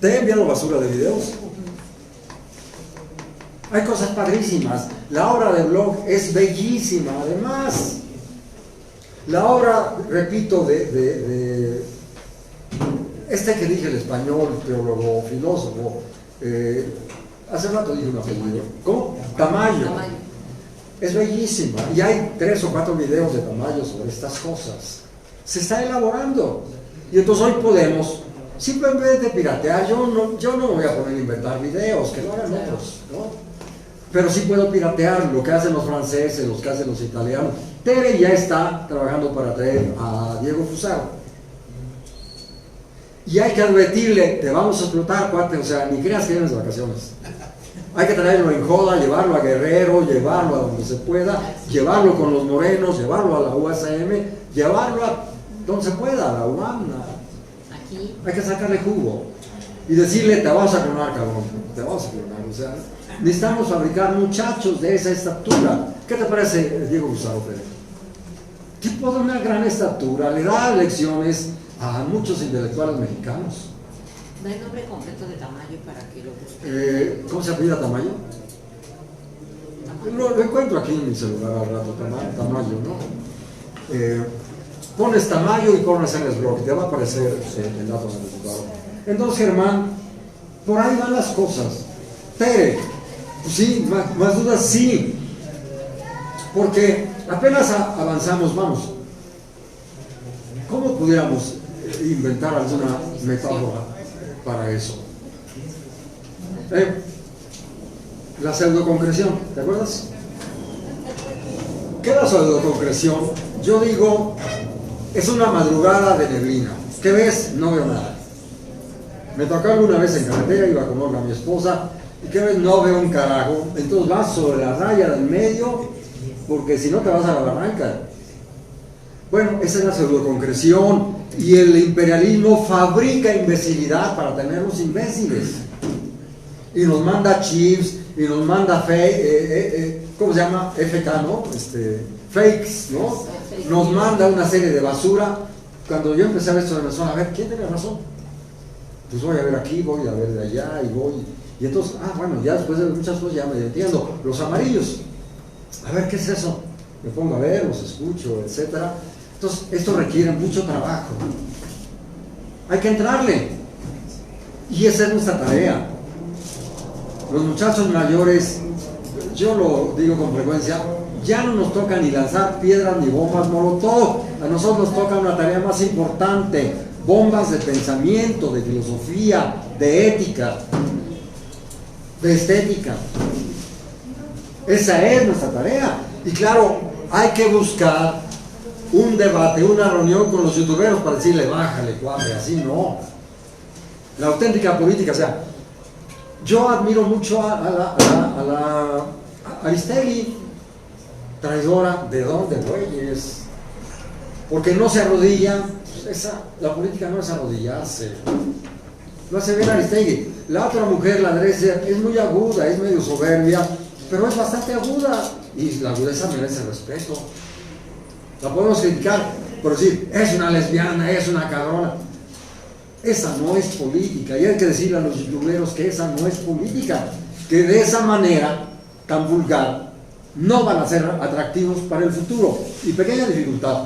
¿Te he enviado basura de videos? Hay cosas padrísimas. La obra de Bloch es bellísima, además. La obra, repito, de este que dije, el español, teólogo, filósofo, hace rato dije un apellido. ¿Cómo? Tamayo. Es bellísima. Y hay 3 o 4 videos de Tamayo sobre estas cosas. Se está elaborando. Y entonces hoy podemos, simplemente piratear. Yo no me voy a poner a inventar videos, que lo hagan otros, ¿no? Pero sí puedo piratear lo que hacen los franceses, lo que hacen los italianos. Tere ya está trabajando para traer a Diego Fusaro. Y hay que advertirle, te vamos a explotar, cuate, o sea, ni creas que vienes de vacaciones. Hay que traerlo en joda, llevarlo a Guerrero, llevarlo a donde se pueda, llevarlo con los morenos, llevarlo a la USM, llevarlo a donde se pueda, a la UAM. Aquí. Hay que sacarle jugo y decirle, te vamos a clonar, cabrón, te vamos a clonar, o sea, necesitamos fabricar muchachos de esa estatura. ¿Qué te parece, Diego Fusaro Pérez? Tipo de una gran estatura, le da lecciones a muchos intelectuales mexicanos. Da el nombre completo de Tamayo para que lo busquen. ¿Cómo se apellida Tamayo? Lo encuentro aquí en mi celular al rato, Tamayo, ¿no? Pones Tamayo y pones en el blog, te va a aparecer el dato del resultado. Entonces, Germán, por ahí van las cosas. Tere, pues sí, más dudas sí, porque apenas avanzamos, vamos. ¿Cómo pudiéramos inventar alguna metáfora para eso? La pseudoconcreción, ¿te acuerdas? ¿Qué es la pseudoconcreción? Yo digo, es una madrugada de neblina. ¿Qué ves? No veo nada. Me tocó alguna vez en carretera, iba con Olga, mi esposa, y ¿qué ves? No veo un carajo. Entonces vas sobre la raya del medio, porque si no te vas a la barranca. Bueno, esa es la pseudoconcreción, y el imperialismo fabrica imbecilidad para tenerlos imbéciles. Y nos manda chips, y nos manda ¿cómo se llama? FK, ¿no? Fakes, ¿no? Nos manda una serie de basura. Cuando yo empecé a ver esto de Venezuela, a ver, ¿quién tiene razón? Pues voy a ver aquí, voy a ver de allá, y voy. Y entonces, bueno, ya después de muchas cosas ya me entiendo. Los amarillos, a ver, ¿qué es eso? Me pongo a ver, los escucho, etcétera. Entonces, esto requiere mucho trabajo. Hay que entrarle. Y esa es nuestra tarea. Los muchachos mayores, yo lo digo con frecuencia, ya no nos toca ni lanzar piedras ni bombas molotov. A nosotros nos toca una tarea más importante: bombas de pensamiento, de filosofía, de ética, de estética. Esa es nuestra tarea. Y claro, hay que buscar un debate, una reunión con los youtuberos para decirle, bájale, cuadre, así no. La auténtica política, o sea, yo admiro mucho a la Aristegui, traidora, ¿de dónde, güeyes? Porque no se arrodilla. La política no es arrodillarse. Lo hace bien Aristegui. La otra mujer, la Dresser, es muy aguda, es medio soberbia, pero es bastante aguda, y la agudeza merece respeto. La podemos criticar, pero decir, es una lesbiana, es una cabrona. Esa no es política, y hay que decirle a los youtuberos que esa no es política, que de esa manera tan vulgar no van a ser atractivos para el futuro. Y pequeña dificultad: